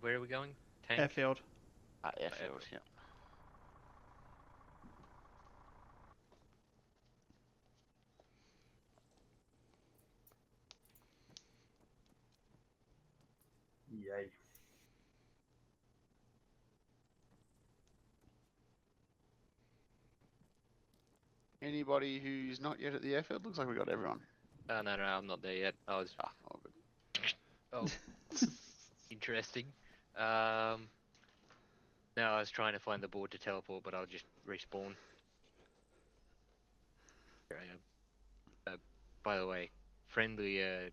where are we going? Tank? Airfield. Airfield, yeah. Yay. Anybody who's not yet at the airfield? Looks like we got everyone. Oh, no, I'm not there yet. I was. All good. Oh, interesting. No, I was trying to find the board to teleport, but I'll just respawn. Here I am. By the way, friendly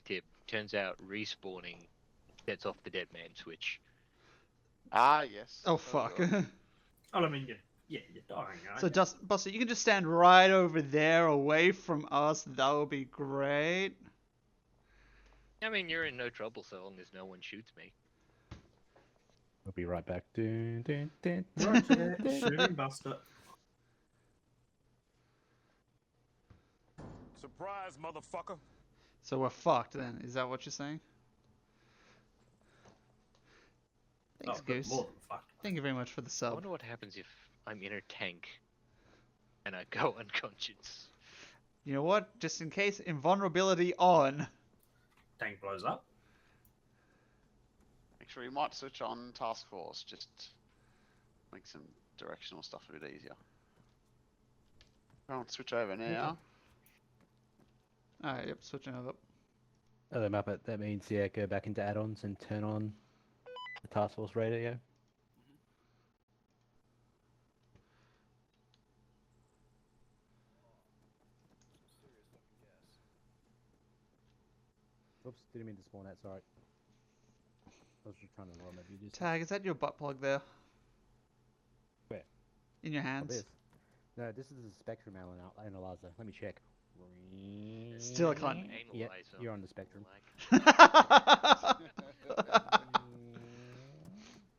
tip. Turns out respawning sets off the dead man switch. Ah, yes. Oh fuck. Oh, I mean, you're dying, aren't So you? Buster, you can just stand right over there, away from us. That would be great. I mean, you're in no trouble so long as no one shoots me. We'll be right back. Dun, dun, dun, Roger, shooting Buster. Surprise, motherfucker. So we're fucked then. Is that what you're saying? Thanks, Oh, but Goose. more than fuck. Thank you very much for the I sub. wonder what happens if I'm in a tank and I go unconscious. You know what? Just in case, invulnerability on. Tank blows up. Actually, we might switch on task force, just make some directional stuff a bit easier. I'll switch over now. Alright, yep, switching over. Other Muppet, that means, yeah, go back into add-ons and turn on the task force radio. Oops, didn't mean to spawn that, sorry. I was just trying to roll maybe just... Tag, is that your butt plug there? Where? In your Oh, hands? this? No, this is a spectrum analyzer. Let me check. Still a cunt. Yeah, Analyzer. you're on the spectrum.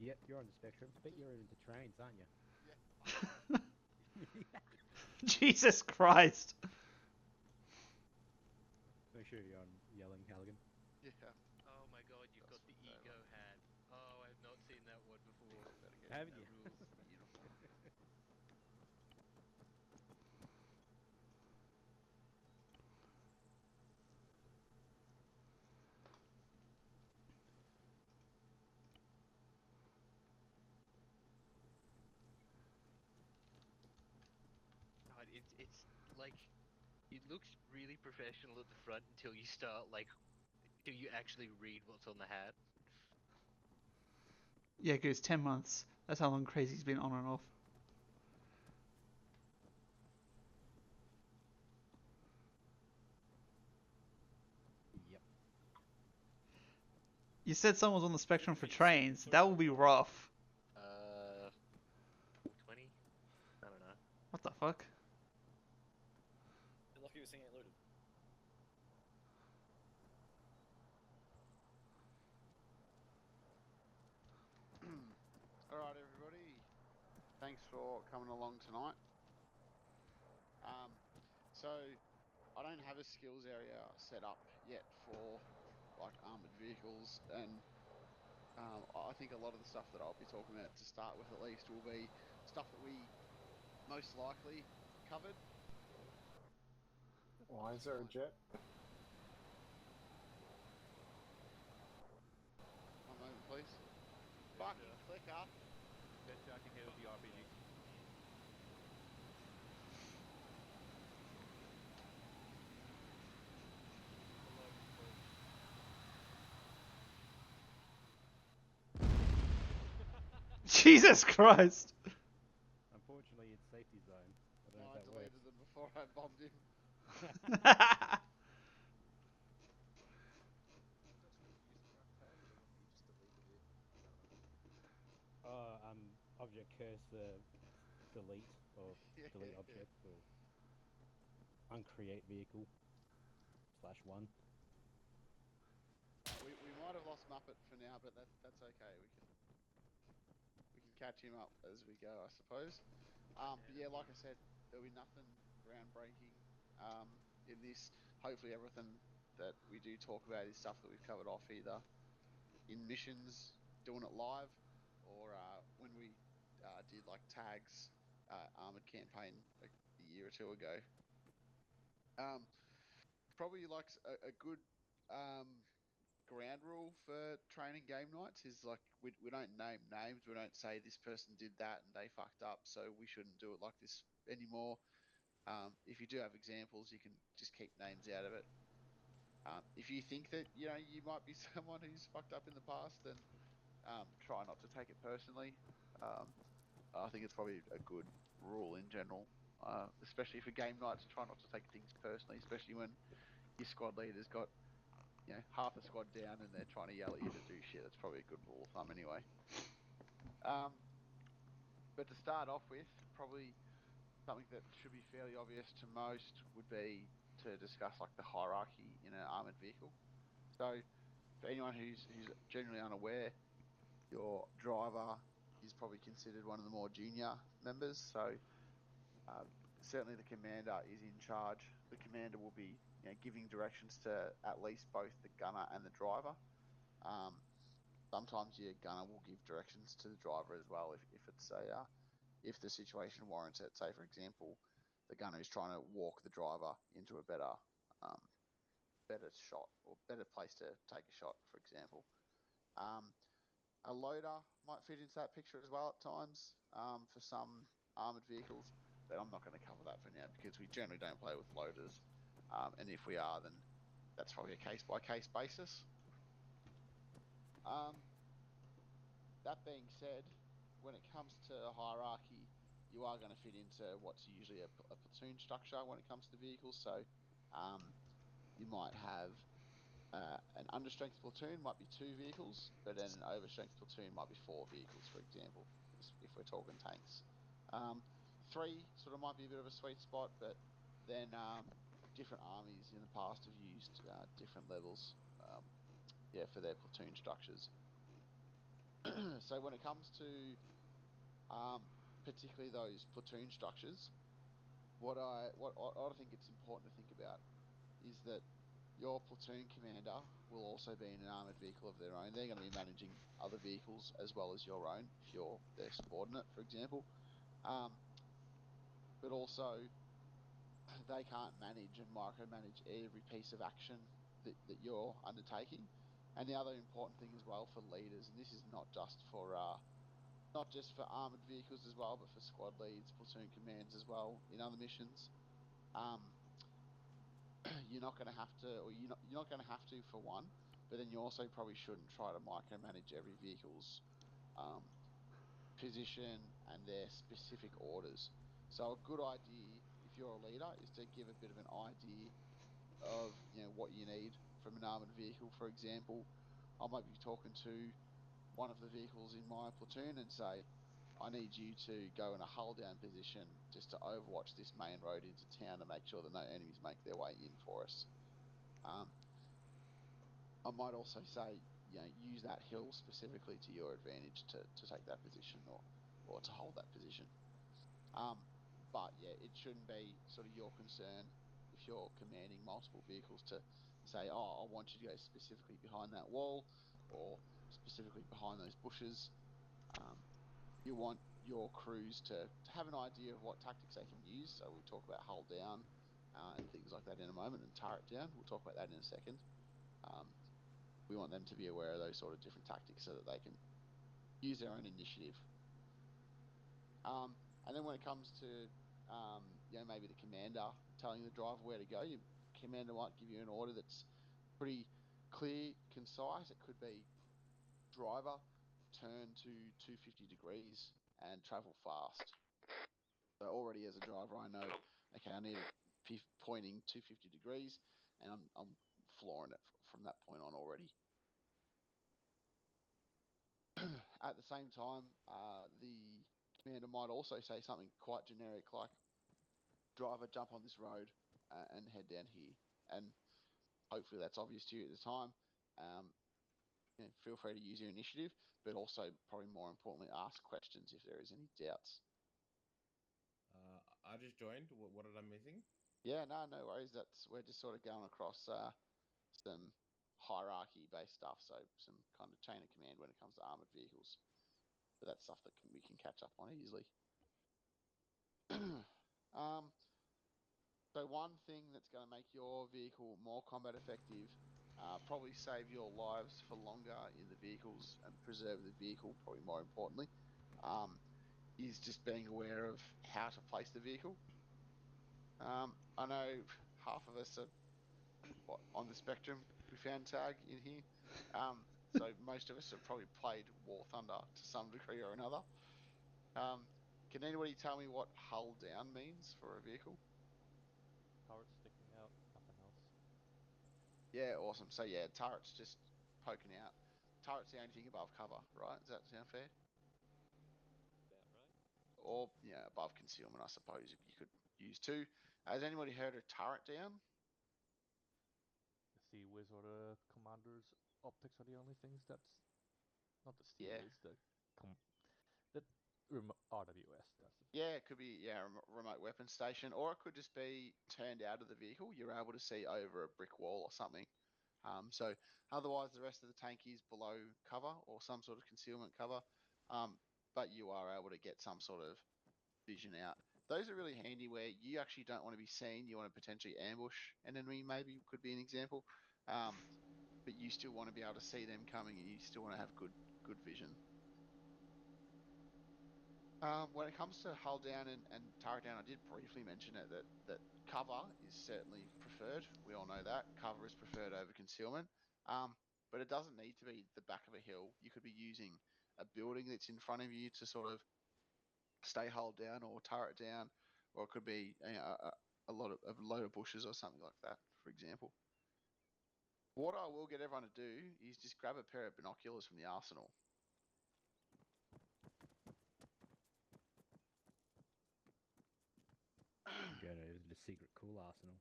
Yep, you're on the spectrum. But you're into trains, aren't you? Jesus Christ. Make sure you're on yelling, Halligan. Yeah. Oh my god, you've got the ego hat. Oh, I've not seen that one before. Haven't you? God, it's like it looks really professional at the front until you start until you actually read what's on the hat. Yeah, Goose, 10 months. That's how long Crazy's been on and off. Yep. You said someone was on the spectrum for trains. That would be rough. 20? I don't know. What the fuck? You're lucky we're seeing it loaded. Alright, everybody. Thanks for coming along tonight. So, I don't have a skills area set up yet for like armored vehicles, and I think a lot of the stuff that I'll be talking about to start with, at least, will be stuff that we most likely covered. Why is there a jet? One moment, please. Fucking clicker. I can hear the RPG. Jesus Christ! Unfortunately, it's safety zone. I don't know I if that deleted works. them before I bombed him. Object cursor delete or delete object or uncreate vehicle /1. We might have lost Muppet for now, but that's okay. We can catch him up as we go, I suppose. But yeah, like I said, there'll be nothing groundbreaking in this. Hopefully, everything that we do talk about is stuff that we've covered off either in missions doing it live, or when we did like tags Armoured campaign a year or two ago. Probably like a good ground rule for training game nights is like we don't name names. We don't say this person did that and they fucked up, so we shouldn't do it like this anymore. If you do have examples, you can just keep names out of it. If you think that you might be someone who's fucked up in the past, then try not to take it personally. I think it's probably a good rule in general, especially for game nights. Try not to take things personally, especially when your squad leader's got half a squad down and they're trying to yell at you to do shit. That's probably a good rule of thumb anyway. But to start off with, probably something that should be fairly obvious to most would be to discuss like the hierarchy in an armoured vehicle. So for anyone who's generally unaware, your driver is probably considered one of the more junior members. So certainly the commander is in charge. The commander will be giving directions to at least both the gunner and the driver. Sometimes your gunner will give directions to the driver as well if it's if the situation warrants it. Say for example, the gunner is trying to walk the driver into a better shot or better place to take a shot, for example. A loader might fit into that picture as well at times for some armoured vehicles, but I'm not going to cover that for now because we generally don't play with loaders, and if we are, then that's probably a case-by-case basis. That being said, when it comes to hierarchy, you are going to fit into what's usually a platoon structure when it comes to vehicles. So you might have an understrength platoon might be 2 vehicles, but then an overstrength platoon might be 4 vehicles, for example, if we're talking tanks. 3 sort of might be a bit of a sweet spot, but then different armies in the past have used different levels for their platoon structures. So when it comes to particularly those platoon structures, what I think it's important to think about is that your platoon commander will also be in an armoured vehicle of their own. They're going to be managing other vehicles as well as your own if you're their subordinate, for example. But also, they can't manage and micromanage every piece of action that you're undertaking. And the other important thing as well for leaders, and this is not just for armoured vehicles as well, but for squad leads, platoon commands as well in other missions. You're not going to have to, or you're not going to have to for one, but then you also probably shouldn't try to micromanage every vehicle's position and their specific orders. So a good idea, if you're a leader, is to give a bit of an idea of what you need from an armoured vehicle. For example, I might be talking to one of the vehicles in my platoon and say, I need you to go in a hull down position just to overwatch this main road into town to make sure that no enemies make their way in for us. I might also say, use that hill specifically to your advantage to take that position or to hold that position. But yeah, it shouldn't be sort of your concern if you're commanding multiple vehicles to say, I want you to go specifically behind that wall or specifically behind those bushes. You want your crews to have an idea of what tactics they can use. So we'll talk about hull down and things like that in a moment, and turret down. We'll talk about that in a second. We want them to be aware of those sort of different tactics so that they can use their own initiative. And then when it comes to maybe the commander telling the driver where to go, your commander might give you an order that's pretty clear, concise. It could be driver, turn to 250 degrees and travel fast. So already as a driver, I know, okay, I need it pointing 250 degrees, and I'm flooring it from that point on already. At the same time, the commander might also say something quite generic like, driver, jump on this road and head down here. And hopefully that's obvious to you at the time. Feel free to use your initiative, but also probably more importantly, ask questions if there is any doubts. I just joined. What did I missing? Yeah, no worries. We're just sort of going across some hierarchy-based stuff, so some kind of chain of command when it comes to armored vehicles. But that's stuff that we can catch up on easily. So one thing that's going to make your vehicle more combat effective, probably save your lives for longer in the vehicles and preserve the vehicle, probably more importantly, is just being aware of how to place the vehicle. I know half of us are on the spectrum. We found tag in here. So most of us have probably played War Thunder to some degree or another. Can anybody tell me what hull down means for a vehicle? Turret sticking out, nothing else. Yeah, awesome. So yeah, turret's just poking out. Turret's the only thing above cover, right? Does that sound fair? About right. Or yeah, above concealment, I suppose if you could use two. Has anybody heard of turret down? The Sea Whiz or the Commander's optics are the only things that's not the Sea Yeah. Whiz, the RWS. That's the Yeah, it could be remote weapon station, or it could just be turned out of the vehicle. You're able to see over a brick wall or something. So otherwise, the rest of the tank is below cover or some sort of concealment cover, but you are able to get some sort of vision out. Those are really handy where you actually don't want to be seen. You want to potentially ambush an enemy, maybe could be an example, but you still want to be able to see them coming, and you still want to have good vision. When it comes to hull down and turret down, I did briefly mention it that cover is certainly preferred. We all know that cover is preferred over concealment, but it doesn't need to be the back of a hill. You could be using a building that's in front of you to sort of stay hull down or turret down, or it could be a load of bushes or something like that, for example. What I will get everyone to do is just grab a pair of binoculars from the arsenal. Go to the secret cool arsenal.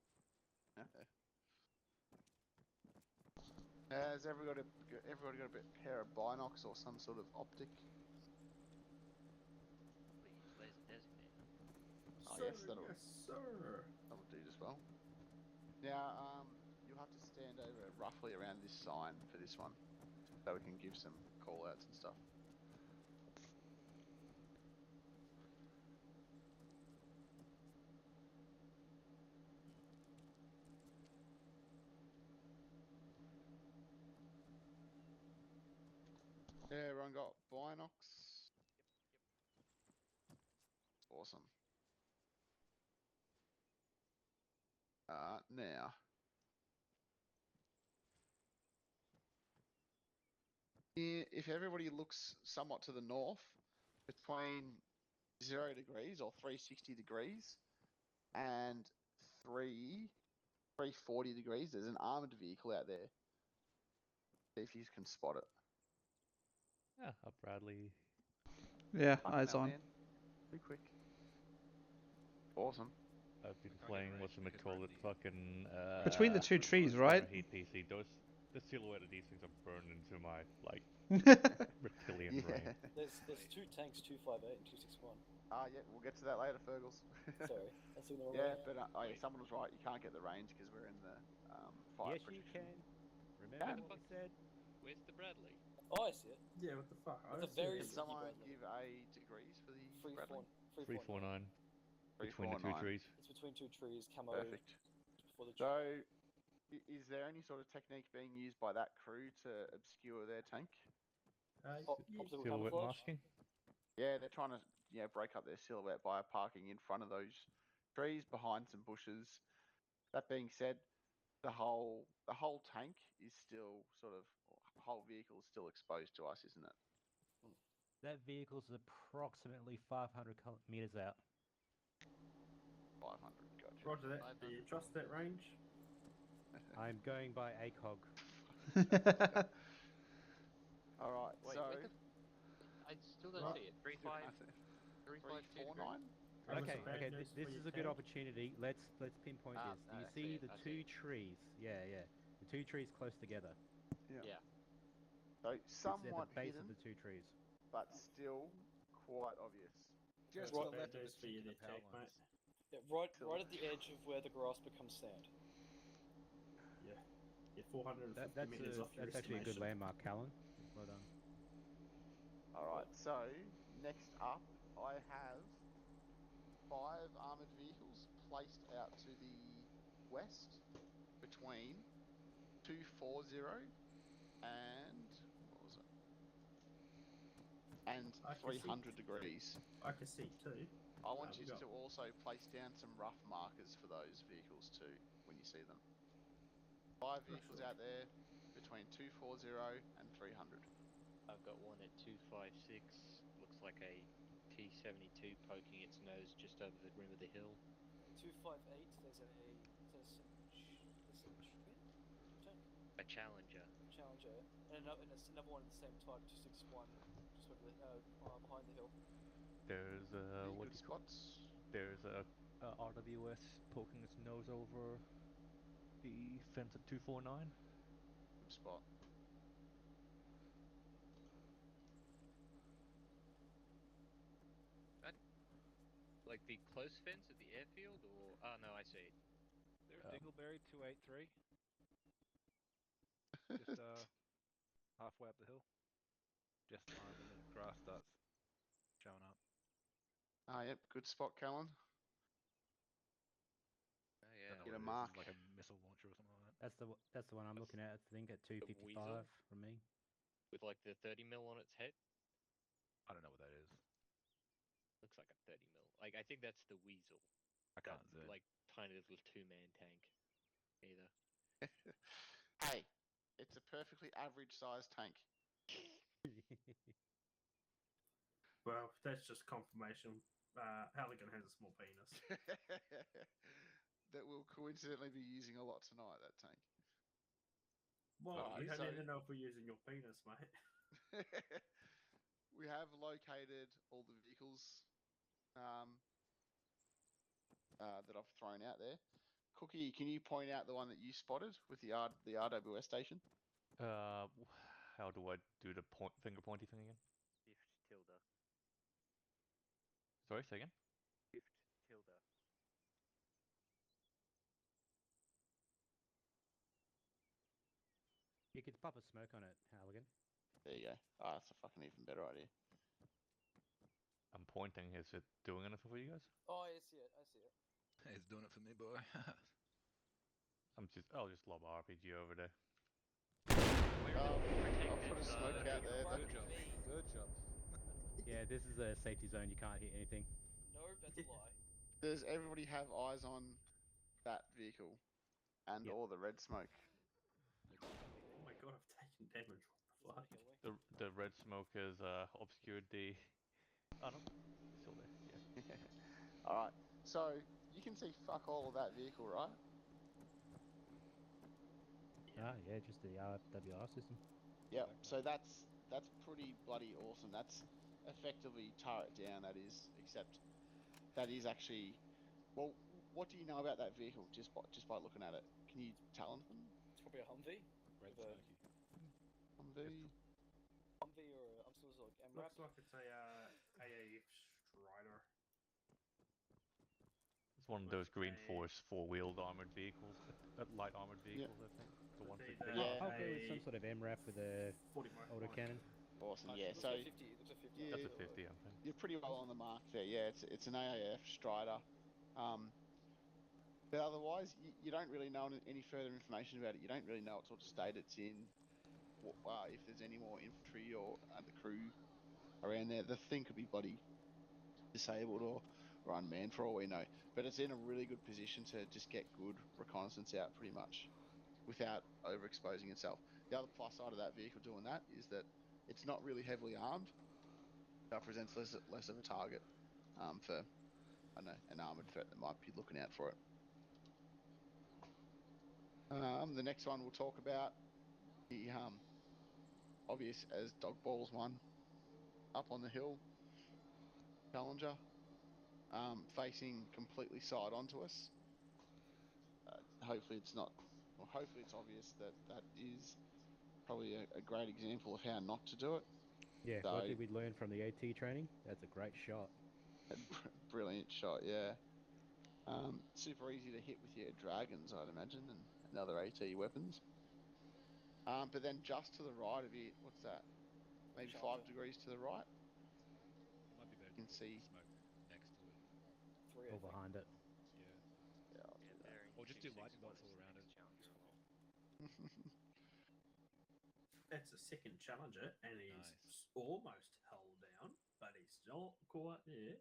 Has everybody got a pair of binocs or some sort of optic? Please, laser designate. Oh, Sir, yes, yes, sir. that'll do as well. Now, you'll have to stand over roughly around this sign for this one, so we can give some call outs and stuff. Yeah, everyone got binocs? Yep. Awesome. Now, if everybody looks somewhat to the north, between 0 degrees or 360 degrees and 340 degrees, there's an armored vehicle out there. See if you can spot it. Yeah, up Bradley. Yeah, Fucking eyes hell, on. man. Be quick. Awesome. I've been I can't playing get what's range it because called we're it in the- fucking Between the two trees, I right? hate PC. The silhouette of these things are burned into my like reptilian brain. There's two tanks, 258 and 261. Yeah, we'll get to that later, Fergles. Sorry, that's in the wrong Yeah, way. but yeah, someone was right. You can't get the range because we're in the fire Yes, protection. you can. Remember Can. what we said? Where's the Bradley? Oh, I see it. Yeah, what the fuck? With I a see very it. Can sneaky someone Bradley. give a degrees for the Bradley? 349 between the two 349. trees. It's between two trees, camo. Perfect. Before the tree. So, is there any sort of technique being used by that crew to obscure their tank? Optical Silhouette camouflage. masking. Yeah, they're trying to break up their silhouette by parking in front of those trees behind some bushes. That being said, the whole tank is still whole vehicle is still exposed to us, isn't it? That vehicle's approximately 500 meters out. 500. Gotcha. Roger that. Do you trust that range? I'm going by ACOG. All right. Wait, so what the? I still don't Right. see it. 352 degrees. 349. That was Okay, bad okay, news for this your is a good tank. opportunity. Let's pinpoint this. Do you I see see it, the I see two it. trees? Yeah, the two trees close together. Yeah. So It's at the somewhat base hidden, of the two trees. but still quite obvious. Just Right. to the Bad left of news the for you chink in the there, power tank, mate. lines. Yeah, right at the edge of where the grass becomes sand. Yeah. Yeah, 450 That's meters off your that's actually a good estimation. landmark, Callan. Well done. Alright, so next up I have 5 armoured vehicles placed out to the west between 240 and what was it? And I can see- 300 degrees. I can see two. I want we you got- to also place down some rough markers for those vehicles too when you see them. 5 vehicles sure. out there between 240 and 300. I've got one at 256. Looks like a T-72 poking its nose just over the rim of the hill. 258. There's a tank A Challenger. Challenger, and another one of the same type, 261, just over behind the hill. There's a Any what good do you call? spots? There's a RWS poking its nose over the fence at 249. Good spot. Like the close fence at the airfield, or oh no, I see. There's Um, Dingleberry 283. Just halfway up the hill. Just the moment the grass starts showing up. Yep, good spot, Callan. Oh Don't yeah. know Get a what it is, mark. it's like a missile launcher or something like that. That's the one I'm looking at. I think at 255 from me. With like the 30 mil on its head. I don't know what that is. Looks like a 30 mil. Like I think that's the Weasel. I can't That, zoom. like tiny little 2-man tank. Either. Hey, it's a perfectly average sized tank. Well, that's just confirmation. Halligan has a small penis. That we'll coincidentally be using a lot tonight, that tank. Well, Alright, we don't so- even know if we're using your penis, mate. We have located all the vehicles that I've thrown out there. Cookie, can you point out the one that you spotted with the RWS station? How do I do the finger pointy thing again? Shift tilde. Sorry, say again. Shift tilde. You could pop a smoke on it, Halligan. There you go. Ah, that's a fucking even better idea. I'm pointing. Is it doing anything for you guys? Oh, I see it. I see it. It's doing it for me, boy. I'll just lob RPG over there. I'll put a smoke out there. Good job. Good job. Yeah, this is a safety zone. You can't hit anything. No, that's a lie. Does everybody have eyes on that vehicle and Yep. or the red smoke? Oh my god, I've taken damage. What the It's on fuck? the hill, The red smoke has obscured the. Oh no, it's still there. Yeah. Alright, so you can see fuck all of that vehicle, right? Ah, yeah, just the RWR system. Yep, so that's pretty bloody awesome. That's effectively turret down, that is, except that is actually... Well, what do you know about that vehicle just by looking at it? Can you tell anything? It's probably a Humvee. Red With a smoky. Humvee? Humvee or I'm supposed to like MRAP. Looks like it's a AAF Strider. It's one of those Green Force four-wheeled armored vehicles, light armored Yeah. vehicles. I think the ones They- that. they Yeah. are I'll go with some a sort of MRAP with a 40 autocannon. Awesome, It yeah. looks So like 50. It looks like 50. Yeah. That's a 50, I think. you're pretty well on the mark there. Yeah, it's an AAF Strider. But otherwise, you don't really know any further information about it. You don't really know what sort of state it's in. If there's any more infantry or the crew around there. The thing could be bloody disabled or unmanned for all we know. But it's in a really good position to just get good reconnaissance out pretty much without overexposing itself. The other plus side of that vehicle doing that is that it's not really heavily armed. That presents less of a target for, I don't know, an armoured threat that might be looking out for it. The next one we'll talk about, the obvious as dog balls one, up on the hill, Challenger, facing completely side onto us. Hopefully it's not, or hopefully it's obvious that that is probably a great example of how not to do it. Yeah, So- what did we learn from the AT training? That's a great shot. Brilliant shot, yeah. Super easy to hit with your dragons, I'd imagine, and other AT weapons. But then just to the right of it, what's that? Maybe 5 degrees to the right. It might be better You can to put see. smoke next to it. 3, I Or think. behind it. Yeah. Yeah, I'll do that. Bearing Or just do 26 lightning bolts what is all the around next it. challenger roll? It's a second challenger, and he's Nice. almost held down, but he's not quite there.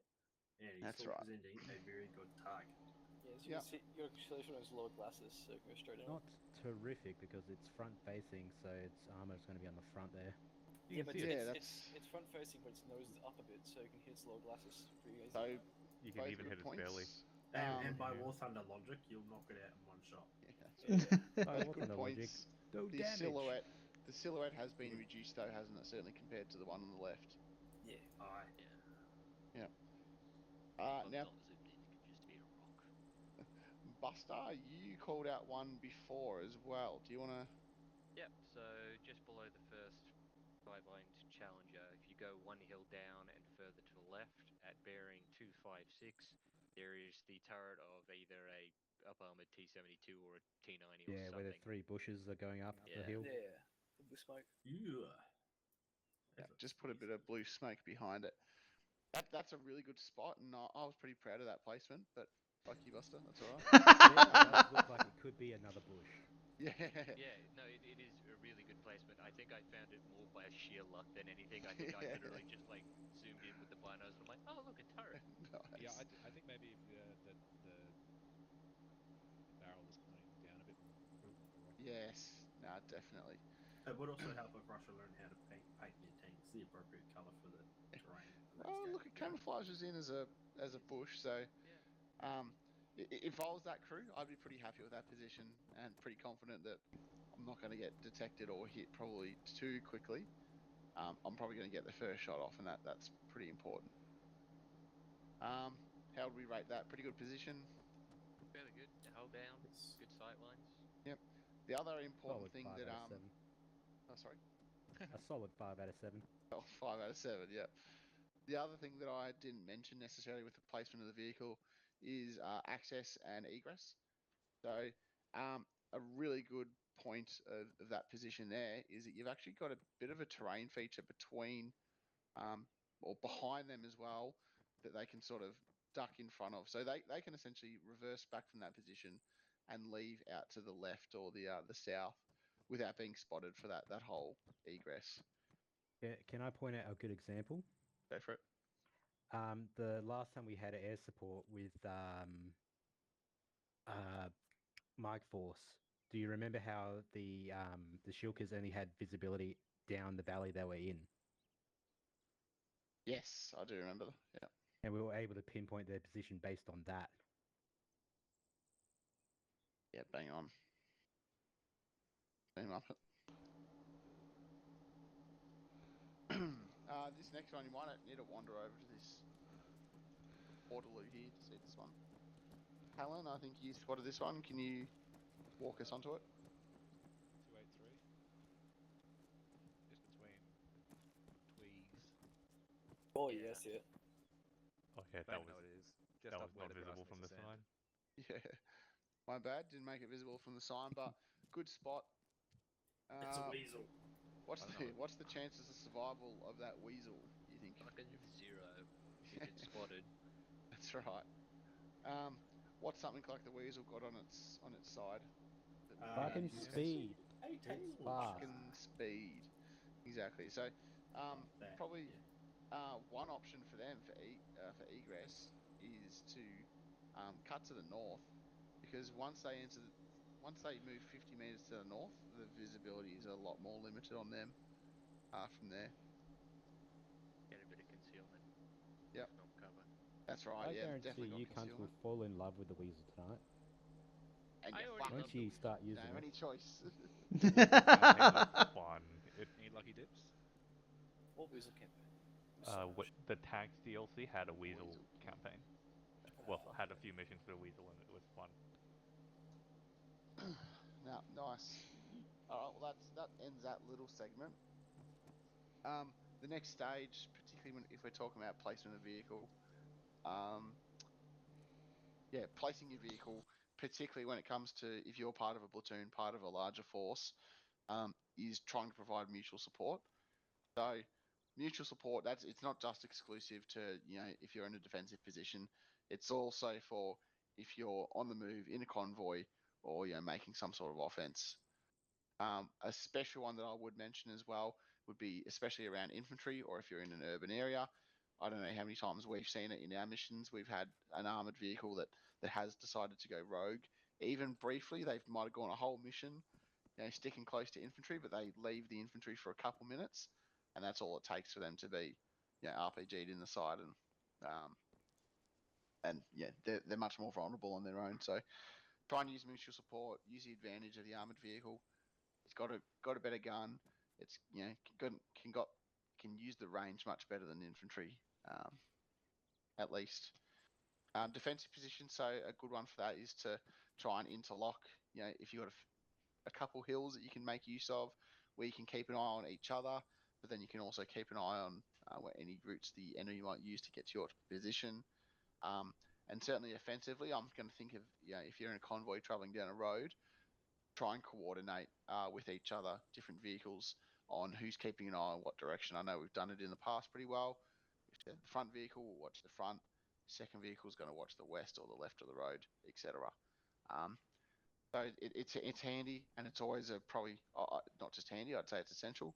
And he's That's still right. presenting a very good target. Yeah, so you Yep. can see you got to show those lower glasses, so you can go straight in. Not terrific because it's front facing, so its armor's going to be on the front there. You Yeah, can but see it. it's front facing, but its nose is up a bit, so you can hit its lower glasses pretty easy. So You can both even good hit its points. belly. And by Yeah. War Thunder logic, you'll knock it out in one shot. Yeah, that's Yeah, right. Oh, Both what's good the logic? points. No The damage. silhouette has been reduced though, hasn't it? Certainly compared to the one on the left. yeah. Aye. Yeah. If I'm Now, not zoomed in, you can just hit a rock. Buster, you called out one before as well. Do you want to? Yep, so just below the first sidelined challenger, if you go one hill down and further to the left at bearing 256, there is the turret of either a up-armored T-72 or a T-90 or Yeah, where the something. 3 bushes are going up the Yeah. hill. Yeah. The blue smoke. Yeah. Yeah, just put a bit of blue smoke behind it. That's a really good spot, and I was pretty proud of that placement. But fuck you, Buster. That's all right. Yeah, it does look like it could be another bush. Yeah. Yeah, no, it is a really good placement. I think I found it more by sheer luck than anything. I think I Yeah. literally just like zoomed in with the binos and I'm like, oh look, a turret. Nice. Yeah, I think maybe if the barrel was pointing down a bit more would have looked alright. Yes. No, definitely. It would also help if Russia learned how to paint their tanks the appropriate colour for the terrain. Well, look, it camouflages in as a bush, so Yeah. if I was that crew, I'd be pretty happy with that position and pretty confident that I'm not going to get detected or hit probably too quickly. I'm probably going to get the first shot off, and that's pretty important. How would we rate that? Pretty good position. Fairly good. Held down. Good sight lines. Yep. The other important Solid thing 5 that out of 7. oh sorry. A solid 5 out of 7. Oh, 5 out of 7. Yep. The other thing that I didn't mention necessarily with the placement of the vehicle is access and egress. So, a really good point of that position there is that you've actually got a bit of a terrain feature between or behind them as well that they can sort of duck in front of. So they can essentially reverse back from that position and leave out to the left or the south without being spotted for that whole egress. Yeah, can I point out a good example? Go for it. The last time we had air support with Mike Force, do you remember how the Shilkers only had visibility down the valley they were in? Yes, I do remember. Yeah. And we were able to pinpoint their position based on that. Yeah, bang on. Same up it. This next one, you might need to wander over to this Waterloo here to see this one. Helen, I think you spotted this one. Can you walk us onto it? 283. Just between Tweeds. Oh Yeah. yes, yeah. Oh yeah, Don't know what it is. Just that up was where not the grass visible meets from the the sand. sign. Yeah, my bad. Didn't make it visible from the sign, but good spot. It's a weasel. What's the chances of survival of that weasel? You think? Fucking 0 if it's spotted. That's right. What's something like the weasel got on its side? That would be Fucking useful? speed. A tail. It's fast. Fucking speed. Exactly. So, That, probably yeah. one option for them for egress is to cut to the north, because once they move 50 meters to the north, the visibility is a lot more limited on them from there. Get a bit of concealment. Yep. If not cover. That's right. I Yeah, guarantee definitely got you cunts will concealment. fall in love with the weasel tonight. And I you already fucking love Once you start don't using have it. any choice. Campaign was fun. Any lucky dips? Or weasel campaign. The tanks DLC had a weasel Weasel. campaign. Oh, Well, fuck had a yeah. few missions for the weasel, and it was fun. No, nice. All right, well that ends that little segment. The next stage, particularly if we're talking about placement of vehicle, placing your vehicle, particularly when it comes to if you're part of a platoon, part of a larger force, is trying to provide mutual support. So mutual support, it's not just exclusive to, if you're in a defensive position. It's also for if you're on the move in a convoy or making some sort of offense. A special one that I would mention as well would be especially around infantry, or if you're in an urban area. I don't know how many times we've seen it in our missions. We've had an armored vehicle that has decided to go rogue. Even briefly, they might have gone a whole mission, sticking close to infantry, but they leave the infantry for a couple minutes, and that's all it takes for them to be, RPG'd in the side, and yeah, they're much more vulnerable on their own. So try and use mutual support, use the advantage of the armored vehicle. It's got a better gun. It's can use the range much better than infantry, at least. Defensive position, so a good one for that is to try and interlock. If you've got a couple hills that you can make use of, where you can keep an eye on each other, but then you can also keep an eye on any routes the enemy might use to get to your position. And certainly offensively, I'm going to think of, if you're in a convoy traveling down a road, try and coordinate with each other, different vehicles, on who's keeping an eye on what direction. I know we've done it in the past pretty well. The front vehicle will watch the front, second vehicle is going to watch the west or the left of the road, etc. So it's handy, and it's always probably not just handy. I'd say it's essential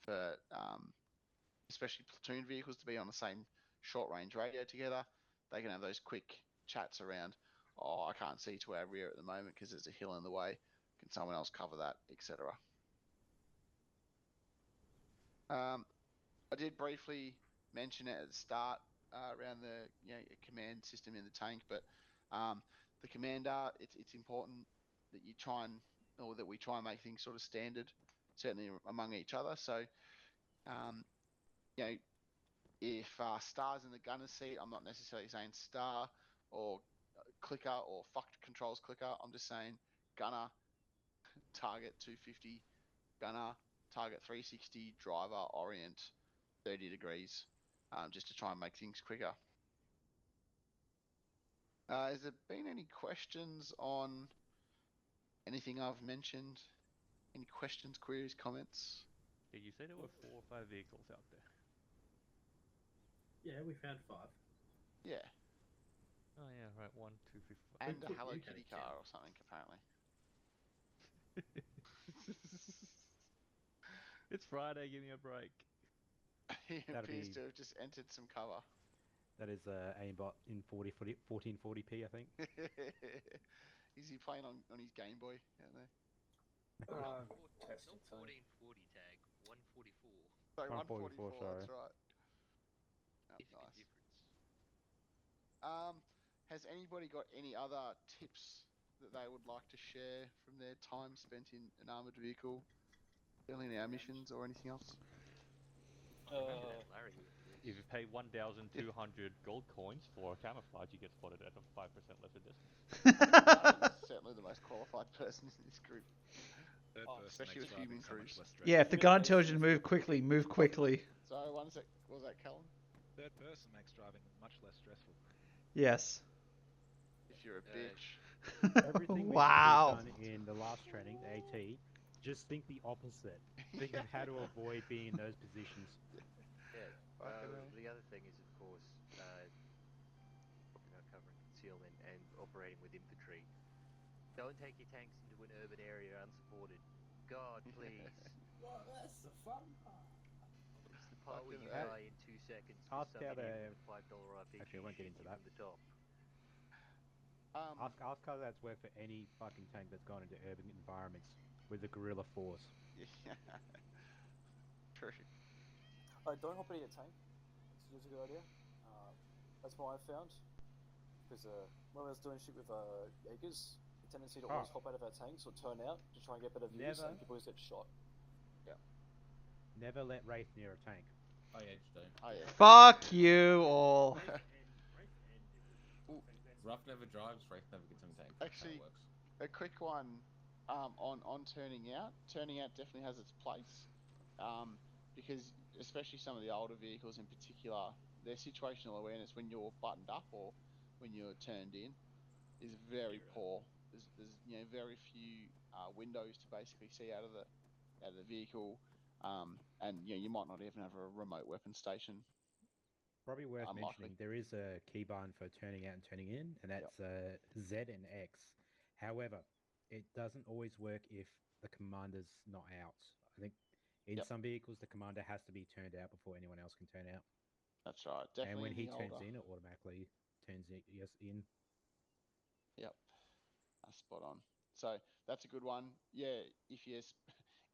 for especially platoon vehicles to be on the same short range radio together. They can have those quick chats around. Oh, I can't see to our rear at the moment because there's a hill in the way. Can someone else cover that, etc. I did briefly mention it at the start around the command system in the tank, but the commander, it's important that you try and or that we try and make things sort of standard, certainly among each other. So, if star's in the gunner seat, I'm not necessarily saying star or clicker or fucked controls clicker. I'm just saying gunner, target 250, gunner, target 360, driver, orient 30 degrees, just to try and make things quicker. Has there been any questions on anything I've mentioned? Any questions, queries, comments? Yeah, you say there were 4 or 5 vehicles out there. Yeah, we found 5. Yeah. Oh yeah, right. 1, 2, 3, 4. And a Hello Kitty car or something, apparently. It's Friday, give me a break. He appears to have just entered some cover. That is aimbot in 1440p, I think. Is he playing on his Game Boy out there? Not 1440 tag, 144. Sorry, 144, sorry. that's right. Oh, Significant nice. difference. Has anybody got any other tips that they would like to share from their time spent in an armoured vehicle, in our missions or anything else? Larry. If you pay 1,200 gold coins for camouflage, you get spotted at a 5% lesser distance. Larry's certainly the most qualified person in this group. Especially with human crews. Yeah, if the guard tells you to move quickly, move quickly. Sorry, what was that, Callum? Third person makes driving much less stressful. Yes. If you're a bitch. Everything Wow. we've done in the last training, the AT, just think the opposite. Think of how to avoid being in those positions. Yeah. The other thing is, of course, talking about cover and concealment and operating with infantry. Don't take your tanks into an urban area unsupported. God, please. Well, that's the fun part. It's the part where you Fucking die in 2 seconds Ask because how somebody to- with a $5 RPG Actually, I won't get into that. from the top. Ask how that's worked for any fucking tank that's gone into urban environments with the guerrilla force. Yeah. True. Don't hop in your tank. It's a good idea. That's what I found. Because when I was doing shit with Jaegers, the tendency to always hop out of our tanks or turn out to try and get better views, and people always get shot. Yeah. Never let Wraith near a tank. Oh yeah, just don't. Oh yeah. Fuck you all. Rough never drives, Wraith never gets in the tank. Actually, a quick one on turning out. Turning out definitely has its place, because especially some of the older vehicles in particular, their situational awareness when you're buttoned up or when you're turned in is very poor. There's very few windows to basically see out of out of the vehicle, and you might not even have a remote weapon station. Probably worth Unlikely. mentioning, there is a keybind for turning out and turning in, and that's Z and X. However, it doesn't always work if the commander's not out. I think in some vehicles, the commander has to be turned out before anyone else can turn out. That's right. Definitely. And when in he the turns older... in, it automatically turns in. Yep. That's spot on. So that's a good one. Yeah, if you're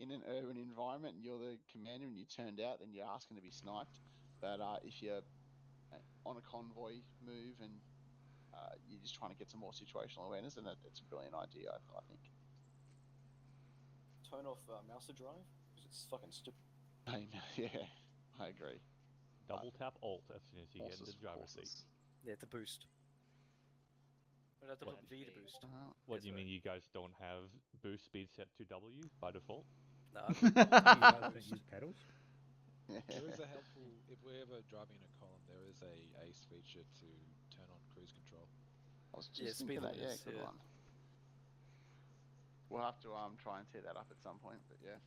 in an urban environment and you're the commander and you turned out, then you're asking to be sniped. But if you're on a convoy move and you're just trying to get some more situational awareness, then it's a brilliant idea, I think. Turn off mouse to drive because it's fucking stupid. Yeah, I agree. Double tap Alt as soon as you get into the driver's seat. Yeah, to boost. But that's What? V to boost. What do you mean you guys don't have boost speed set to W by default? No. You guys don't use pedals? There is a helpful, if we're ever driving in a column, there is a ace feature to turn on cruise control. I was just thinking that, good one. We'll have to try and tee that up at some point, but yeah,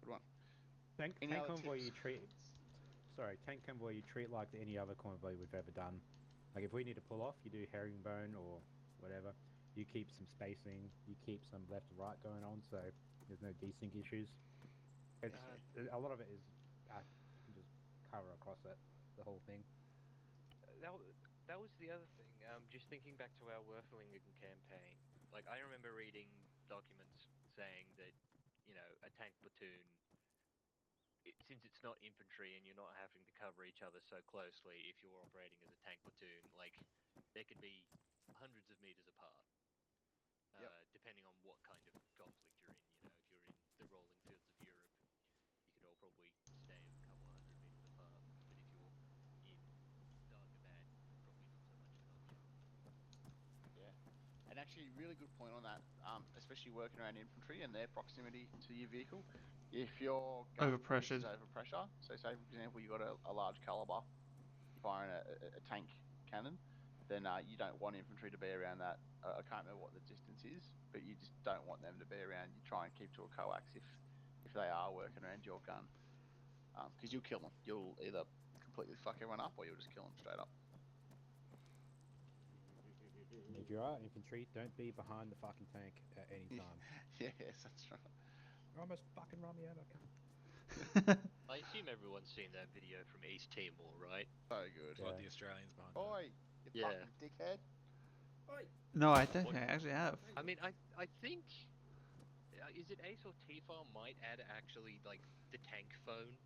good one. Tank convoy you treat like any other convoy we've ever done. Like if we need to pull off, you do herringbone or whatever. You keep some spacing, you keep some left to right going on, so there's no desync issues. It's a lot of it is you can just cover across it, the whole thing. That was the other thing. Just thinking back to our Werfelingen campaign, like I remember reading documents saying that, a tank platoon, since it's not infantry and you're not having to cover each other so closely, if you're operating as a tank platoon, like there could be hundreds of meters apart, depending on what kind of conflict you're in. If you're in the rolling fields of Europe, you could all probably stay a couple of hundred meters apart. But if you're in Dagobah, probably not so much an option. Yeah, and actually, really good point on that. Especially working around infantry and their proximity to your vehicle. If your gun Overpressured. is over pressure, so say for example you got a large caliber, you're firing a tank cannon, then you don't want infantry to be around that. I can't remember what the distance is, but you just don't want them to be around. You try and keep to a coax if they are working around your gun, because you'll kill them. You'll either completely fuck everyone up or you'll just kill them straight up. If you are infantry, don't be behind the fucking tank at any time. Yes, that's right. You almost fucking run me over, cunt. I assume everyone's seen that video from East Timor, right? So good. Got the Australians behind. Oi, you fucking dickhead. Oi. No, I don't think I actually have. I mean, I think is it Ace or T-Far might add actually like the tank phone?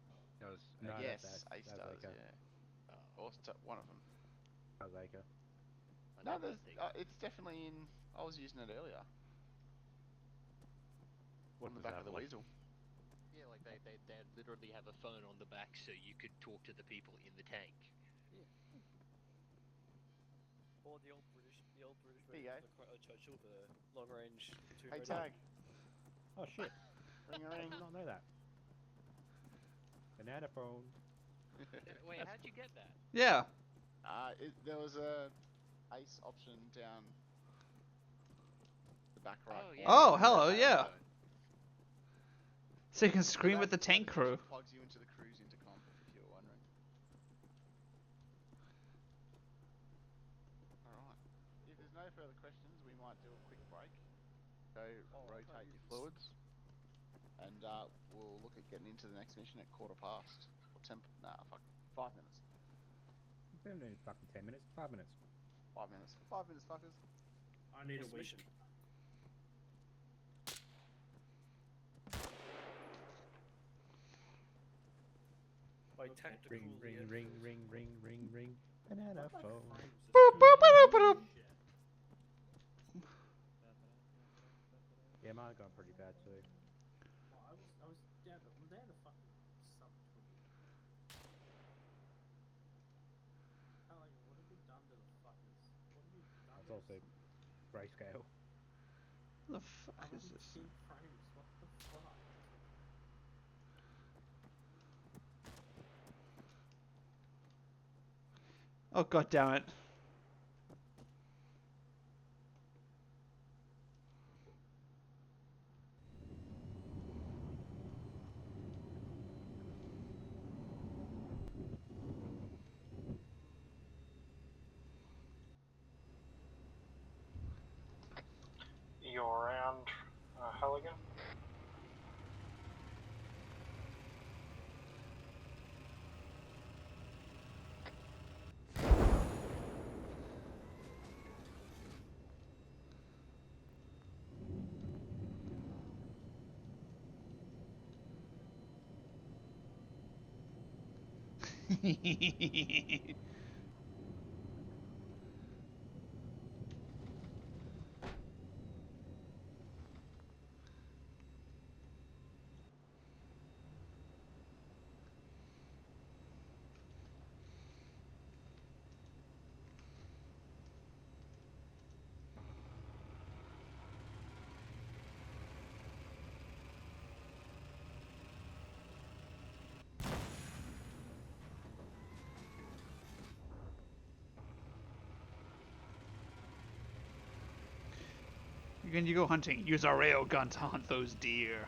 Yes, Ace does. Yeah. Or one of them. Azeka. No, it's definitely in. I was using it earlier. On the back of the Weasel. Yeah, like they literally have a phone on the back, so you could talk to the people in the tank. Yeah. Or the old British There you version of the Churchill, the long range. Hey, Tag. Oh shit! Ring a I ring. did not know that. Banana phone. Wait, how'd you get that? Yeah. There was a Ace option down the back right. Oh, yeah. Oh, hello, yeah. So you can scream with the tank crew. Plugs you into the crew's intercom, if you were wondering. Alright. If there's no further questions, we might do a quick break. Go rotate your fluids. And we'll look at getting into the next mission at 5:15. Or 10... Nah, fuck. 5 minutes. It's been fucking 10 minutes. 5 minutes. 5 minutes. 5 minutes, fuckers. I need a week. Mission? By tactical Ring. Banana phone. Boop, boop, boop, boop, boop. Yeah, mine gone pretty bad too. I was down to fucking sub 20. Like, what have we done to the fuckers? What have we done? That's also grayscale. What the fuck is this? 10 frames. What the fuck? Oh, god damn it. When you go hunting, use a railgun to hunt those deer.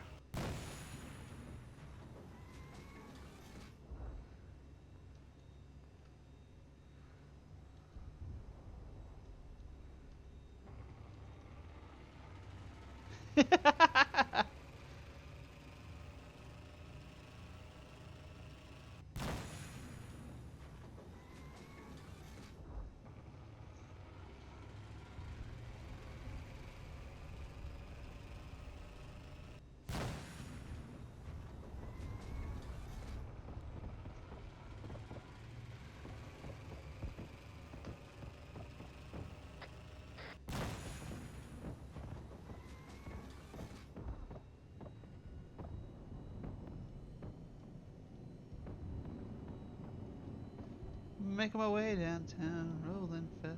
Making my way downtown, rolling fast.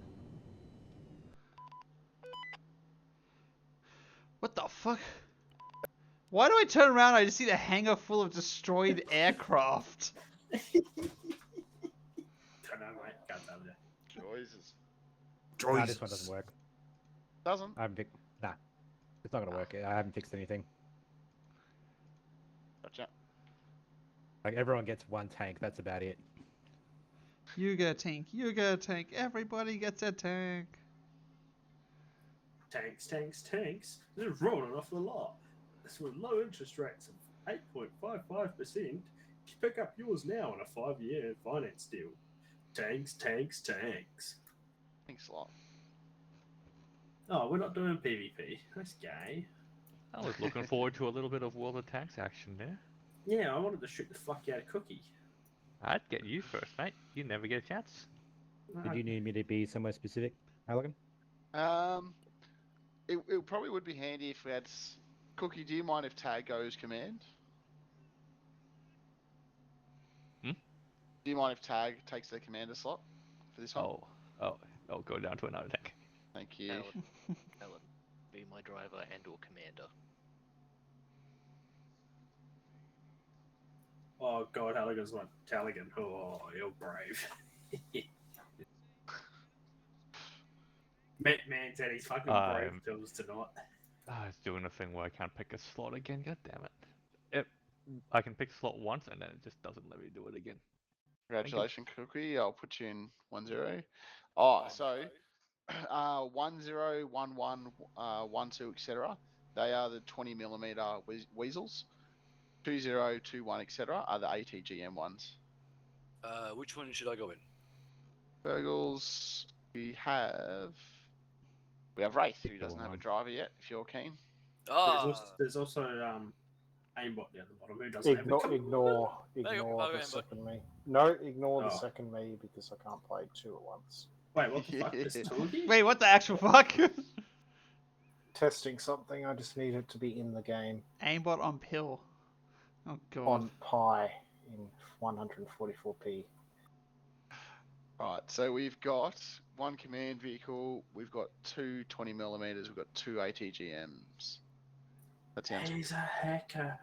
What the fuck? Why do I turn around and I just see the hangar full of destroyed aircraft? I don't know, mate. Can't tell you. Jesus. Nah, this one doesn't work. Doesn't? I haven't nah, it's not gonna work. I haven't fixed anything. Gotcha. Like everyone gets one tank. That's about it. You get a tank, you get a tank, everybody gets a tank. Tanks, tanks, tanks. They're rolling off the lot. This with low interest rates of 8.55%. Pick up yours now on a 5-year finance deal. Tanks, tanks, tanks. Thanks a lot. Oh, we're not doing PvP. That's gay. I was looking forward to a little bit of World of Tanks action there. Yeah, I wanted to shoot the fuck out of Cookie. I'd get you first, mate. You never get a chance. Did you need me to be somewhere specific, Halligan? It probably would be handy if we had... Cookie, do you mind if Tag goes command? Hmm? Do you mind if Tag takes the commander slot for this one? Oh, I'll go down to another tank. Thank you. Alan, be my driver and or commander. Oh god, Halligan's like Taligan. Oh, you're brave. Man said he's fucking brave pills tonight. It's doing a thing where I can't pick a slot again. God damn it! I can pick slot once and then it just doesn't let me do it again. Congratulations, Cookie. I'll put you in 1-0. Oh, so 1-0, 1-1, 1-2, etc. They are the 20mm weasels. 2-0, 2-1, etc. are the ATGM ones. Which one should I go in? Burgles, we have Wraith, who doesn't have a driver yet, if you're keen. There's also aimbot down the bottom who doesn't have a Ignore the second me. No, ignore the second me because I can't play two at once. Wait, what the fuck? There's two of you? Wait, what the actual fuck? Testing something, I just need it to be in the game. Aimbot on pill. Oh god. On Pi in 144p. Alright, so we've got one command vehicle, we've got two 20mm, we've got two ATGMs. That sounds... He's a hacker.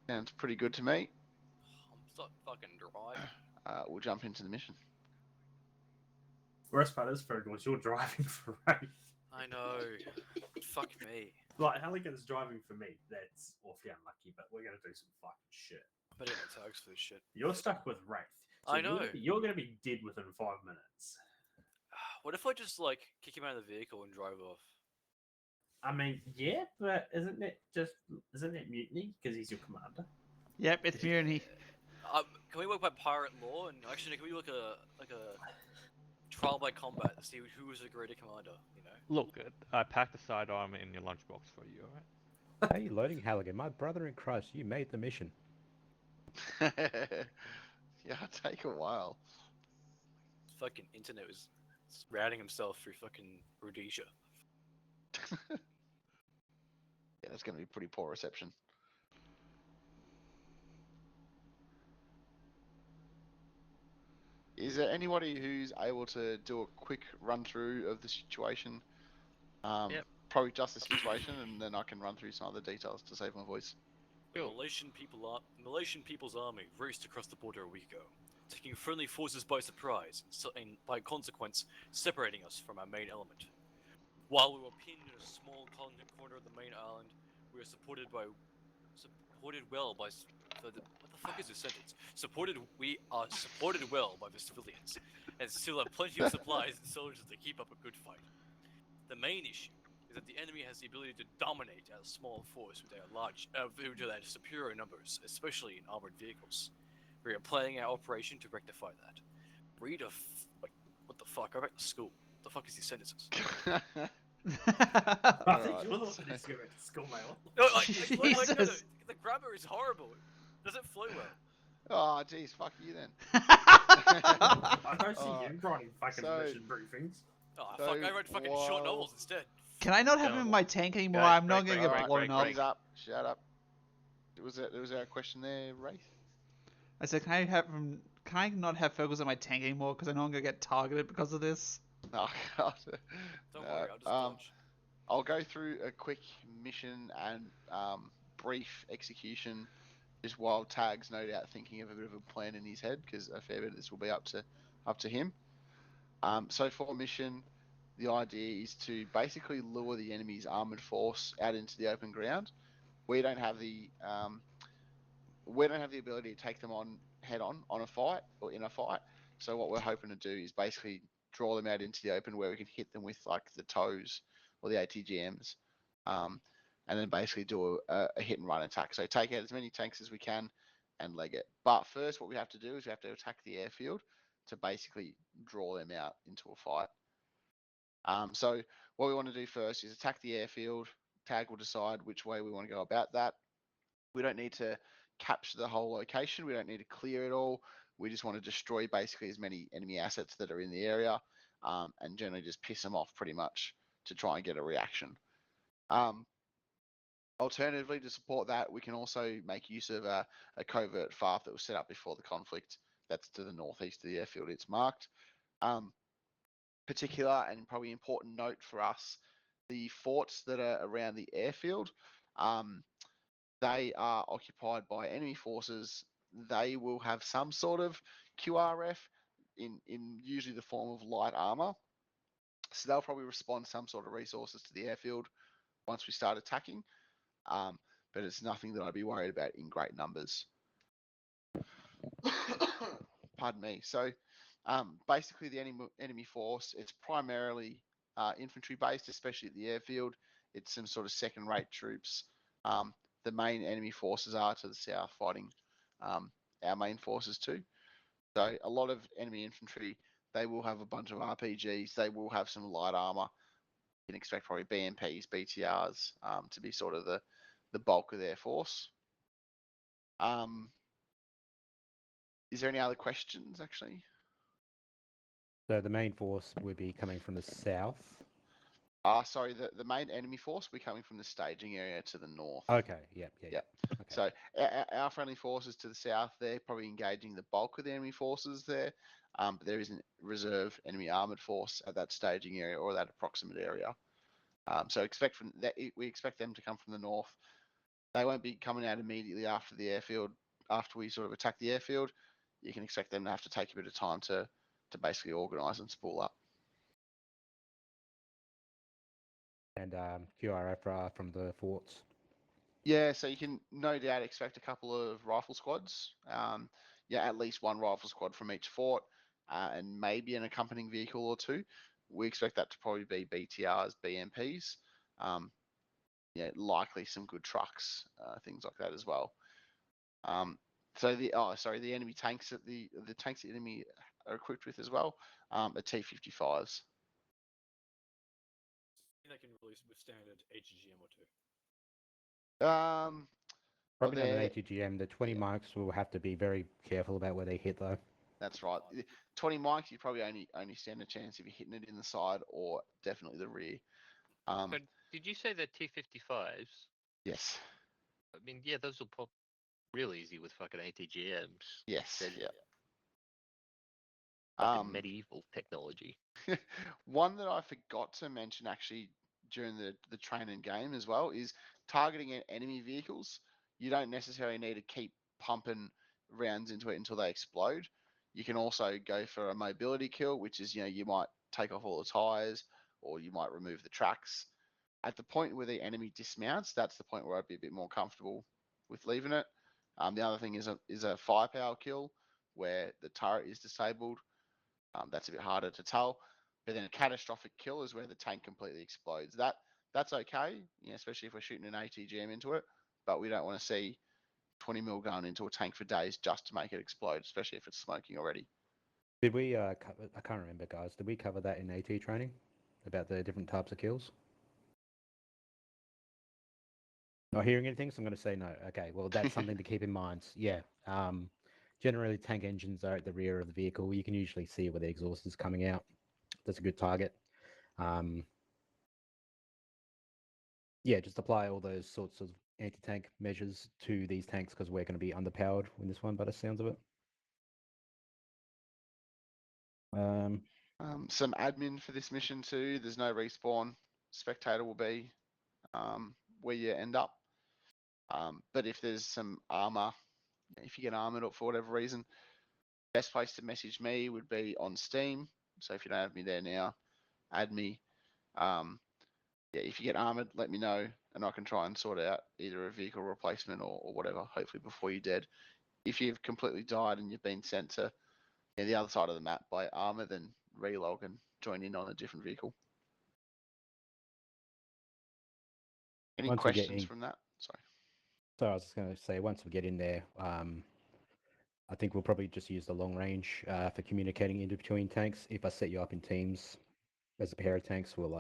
Sounds pretty good to me. I'm so fucking dry. We'll jump into the mission. Worst part is, Fergus, you're driving for Wraith. I know. Fuck me. Like, Halligan's driving for me. That's awfully unlucky, but we're going to do some fucking shit. I better get tags for this shit. You're stuck with Wraith. So I know. You're going to be dead within 5 minutes. What if I just, like, kick him out of the vehicle and drive off? I mean, yeah, but isn't it mutiny? Because he's your commander. Yep, it's mutiny. Can we work by pirate law? And actually, can we look a trial by combat to see who is a greater commander? You know. Look, I packed a sidearm in your lunchbox for you. All right. Hey, loading Halligan, my brother in Christ, you made the mission. Yeah, it'll take a while. Fucking internet was routing himself through fucking Rhodesia. Yeah, that's going to be pretty poor reception. Is there anybody who's able to do a quick run through of the situation? Yep. Probably just the situation, and then I can run through some other details to save my voice. The Malaysian People's Army raced across the border a week ago, taking friendly forces by surprise, and by consequence, separating us from our main element. While we were pinned in a small corner of the main island, we were supported well by what the fuck is this sentence? We are supported well by the civilians, and still have plenty of supplies and soldiers to keep up a good fight. The main issue is that the enemy has the ability to dominate our small force with their superior numbers, especially in armored vehicles. We are planning our operation to rectify that. What the fuck? Go back to school. What the fuck is these sentences? I think you're the one that needs to go back to school, mate. What the No, the grammar is horrible. It doesn't flow well. Oh, geez, fuck you then. I don't see you writing fucking mission briefings. Oh, fuck, I wrote fucking short novels instead. Can I not have him in my tank anymore? Guys, I'm not going to get blown up. Shut up. Shut up. Was there a question there, Wraith? I said, can I not have Fergus in my tank anymore? Because I know I'm going to get targeted because of this. Oh, God. Don't worry, I'll just dodge. I'll go through a quick mission and brief execution, just while Tag's no doubt thinking of a bit of a plan in his head, because a fair bit of this will be up to him. So for mission, the idea is to basically lure the enemy's armored force out into the open ground. We don't have the ability to take them on head on a fight or in a fight. So what we're hoping to do is basically draw them out into the open where we can hit them with like the toes or the ATGMs, and then basically do a hit and run attack. So take out as many tanks as we can and leg it. But first, what we have to do is we have to attack the airfield to basically draw them out into a fight. So what we want to do first is attack the airfield. Tag will decide which way we want to go about that. We don't need to capture the whole location. We don't need to clear it all. We just want to destroy basically as many enemy assets that are in the area, and generally just piss them off pretty much to try and get a reaction. Alternatively, to support that, we can also make use of a covert FARF that was set up before the conflict. That's to the northeast of the airfield. It's marked. Particular and probably important note for us, the forts that are around the airfield, they are occupied by enemy forces. They will have some sort of QRF in usually the form of light armor. So they'll probably respond some sort of resources to the airfield once we start attacking. But it's nothing that I'd be worried about in great numbers. Pardon me. So basically the enemy force, it's primarily infantry based, especially at the airfield. It's some sort of second-rate troops. The main enemy forces are to the south fighting our main forces too. So a lot of enemy infantry, they will have a bunch of RPGs. They will have some light armor. You can expect probably BMPs, BTRs to be sort of the bulk of their force. Is there any other questions, actually? So the main force would be coming from the south. Sorry, the main enemy force will be coming from the staging area to the north. Okay, yep. Okay. So our friendly forces to the south, they're probably engaging the bulk of the enemy forces there, but there is a reserve enemy armored force at that staging area or that approximate area. So we expect them to come from the north. They won't be coming out immediately after the airfield. After we sort of attack the airfield, you can expect them to have to take a bit of time to basically organise and spool up. And QRF from the forts. Yeah, so you can no doubt expect a couple of rifle squads. At least one rifle squad from each fort, and maybe an accompanying vehicle or two. We expect that to probably be BTRs, BMPs. Likely some good trucks, things like that as well. The enemy tanks that the tanks the enemy are equipped with as well are T-55s. They can really withstand an AGGM or two. Probably not an they're- ATGM. The 20 mics will have to be very careful about where they hit, though. That's right. 20 mics, you probably only stand a chance if you're hitting it in the side or definitely the rear. But did you say they're T55s? Yes. I mean, yeah, those will pop real easy with fucking ATGMs. Yes. They're Yeah. fucking medieval technology. One that I forgot to mention actually during the training game as well is targeting enemy vehicles. You don't necessarily need to keep pumping rounds into it until they explode. You can also go for a mobility kill, which is, you might take off all the tires or you might remove the tracks. At the point where the enemy dismounts, that's the point where I'd be a bit more comfortable with leaving it. The other thing is a firepower kill where the turret is disabled. That's a bit harder to tell. But then a catastrophic kill is where the tank completely explodes. That's okay, especially if we're shooting an ATGM into it. But we don't want to see 20 mil going into a tank for days just to make it explode, especially if it's smoking already. Did we cover, I can't remember, guys. Did we cover that in AT training about the different types of kills? Not hearing anything, so I'm going to say no. Okay, well, that's something to keep in mind. Yeah. Generally, tank engines are at the rear of the vehicle. You can usually see where the exhaust is coming out. That's a good target. Yeah, just apply all those sorts of anti-tank measures to these tanks because we're going to be underpowered in this one by the sounds of it. Some admin for this mission too. There's no respawn. Spectator will be where you end up. But if there's some armor, if you get armored up for whatever reason, best place to message me would be on Steam. So if you don't have me there now, add me. Yeah, if you get armored, let me know, and I can try and sort out either a vehicle replacement or whatever, hopefully before you're dead. If you've completely died and you've been sent to the other side of the map by Arma, then relog and join in on a different vehicle. Any Once we get questions in, from that? Sorry. so I was just going to say, once we get in there, I think we'll probably just use the long range for communicating in between tanks. If I set you up in teams as a pair of tanks, we'll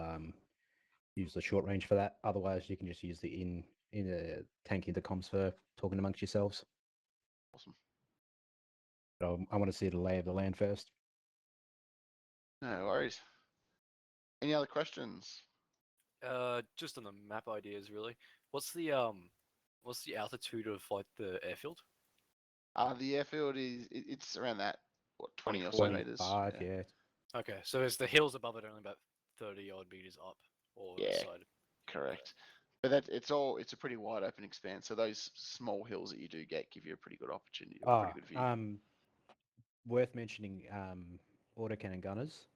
use the short range for that. Otherwise, you can just use the in the tank intercoms for talking amongst yourselves. Awesome. So I want to see the lay of the land first. No worries. Any other questions? Just on the map ideas, really. What's the altitude of like the airfield? The airfield it's around that 20 or so meters. 25, yeah. Okay, so there's the hills above it only about 30 odd meters up, or the side. Correct. But it's a pretty wide open expanse. So those small hills that you do get give you a pretty good opportunity, a pretty good view. Worth mentioning, autocannon gunners.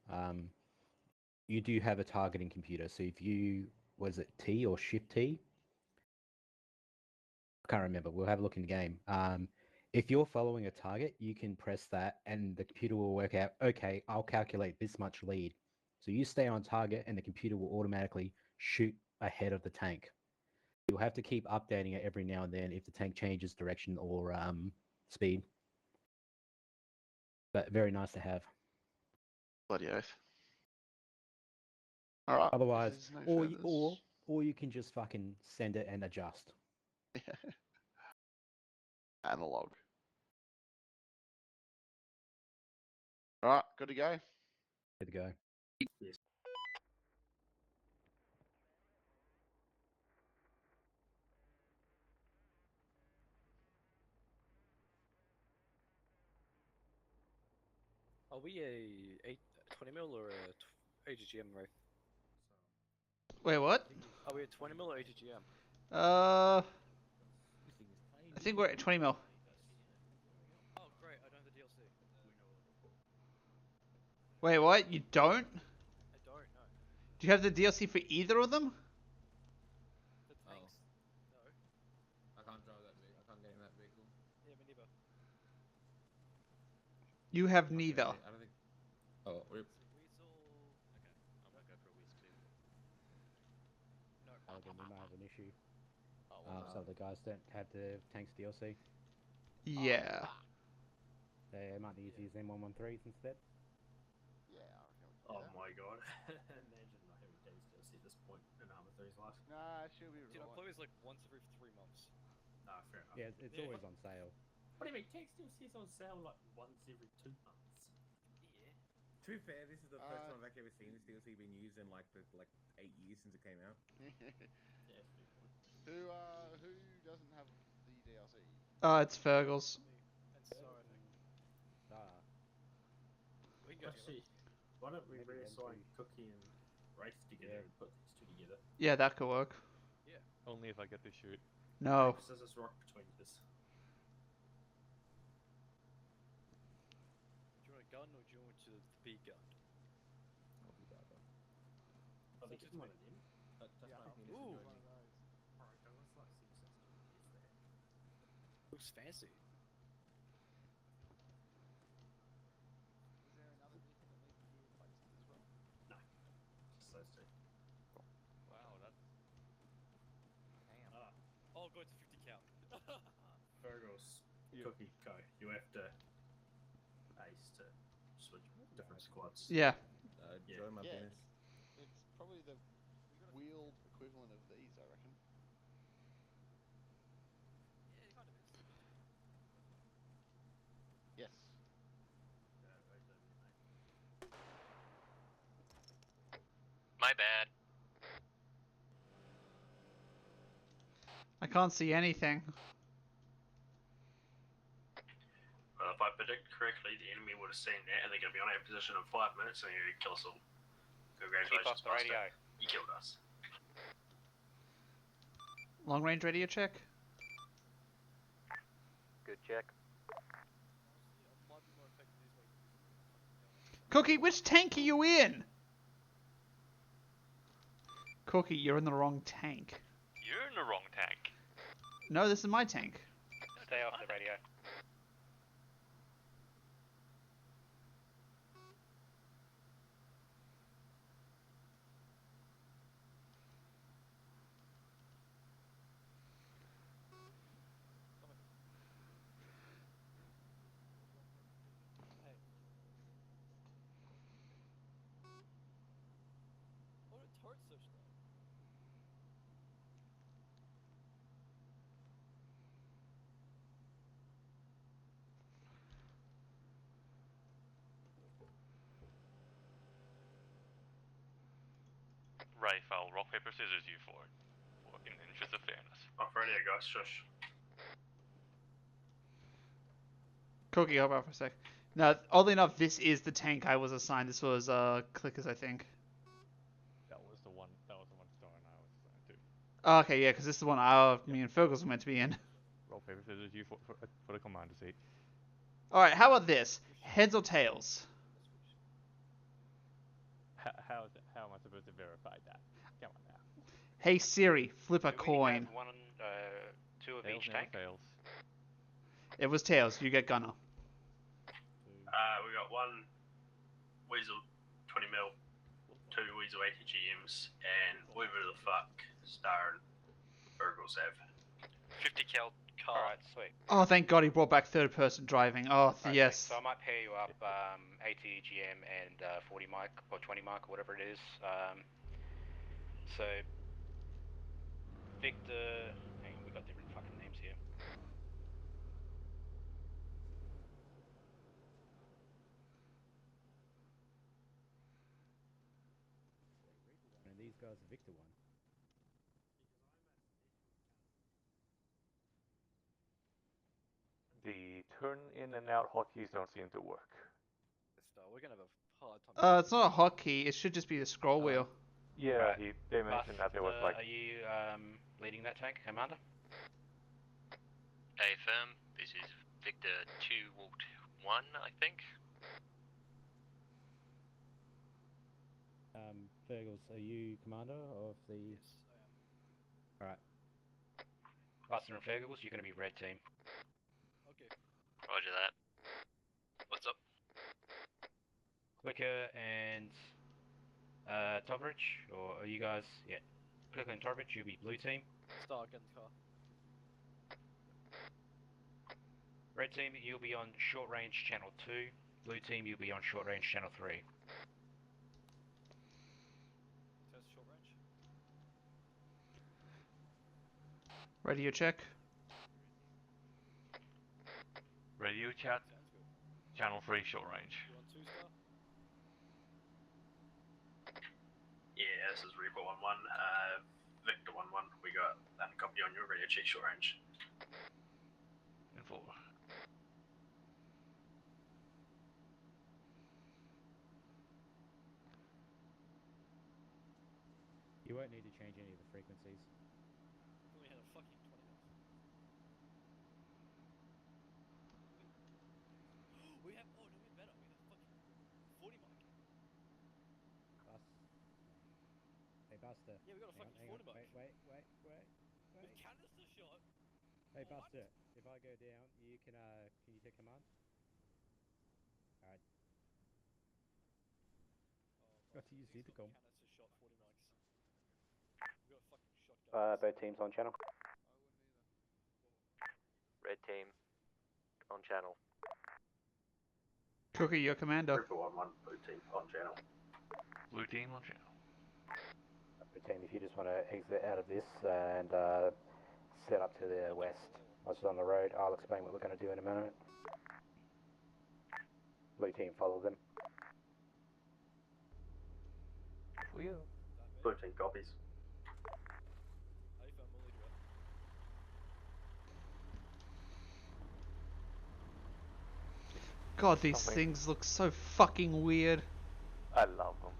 You do have a targeting computer. So if you was it T or Shift T? I can't remember. We'll have a look in the game. If you're following a target, you can press that, and the computer will work out. Okay, I'll calculate this much lead. So you stay on target, and the computer will automatically shoot ahead of the tank. You'll have to keep updating it every now and then if the tank changes direction or speed. But very nice to have. Bloody oath. All right. Otherwise, No or you can just fucking send it and adjust. Analog. All right, good to go. Good to go. Yes. Are we a 20 mil or a AGGM, Ray? Wait, what? Are we a 20 mil or AGGM? I think we're at 20 mil. Oh, great! I don't have the DLC. Wait, what? You don't? I don't know. Do you have the DLC for either of them? The tanks? No. I can't drive that vehicle. I can't get in that vehicle. Yeah, me neither. You have neither. I don't think. Oh, rip. Weasel. Okay. I'm gonna go for a whiz too. No. Again, we might have an issue. Oh, So the guys don't have the tanks DLC. Yeah. They might need to use M113s instead. Yeah, I reckon we can do Oh that. my god. Imagine not having games DLC at this point in Arma 3's life. Nah, she'll be Dude, I right. play this like once every 3 months. Ah, fair enough. Yeah, it's always on sale. What do you mean? Tank still sits on sale like once every 2 months. Yeah. To be fair, this is the first time I've actually ever seen this DLC being used in like 8 years since it came out. Yeah, that's a good point. Who doesn't have the DLC? It's Fergal's. And so I think. We can go Actually, why don't we Maybe reassign M2. Cookie and Wraith together and put these two together? Yeah, that could work. Yeah. Only if I get to shoot. No. Paper, scissors, rock between us. Do you want a gun or do you want to be gunned? I'll be better. Are they getting one of them? That's Yeah, my opinion. Ooh. one of those. Alright, let's like see what's yes there. Looks fancy. Is there another vehicle that needs to be replaced as well? No. Just those two. Wow, that's. Damn. I'll go to 50 cal. Virgos, Cookie, go. You have to ace to switch different squads. Yeah. Yeah. Join my Yeah. penis. It's probably the wheeled equivalent of these, I reckon. Yeah, it kind of is. Yes. My bad. I can't see anything. If I predict correctly, the enemy would have seen that and they're going to be on our position in 5 minutes and they're going to kill us all. Congratulations, Keep off the radio. You killed us. Long range radio check. Good check. Cookie, which tank are you in? Cookie, you're in the wrong tank. You're in the wrong tank. No, this is my tank. Stay off the radio. What a turret switch though. Rafe, I'll rock, paper, scissors you for it. In the interest of fairness. Off radio, guys. Shush. Cookie, hold on for a sec. Now, oddly enough, this is the tank I was assigned. This was Clickers, I think. That was the one Star and I was assigned to. Oh, okay, yeah, because this is the one me and Fergus were meant to be in. Rock, paper, scissors you for the commander seat. Alright, how about this? Heads or tails? How am I supposed to verify that? Come on now. Hey Siri, flip a Do we coin. have two of Tails each never tank? fails. It was tails. You get gunner. We got one Weasel 20 mil, two Weasel ATGMs, and whoever the fuck Star and Virgos have. 50 cal car. Alright, sweet. Oh, thank God he brought back third-person driving. Oh, Alright, yes. So I might pair you up ATGM and 40 mic or 20 mic or whatever it is. So Victor, hang on, we got different fucking names here. And these guys are Victor one. The turn in and out hotkeys don't seem to work. We're gonna have a hard time. It's not a hotkey. It should just be the scroll wheel. Yeah, Right. they mentioned that there was like. Are you leading that tank, Commander? Affirm. This is Victor 2-1, I think. Fergus, are you commander of the? Yes, I am. Alright. Buster and Fergus, you're gonna be red team. Okay. Roger that. What's up? Clicker and Topridge, or are you guys? Yeah. Clicker and Topridge, you'll be blue team. Star, get in the car. Red team, you'll be on short range channel 2. Blue team, you'll be on short range channel 3. Test short range. Radio check. Radio chat. Sounds good. Channel 3 short range. You on 2-star? Yeah, this is Reaper 1-1. Victor 1-1. We got that copy on your radio check short range. Info. You won't need to change any of the frequencies. We had a fucking 20 minutes. We have, oh no, we're better. We have fucking 40 mic. Bus. Hey, Buster. Yeah, we got a Hang fucking on, 40 mic. Wait. With canister shot. Hey, What? Buster. If I go down, you can you take command? Alright. Oh, Got to use he's got intercom. canister shot 40 mics. We got a fucking shotgun. Both teams on channel. Red team on channel. Cookie, your commander. Reaper 1-1. Blue team on channel. Blue team on channel. Blue team, if you just want to exit out of this and set up to the west. Once it's on the road, I'll explain what we're going to do in a minute. Blue team, follow them. Blue team copies. Hey, fam, we'll lead you out. God, these things look so fucking weird. I love them.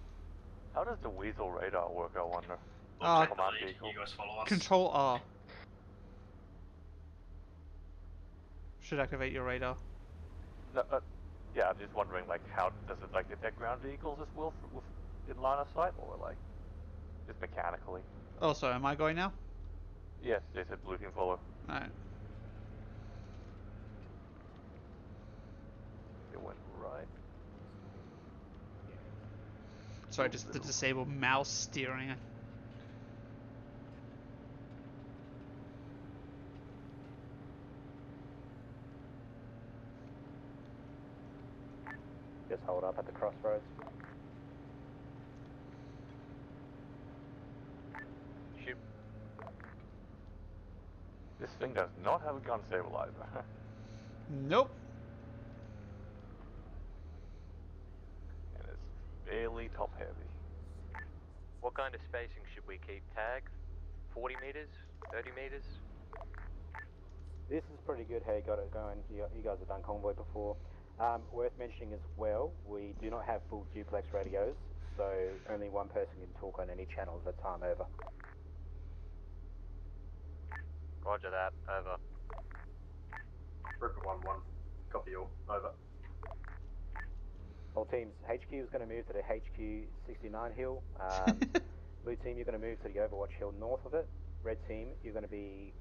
How does the Weasel radar work, I wonder? Command vehicle. You guys follow us. Control R. Should activate your radar. No, yeah, I'm just wondering, like, how does it, like, detect ground vehicles as well in line of sight, or, like, just mechanically? Oh, sorry, am I going now? Yes, they said blue team follow. Alright. It went right. Sorry, just the disabled mouse steering. Just hold up at the crossroads. Shoot. This thing does not have a gun stabilizer. Nope. And it's fairly top heavy. What kind of spacing should we keep? Tag? 40 meters? 30 meters? This is pretty good how you got it going. You guys have done convoy before. Worth mentioning as well, we do not have full duplex radios, so only one person can talk on any channel at a time, over. Roger that, over. Reaper 1-1. Copy all. Over. All teams, HQ is going to move to the HQ 69 hill. Blue team, you're going to move to the Overwatch hill north of it. Red team, you're going to be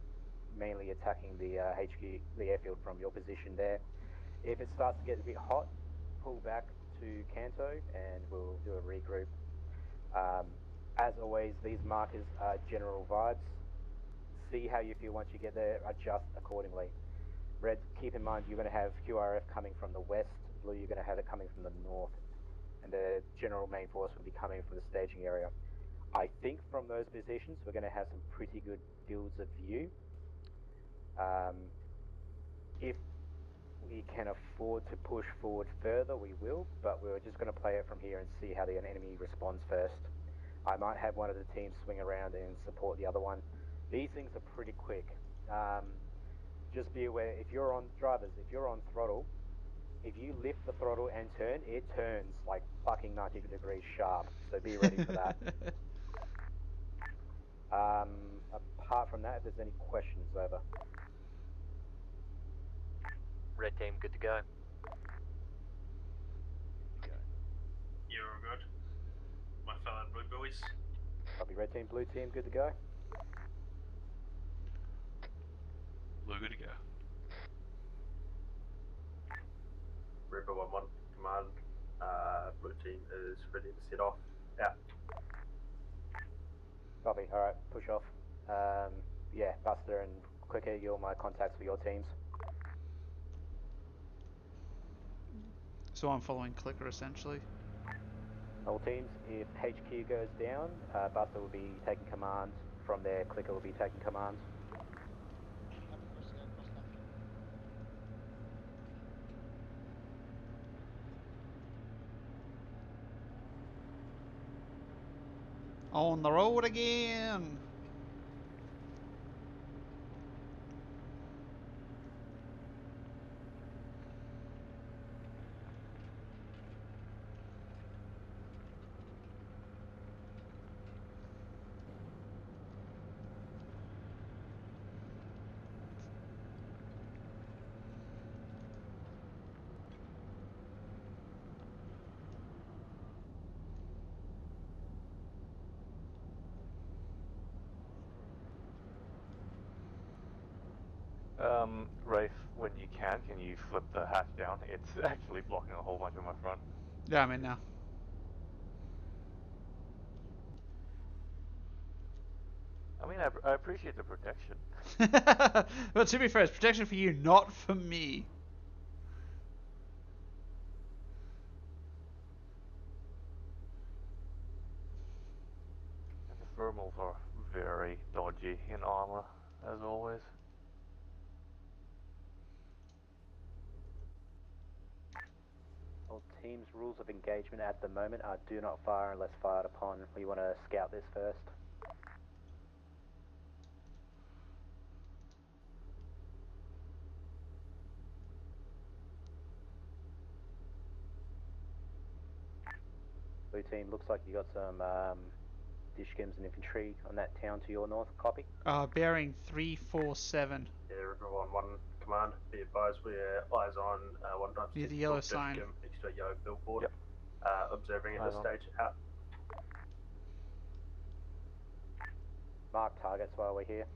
mainly attacking the HQ, the airfield from your position there. If it starts to get a bit hot, pull back to Canto and we'll do a regroup. As always, these markers are general vibes. See how you feel once you get there, adjust accordingly. Red, keep in mind you're going to have QRF coming from the west. Blue, you're going to have it coming from the north. And the general main force will be coming from the staging area. I think from those positions we're going to have some pretty good fields of view. If we can afford to push forward further, we will, but we're just going to play it from here and see how the enemy responds first. I might have one of the teams swing around and support the other one. These things are pretty quick. Just be aware, if you're on throttle, if you lift the throttle and turn, it turns like fucking 90 degrees sharp, so be ready for that. Apart from that, if there's any questions, over. Red team, good to go. You're all good. My fellow blue boys. Copy, red team, blue team, good to go. Blue, good to go. Reaper 1-1. Command. Blue team is ready to set off. Out. Copy, alright, push off. Yeah, Buster and Clicker, you're my contacts for your teams. So I'm following Clicker essentially. All teams, if HQ goes down, Buster will be taking command. From there, Clicker will be taking command. On the road again. Rafe, when you can you flip the hatch down? It's actually blocking a whole bunch of my front. Yeah, I'm in now. I mean, I appreciate the protection. But to be fair, it's protection for you, not for me. And the thermals are very dodgy in Arma, as always. Well, team's rules of engagement at the moment are do not fire unless fired upon. We want to scout this first. Blue team, looks like you got some dishkims and infantry on that town to your north. Copy. Bearing 347. Yeah, River 1-1 command. Be advised, we're eyes on 1 Near the yellow sign. next to a yellow billboard. Yep. Observing at Eyes this on. stage. Out. Mark targets while we're here.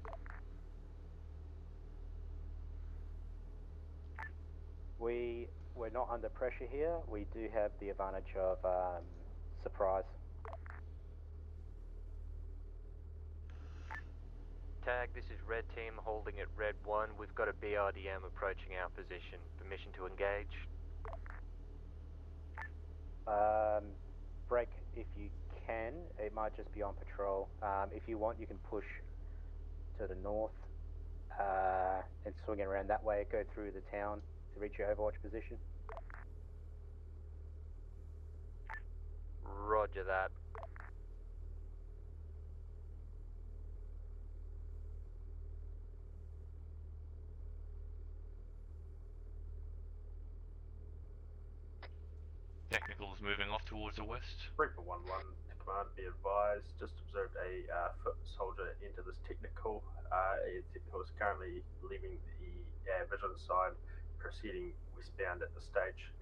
We're not under pressure here. We do have the advantage of surprise. Tag, this is Red Team holding at Red 1. We've got a BRDM approaching our position. Permission to engage? Break if you can. It might just be on patrol. If you want, you can push to the north and swing it around that way. Go through the town to reach your overwatch position. Roger that. Technical is moving off towards the west. Reaper 1-1 to command. Be advised. Just observed a foot soldier into this technical. Technical is currently leaving the vision side, proceeding westbound at this stage.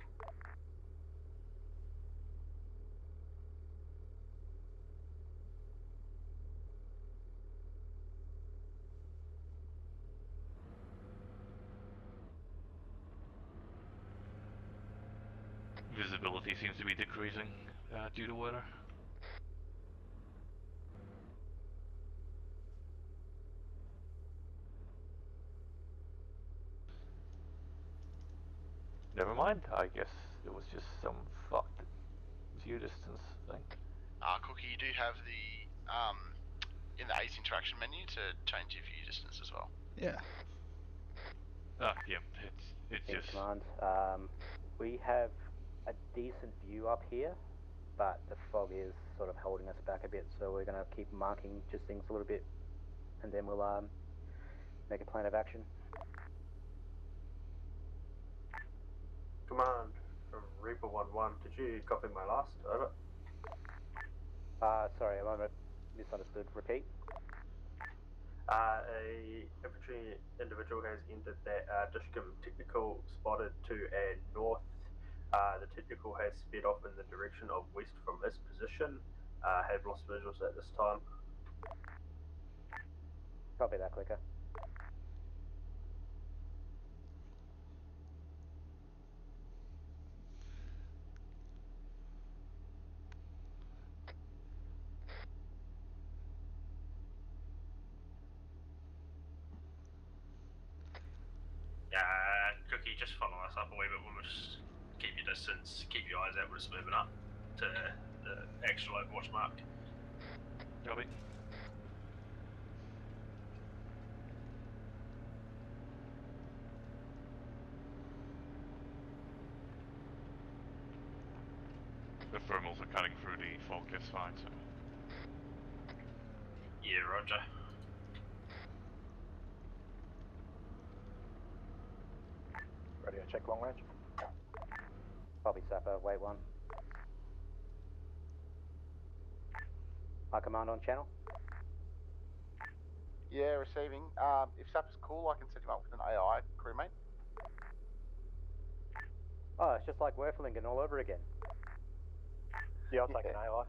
Visibility seems to be decreasing due to weather. Never mind, I guess it was just some fucked view distance thing. Cookie, you do have the in the Ace interaction menu to change your view distance as well. Yeah. Yeah, it's Team just... command. We have a decent view up here, but the fog is sort of holding us back a bit, so we're going to keep marking just things a little bit, and then we'll make a plan of action. Command from Reaper 1-1. Did you copy my last? Over. Sorry, I misunderstood. Repeat. A infantry individual has entered that Dishkim technical spotted to a north. The technical has sped off in the direction of west from its position. Have lost visuals at this time. Copy that, Clicker. Cookie, just follow us up a wee bit. We'll just keep your distance, keep your eyes out. We're just moving up to the actual Overwatch mark. Copy. The thermals are cutting through the fog just fine, so... Yeah, roger. Radio check long range. Copy, Sapper, wait 1. High command on channel. Yeah, receiving. If Sapper's cool, I can set him up with an AI crewmate. Oh, it's just like Werfelingen all over again. Yeah, I'll take an AI.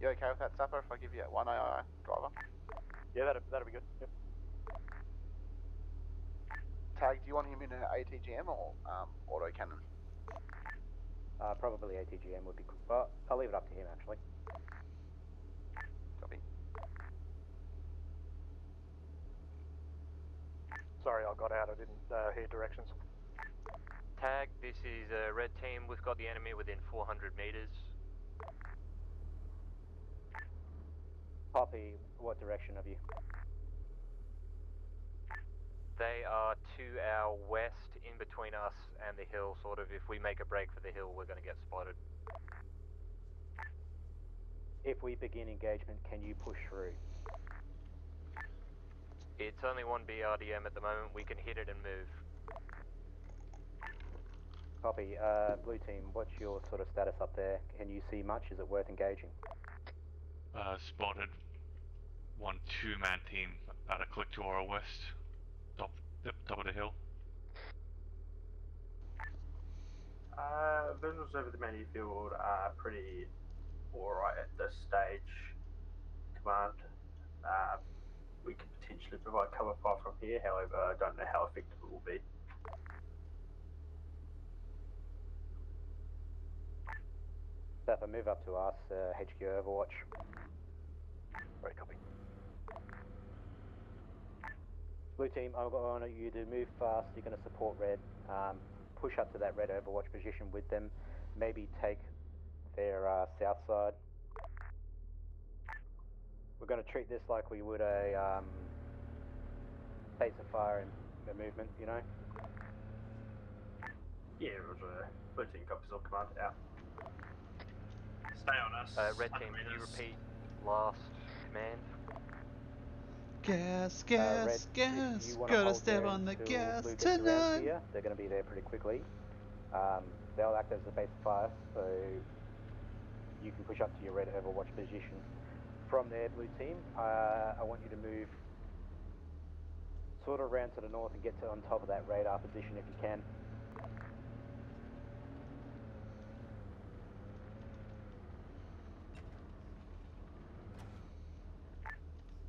You okay with that, Sapper, if I give you one AI driver? Yeah, that'll be good. Yep. Tag, do you want him in an ATGM or autocannon? Probably ATGM would be cool. Well, I'll leave it up to him, actually. Copy. Sorry, I got out. I didn't hear directions. Tag, this is red team. We've got the enemy within 400 meters. Poppy, what direction have you? They are to our west, in between us and the hill, sort of. If we make a break for the hill, we're going to get spotted. If we begin engagement, can you push through? It's only one BRDM at the moment. We can hit it and move. Copy. Blue team, what's your sort of status up there? Can you see much? Is it worth engaging? Spotted 1 2-man team about a click to our west, top of the hill. Visuals over the menu field are pretty alright at this stage. Command. We could potentially provide cover fire from here, however, I don't know how effective it will be. Sapper, move up to us, HQ Overwatch. Right, copy. Blue team, I want you to move fast. You're going to support red. Push up to that red Overwatch position with them. Maybe take their south side. We're going to treat this like we would a pace of fire and a movement, you know? Yeah, roger. Blue team copies all command out. Stay on us. Red team, can you repeat last command? Gas, Red, gas, you gotta step on the gas Blue gets around tonight. here, they're going to be there pretty quickly. They'll act as a base of fire, so you can push up to your red Overwatch position. From there, Blue team, I want you to move sort of around to the north and get to on top of that radar position if you can.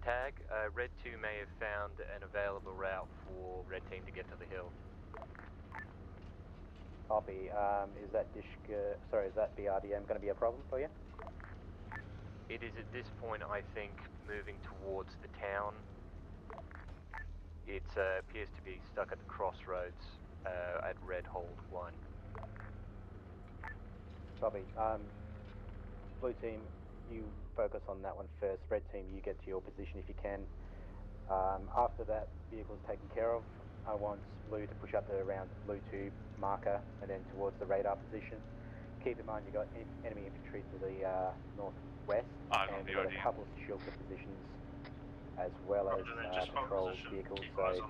Tag, red 2 may have found an available route for red team to get to the hill. Copy. Is that BRDM going to be a problem for you? It is at this point, I think, moving towards the town. It appears to be stuck at the crossroads at Red Hold 1. Copy. Blue team, you focus on that one first. Red team, you get to your position if you can. After that vehicle's taken care of, I want Blue to push up to around Blue 2 marker and then towards the radar position. Keep in mind you've got enemy infantry to the northwest and we've got a couple of shelter positions as well as patrol vehicles, so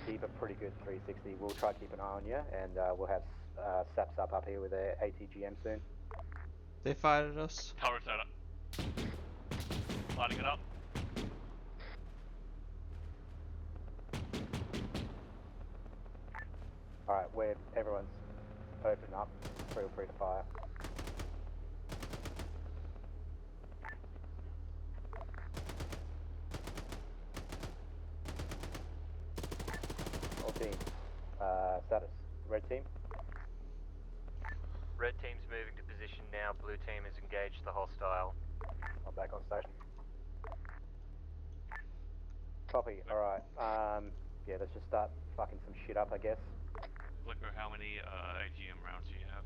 keep a pretty good 360. We'll try to keep an eye on you and we'll have SAPs up here with their ATGM soon. They fired at us. Turret set up. Lighting it up. Alright, where everyone's open up, feel free to fire. All team, status, red team? Red team's moving to position now. Blue team has engaged the hostile. I'm back on station. Copy, alright. Yeah, let's just start fucking some shit up, I guess. Flicker, how many AGM rounds do you have?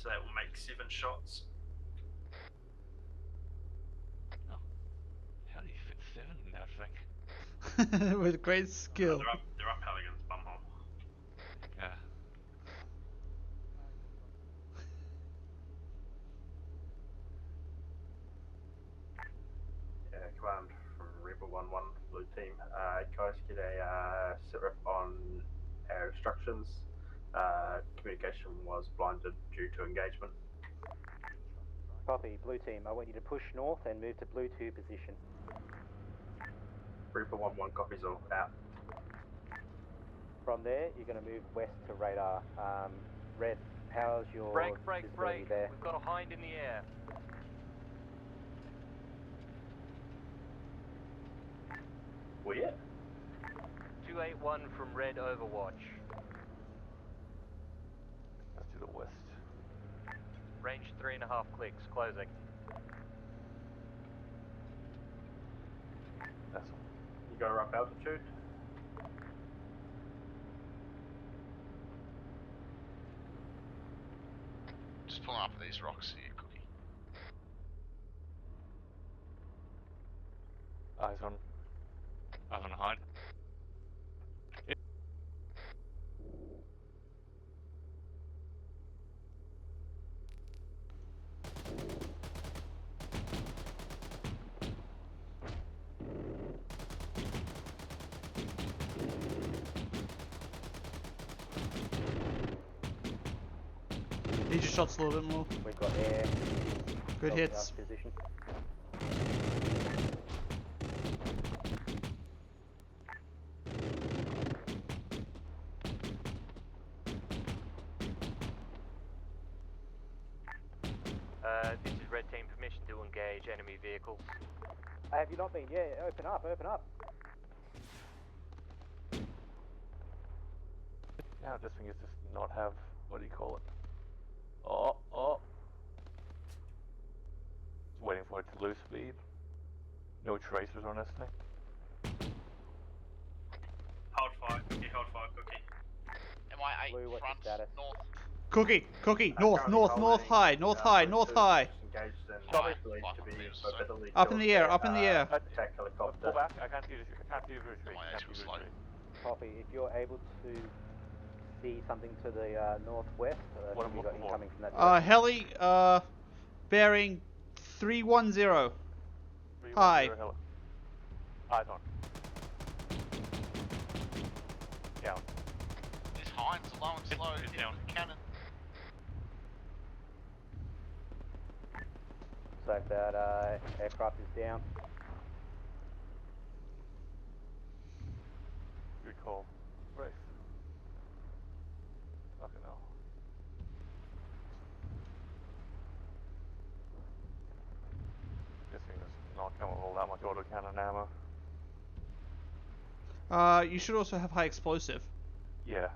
so that will make 7 shots. Oh. How do you fit 7 in that thing? With great skill. They're up Halligan's bumhole. Yeah. Command from Rebel 1-1, blue team. Guys, get a sit rep on our instructions. Communication was blinded due to engagement. Copy, blue team. I want you to push north and move to blue 2 position. Reaper 1-1 copies all out. From there, you're going to move west to radar. Red, how's your visibility there? We've got a hind in the air. Where? 281 from Red Overwatch. That's to the west. Range 3.5 clicks, closing. That's You got a rough altitude? Just pulling up these rocks here, Cookie. Eyes on hide. Need your shots a little bit more. We've got air. Good hits. Position. This is Red Team, permission to engage enemy vehicles. Have you not been? Yeah, open up, open up. Now this thing is just not have, what do you call it? Oh. Just waiting for it to lose speed. No tracers on this thing. Hold fire, Cookie, hold fire, Cookie. MI8 Blue, what's front, the status? north. Cookie, Currently north, holding, high, north high, north Blue high. Engaged and Right, believed to be mobility Up in the air, killed up in the air. Attack helicopter. Pull back, I can't see the retreat. MI8 was slow. Copy. If you're able to see something to the northwest, What have I'm you got looking for. incoming from that direction? Heli, bearing 310. Hi. Eyes on. Down. These hinds are low and slow. It's Hit down. with the cannon. So that aircraft is down. Good call. Race. Fucking hell. This thing does not come with all that much autocannon ammo. You should also have high explosive. Yeah.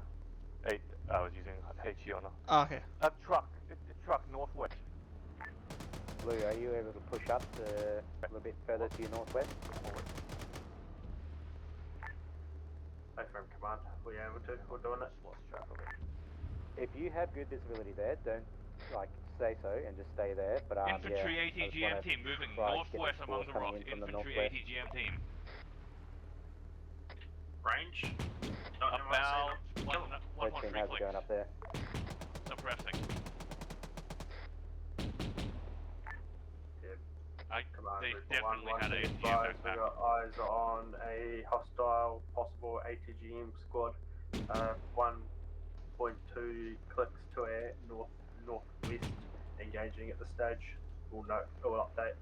8, I was using HE on Okay. a truck. Truck northwest. Blue, are you able to push up to a little bit further to your northwest? From command, we able to? We're doing it. Lost track of it. If you have good visibility there, don't say so and just stay there. But Infantry yeah, ATGM team moving northwest among the rocks. Infantry ATGM team. Range? About Red team, 113 how's it clicks. going up there? Suppressing. They definitely had a ATGM We backpack. got eyes on a hostile possible ATGM squad. 1.2 clicks to our northwest, engaging at the stage. We'll update.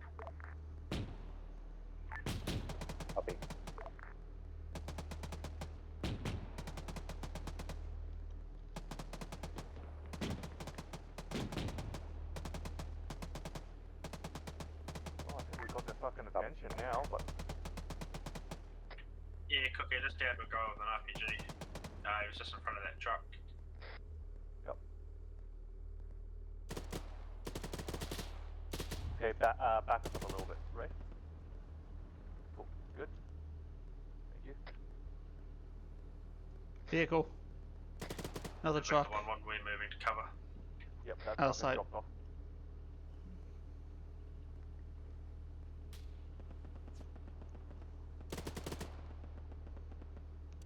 Copy. Fucking attention now, but Yeah, Cookie, just down to go with an RPG. He was just in front of that truck. Yep. Okay, back us up a little bit, right? Cool, good. Thank you. Vehicle. Another truck. 1-1, we're moving to cover. Yep, that truck Outside. is dropped off.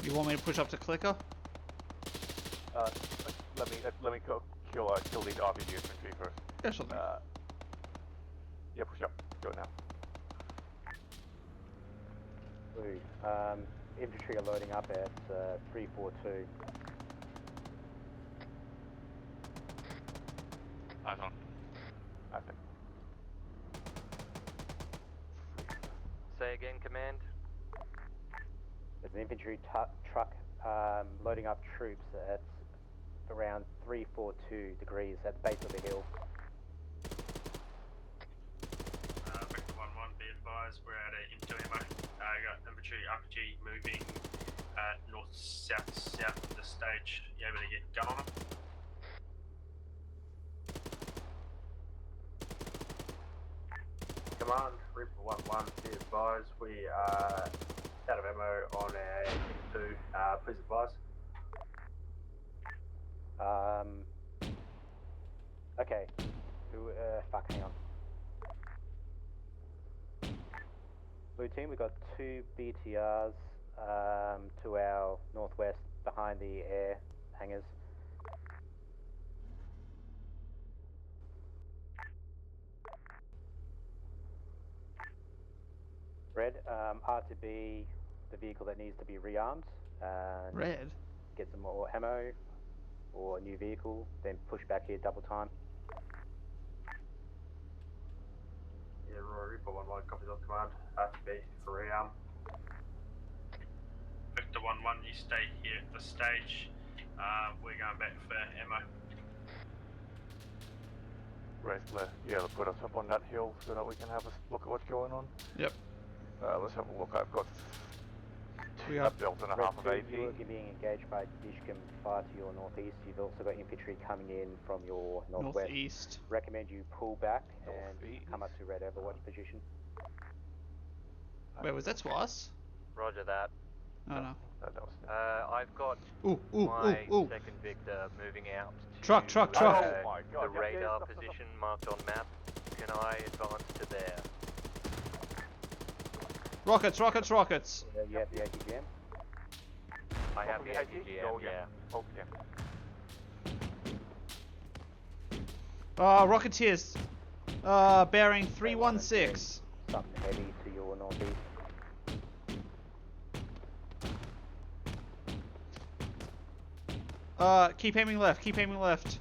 You want me to push up to clicker? Let me kill these RPG infantry first. Yeah, sure thing. Yeah, push up. Go now. Blue. Infantry are loading up at 342. Eyes on. I think. Say again, command. There's an infantry truck loading up troops at around 342 degrees at the base of the hill. Victor 1-1, be advised, we're at into ammo. Got infantry RPG moving north-south of the stage. You able to get gun on them? Command, Reaper 1-1, be advised, we are out of ammo on our two. Please advise. Okay. Fuck, hang on. Blue team, we've got 2 BTRs to our northwest behind the air hangars. Red, R to be the vehicle that needs to be rearmed. Red? Get some more ammo or a new vehicle, then push back here double time. Yeah, Rory, Reaper 1-1, copies on command. RTB for rearm. Victor 1-1, you stay here at the stage. We're going back for ammo. Wrestler, yeah, they'll put us up on that hill so that we can have a look at what's going on. Yep. Let's have a look. I've got We a belt and a half of AP. You're being engaged by Dishcom far to your northeast. You've also got infantry coming in from your northwest. Northeast. Recommend you pull back and come up to red overwatch position. Wait, was that to us? Roger that. Oh no. I've got my second Victor moving out to Truck. the radar position marked on map. Can I advance to there? Rockets. You have the ATGM? I have the ATGM, yeah. Okay. Rocketeers. Bearing 316. Something heavy to your northeast. Keep aiming left.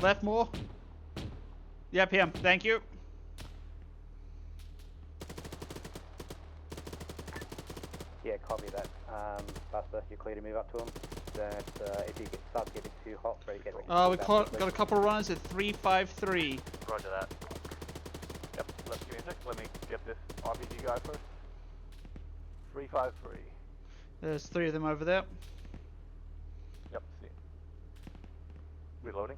Left more. Yeah, PM. Thank you. Yeah, copy that. Buster, you're clear to move up to him. If you start getting too hot, ready to get ready. We got a couple of runners at 353. Roger that. Yep, let's give me a sec. Let me get this RPG guy first. 353. There's 3 of them over there. Yep, see. Reloading.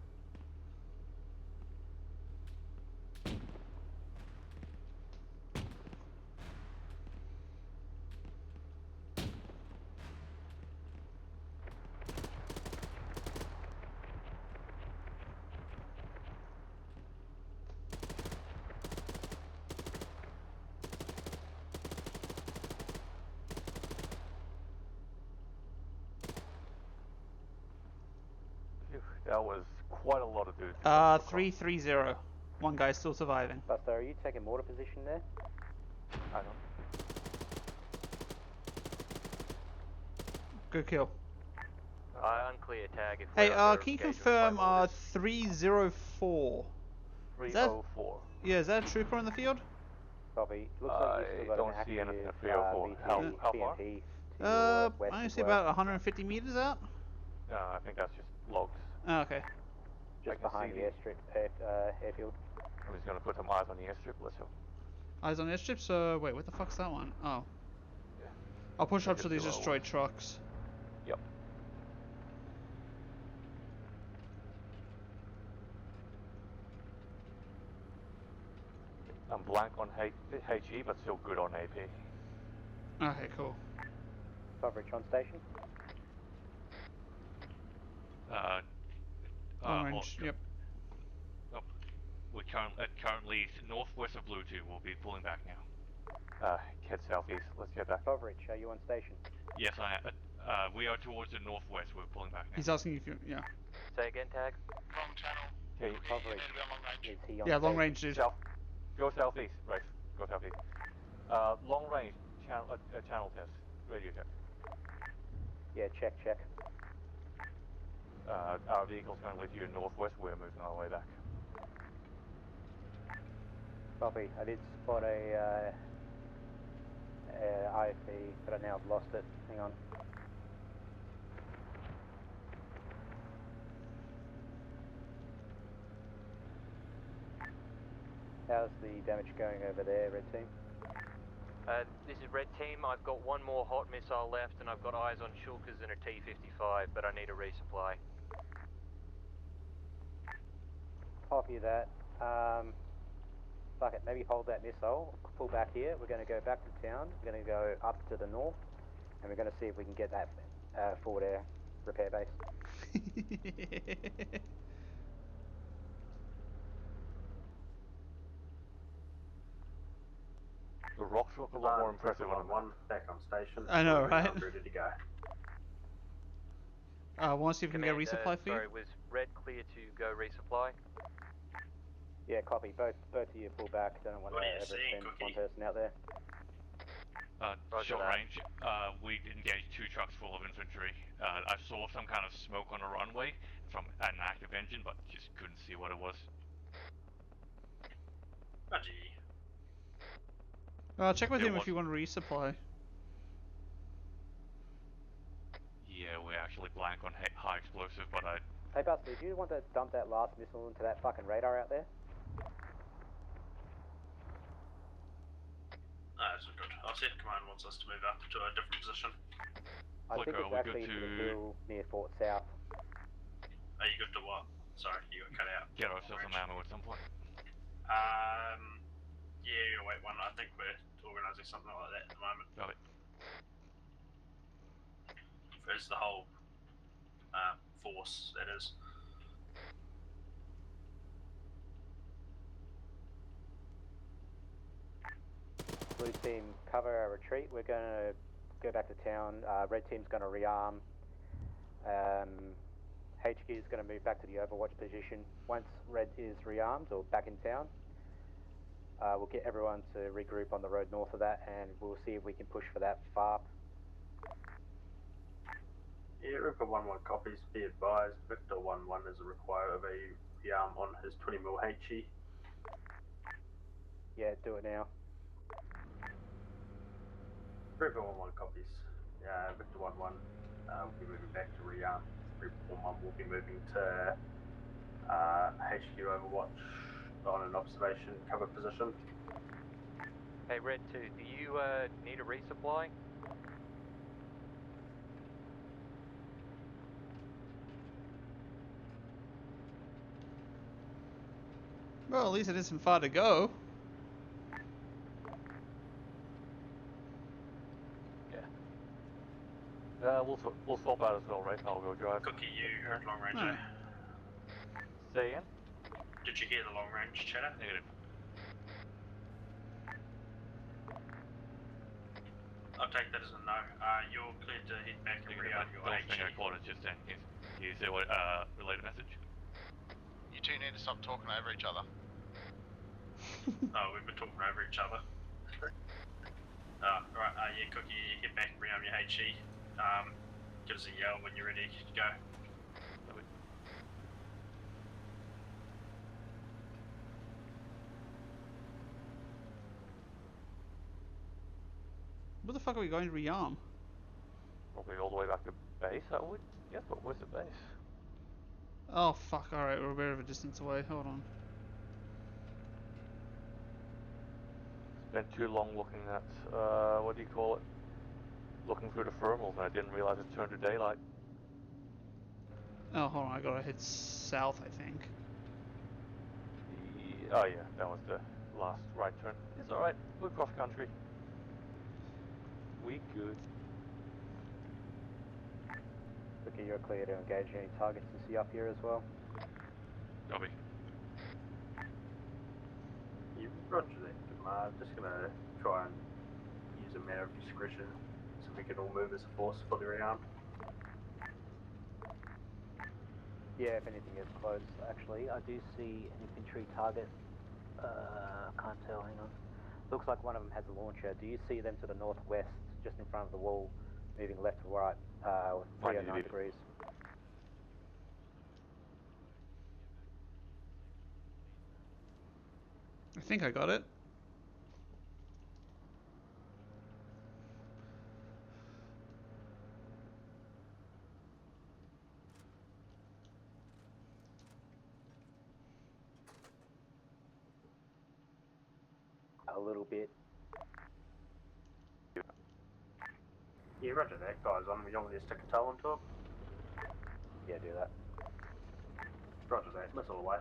That was quite a lot of dudes. 330. One guy's still surviving. Buster, are you taking mortar position there? I don't. Good kill. Unclear tag if Hey, we're can you engaged with confirm flight 304? 304. Yeah, is that a trooper in the field? Copy. Looks like you've still got don't an see anything active at 304. How far? BMP to your west I as see well. about 150 meters out. I think that's just logs. Oh, okay. Just behind the airstrip, airfield. I'm just gonna put some eyes on the airstrip. Let's go. Eyes on airstrip, so wait, what the fuck's that one? Oh. I'll push up to these destroyed trucks. Yep. I'm blank on HE, but still good on AP. Okay, cool. Coverage on station. Long range. Yep. Oh, we're currently northwest of Blue 2. We'll be pulling back now. Head southeast. Let's get back. Coverage, are you on station? Yes, I am. We are towards the northwest. We're pulling back now. He's asking if you. Yeah. Say again, Tag. Wrong channel. Okay, coverage. Long range. Is he on Yeah, long station? range, dude. South. Go southeast. Right. Go southeast. Long range channel test. Radio check. Yeah, check. Our vehicle's currently to your northwest. We're moving our way back. Copy. I did spot a IFV, but I now have lost it. Hang on. How's the damage going over there, Red Team? This is Red Team. I've got one more hot missile left, and I've got eyes on Shulkers and a T-55, but I need a resupply. Copy that. Fuck it, maybe hold that missile, pull back here. We're going to go back to town. We're going to go up to the north, and we're going to see if we can get that forward air repair base. The rocks look a lot more impressive on one back on station. I know, right? Ready to go. Want to see if we can get a resupply for you? Sorry, was Red clear to go resupply? Yeah, copy. Both of you pull back. Don't want to ever send one person out there. Short range, we engaged 2 trucks full of infantry. I saw some kind of smoke on a runway from an active engine, but just couldn't see what it was. Check with him if you want to resupply. Yeah, we're actually blank on high explosive, but I... Hey Buster, do you want to dump that last missile into that fucking radar out there? That's good. I'll see if Command wants us to move up to a different position. I think it's actually to the hill near Fort South. Are you good to what? Sorry, you got cut out. Get ourselves some ammo at some point. Yeah, wait one. I think we're organising something like that at the moment. Got it. There's the whole force, that is. Blue team, cover our retreat. We're going to go back to town. Red team's going to rearm. HQ is going to move back to the Overwatch position. Once Red is rearmed or back in town, we'll get everyone to regroup on the road north of that, and we'll see if we can push for that FARP. Yeah, Ripper 1-1 copies. Be advised, Victor 1-1 is a require of a rearm on his 20mm HE. Yeah, do it now. Ripper 1-1 copies. Victor 1-1 will be moving back to rearm. Ripper 1-1 will be moving to HQ Overwatch on an observation cover position. Hey, Red 2, do you need a resupply? Well, at least it isn't far to go. Yeah. We'll swap out as well, right? I'll go drive. Cookie, you heard long range. Alright. Say again? Did you hear the long range chatter? Negative. I'll take that as a no. You're cleared to head back and rearm your The last thing I HE. caught is just then. Can you say what, related message? You two need to stop talking over each other. Oh, we've been talking over each other. Right, yeah, Cookie, get back and rearm your HE. Give us a yell when you're ready to go. Where the fuck are we going to rearm? Probably all the way back to base, I would guess, but where's the base? Oh fuck, alright, we're a bit of a distance away, hold on. Spent too long looking at, what do you call it? Looking through the thermals, and I didn't realize it turned to daylight. Oh, hold on, I gotta hit south, I think. Oh yeah, that was the last right turn. It's alright, we're cross country. We good. Cookie, you're clear to engage any targets you see up here as well. Copy. Yeah, roger that. I'm just gonna try and use a matter of discretion so we can all move as a force fully rearmed. Yeah, if anything is close, actually. I do see an infantry target. Can't tell, hang on. Looks like one of them has a launcher. Do you see them to the northwest, just in front of the wall, moving left to right, 309 degrees? I think I got it. A little bit. Yeah, roger that, guys. You want me to stick a toe onto it? Yeah, do that. Roger that. Missile away.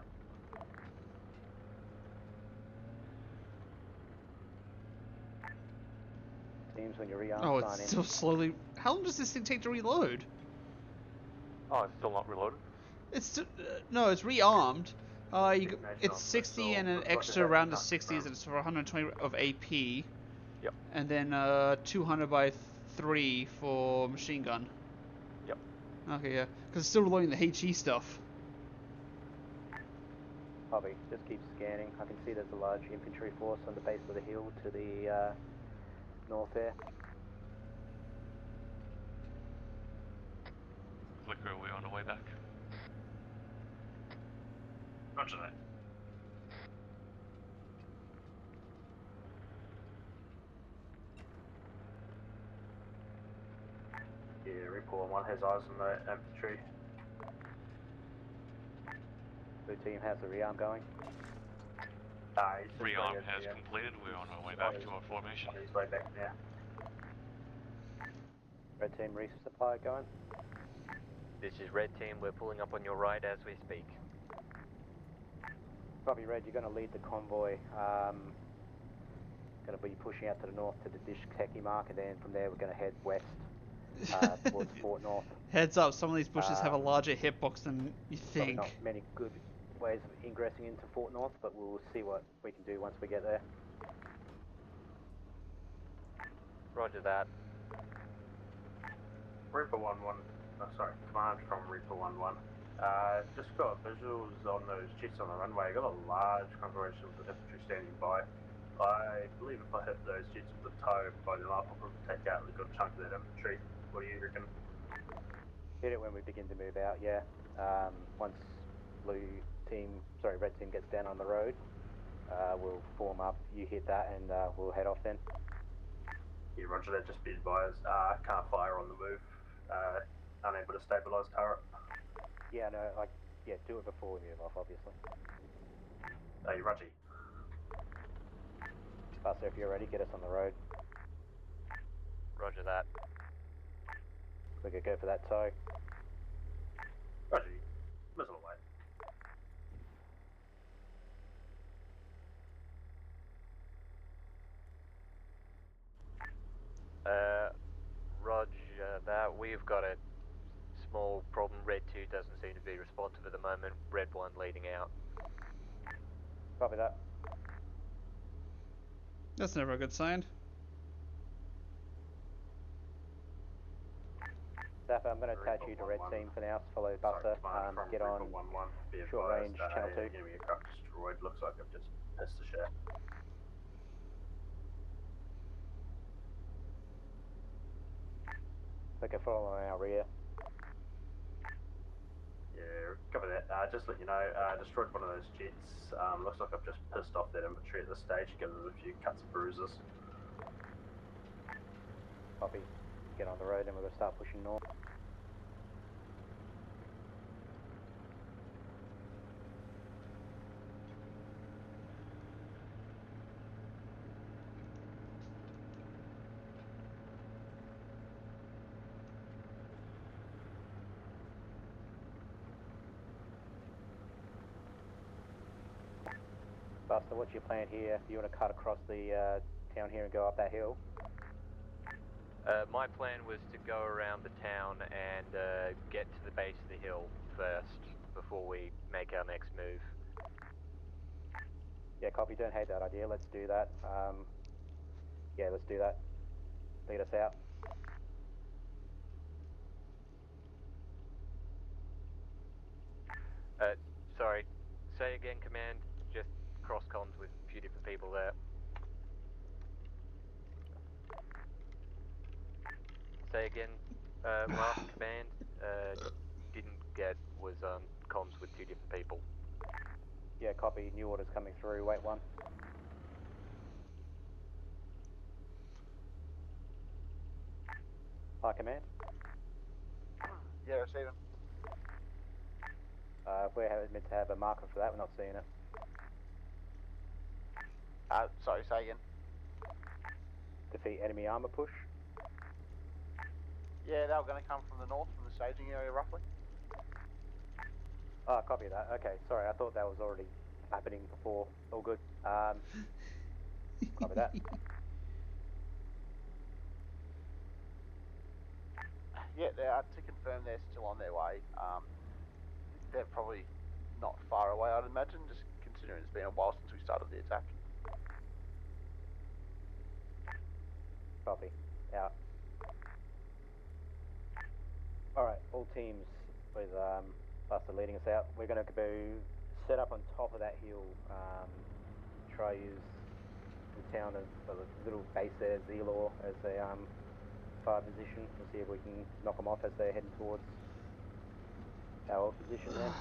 Teams, when you rearm, Oh, sign it's in. still slowly. How long does this thing take to reload? Oh, it's still not reloaded? It's no, it's rearmed. It's 60 and an extra round of 60s, and it's for 120 of AP. Yep. And then 200 by 3 for machine gun. Yep. Okay, yeah, because it's still reloading the HE stuff. Bobby, just keep scanning. I can see there's a large infantry force on the base of the hill to the north there. Flicker, are we on our way back? Roger that. Yeah, Reaper 1 has eyes on the infantry. Blue team, how's the rearm going? Rearm has completed. We're on our way back to our formation. He's way back now. Red team resupply going? This is Red Team. We're pulling up on your right as we speak. Copy, Red. You're going to lead the convoy. Going to be pushing out to the north to the Dish Techie mark, and then from there we're going to head west towards Fort North. Heads up, some of these bushes have a larger hitbox than you think. Probably not many good ways of ingressing into Fort North, but we'll see what we can do once we get there. Roger that. Reaper 1-1, command from Reaper 1-1. Just got visuals on those jets on the runway. I got a large congregation of infantry standing by. I believe if I hit those jets with the tow, by then I'll probably take out a good chunk of that infantry. What do you reckon? Hit it when we begin to move out, yeah. Once Red team gets down on the road, we'll form up. You hit that and we'll head off then. Yeah, roger that. Just be advised. Can't fire on the move. Unable to stabilise turret. Yeah, no, do it before we move off, obviously. Hey, roger. Buster, if you're ready, get us on the road. Roger that. We could go for that tow. Roger. Missile away. Roger that. We've got a small problem. Red 2 doesn't seem to be responsive at the moment. Red 1 leading out. Copy that. That's never a good sign. Zappa, I'm going to attach you to Red Team for now, follow Buster, get on short range, channel 2. Enemy aircraft destroyed, looks like I've just missed the shot. Okay, follow on our rear. Yeah, cover that. Just let you know, destroyed one of those jets. Looks like I've just pissed off that infantry at this stage, given it a few cuts and bruises. Copy. Get on the road and we're going to start pushing north. Buster, what's your plan here? Do you want to cut across the town here and go up that hill? My plan was to go around the town and get to the base of the hill first before we make our next move. Yeah, copy. Don't hate that idea. Let's do that. Yeah, let's do that. Lead us out. Sorry. Say again, Command. Just cross comms with a few different people there. Say again, last command. Didn't get was comms with two different people. Yeah, copy. New orders coming through. Wait one. Hi, command. Yeah, receiving. If we're meant to have a marker for that, we're not seeing it. Sorry, say again. Defeat enemy armor push. Yeah, they were going to come from the north, from the staging area, roughly. Ah, copy that. Okay, sorry, I thought that was already happening before. All good. Copy that. Yeah, to confirm, they're still on their way. They're probably not far away, I'd imagine, just considering it's been a while since we started the attack. Copy. Out. Alright, all teams with Buster leading us out. We're going to go set up on top of that hill. Try use the town of the little base there, Zelor, as a fire position. We'll see if we can knock them off as they're heading towards our position there.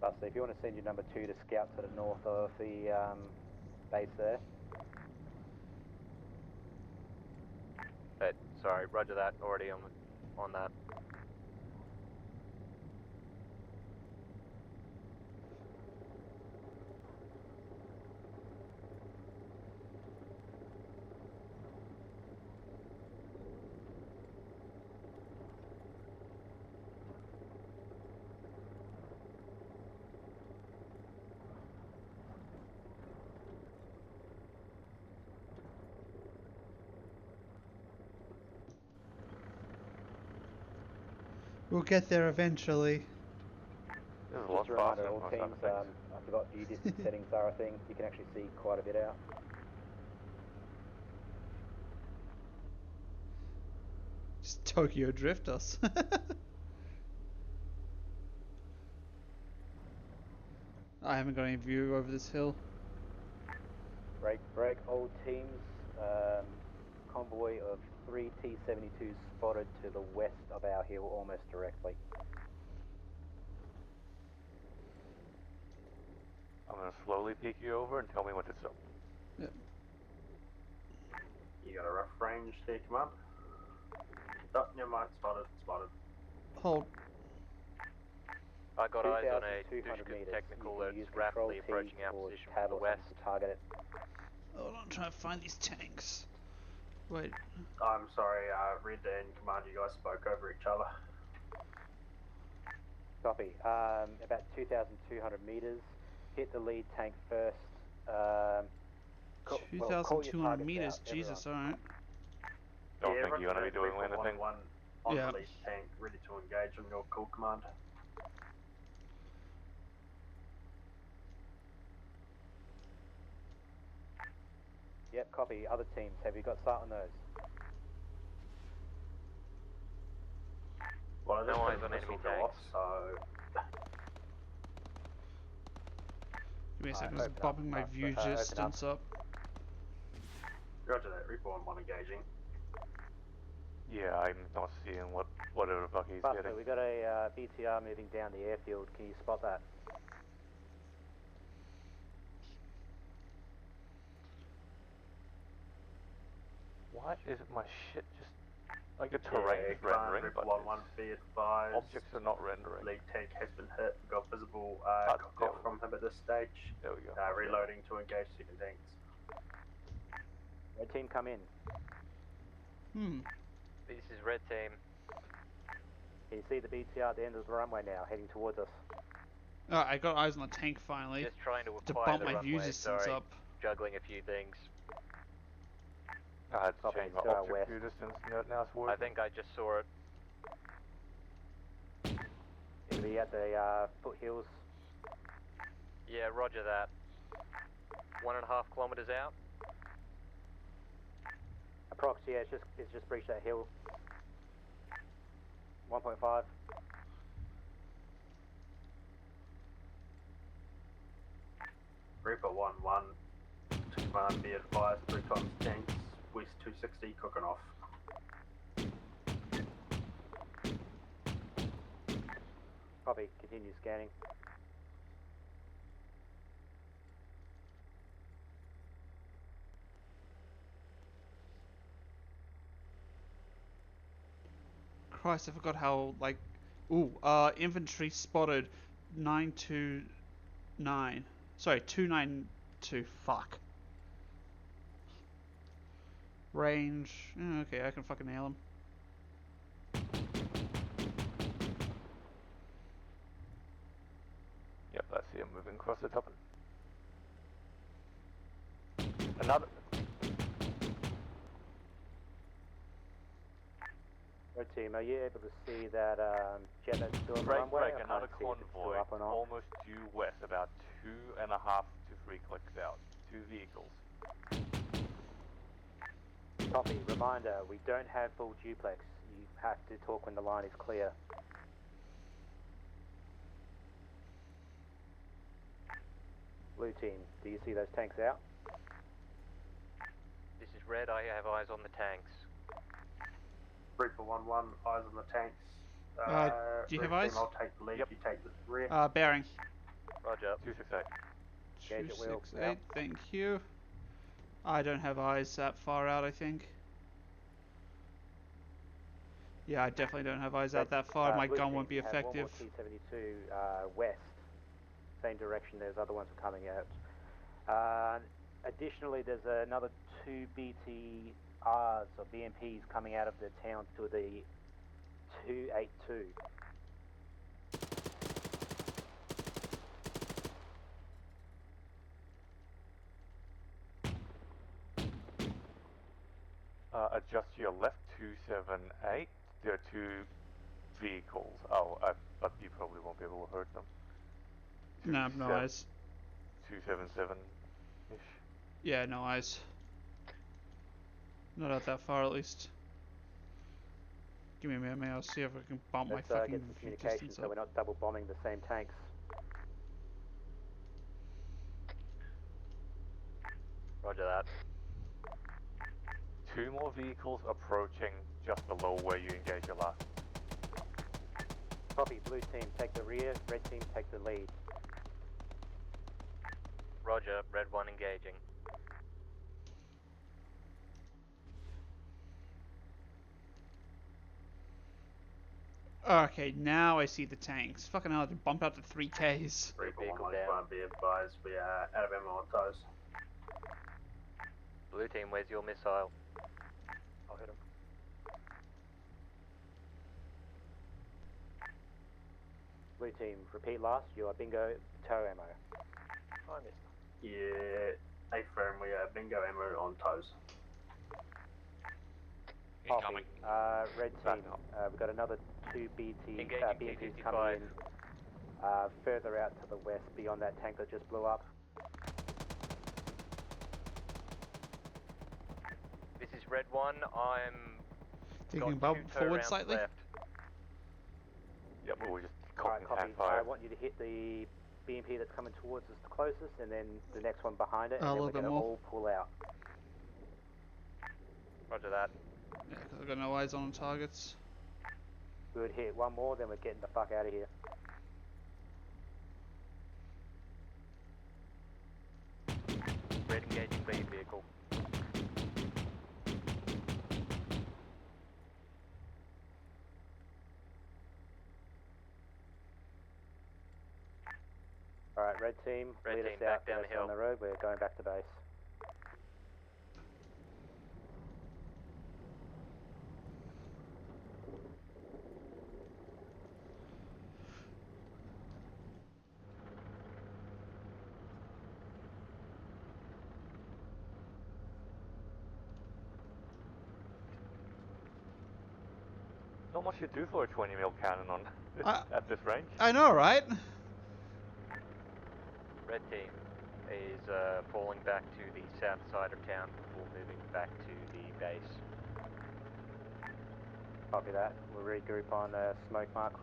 Buster, if you want to send your number 2 to scout to the north of the base there. Sorry, roger that. Already on that. We'll get there eventually. Just a reminder, all teams, I forgot view distance settings are a thing. You can actually see quite a bit out. Just Tokyo drift us. I haven't got any view over this hill. Break, all teams. Convoy of 3 T-72s spotted to the west of our hill, almost directly. I'm going to slowly peek you over and tell me when to stop. Yep. You got a rough range there, command? Oh, never mind, spotted. Hold. I got eyes on a 2,200 Dushka meters. technical You can that's use rapidly Control approaching T our or position tab from the or something west. to target it. Hold on, trying to find these tanks. Wait. I'm sorry, Red and Command, you guys spoke over each other. Copy. About 2,200 meters. Hit the lead tank first. 2,200 meters, Jesus, alright. Don't think you're going to be doing anything. On the lead tank, ready to engage on your call, command. Yep, copy. Other teams, have you got start on those? Well, I just No had eyes a on missile enemy go tanks. off, so... Give me a second, just popping my view distance up. Roger that, Reaper 1 engaging. Yeah, I'm not seeing whatever the fuck he's Buster, getting. we got a BTR moving down the airfield. Can you spot that? Why is my shit just like the terrain is rendering, but 1-1, be advised. objects are not rendering. Lead tank has been hit. Got visible cock there off from him at this stage. There we go. Reloading to engage second tanks. Red team, come in. This is red team. Can you see the BTR at the end of the runway now, heading towards us? Oh, I got eyes on the tank finally. Just trying to To acquire bump the my runway, view distance sorry. up. Juggling a few things. I had to change my to our object west. view distance. Now it's working. I think I just saw it. It'll be at the foothills. Yeah, roger that. 1.5 kilometers out. Approx, yeah, it's just breached that hill. 1.5. Reaper 1-1. To command, be advised. 3 times tanks. West 260, cooking off. Copy, continue scanning. Christ, I forgot how, like... Ooh, infantry spotted 929. Sorry, 292. Fuck. Range... okay, I can fucking nail him. Yep, I see him moving across the top. Another. Red team, are you able to see that jet that's still on the Break, runway? break, another convoy, almost due west, about 2.5 to 3 clicks out. 2 vehicles. Copy. Reminder, we don't have full duplex. You have to talk when the line is clear. Blue team, do you see those tanks out? This is red, I have eyes on the tanks. Reaper 1-1, eyes on the tanks. Do you red have eyes? team, I'll take the lead, you take the rear. Bearing. Roger. 268. 268, thank you. I don't have eyes that far out, I think. Yeah, I definitely don't have eyes out that far. My gun won't be effective. T-72 west, same direction. There's other ones coming out. Additionally, there's another 2 BTRs or BMPs coming out of the town to the 282. Adjust to your left, 278. There are 2 vehicles. Oh, but you probably won't be able to hurt them. No, no eyes. 277-ish. Yeah, no eyes. Not out that far, at least. Give me a minute, I'll see if I can bump my fucking get some communication so we're not double bombing the same tanks. Roger that. 2 more vehicles approaching just below where you engage your last. Copy, blue team take the rear, red team take the lead. Roger, red 1 engaging. Okay, now I see the tanks. Fucking hell, I bumped out to 3Ks. Reaper 1-1, be advised, we are out of ammo on toes. Blue team, where's your missile? I'll hit him. Blue team, repeat last, you are bingo, tow ammo. I missed. Yeah, affirm, we are bingo ammo on toes. Incoming. Red team, we've got another 2 BMPs coming in further out to the west beyond that tank that just blew up. This is red 1, I'm... Taking above forward slightly? Left. Yep, we're just Alright, cocking copy. fire. I want you to hit the BMP that's coming towards us the closest, and then the next one behind it, and A then little we're bit going to more. all pull out. Roger that. Yeah, because I've got no eyes on targets. Good hit. One more, then we're getting the fuck out of here. Red engaging B vehicle. Alright, red team, Red lead team, us back out down the the hill. on the road. We're going back to base. Not much to do for a 20mm cannon on at this range. I know, right? Red team is falling back to the south side of town before moving back to the base. Copy that. We'll regroup on smoke mark.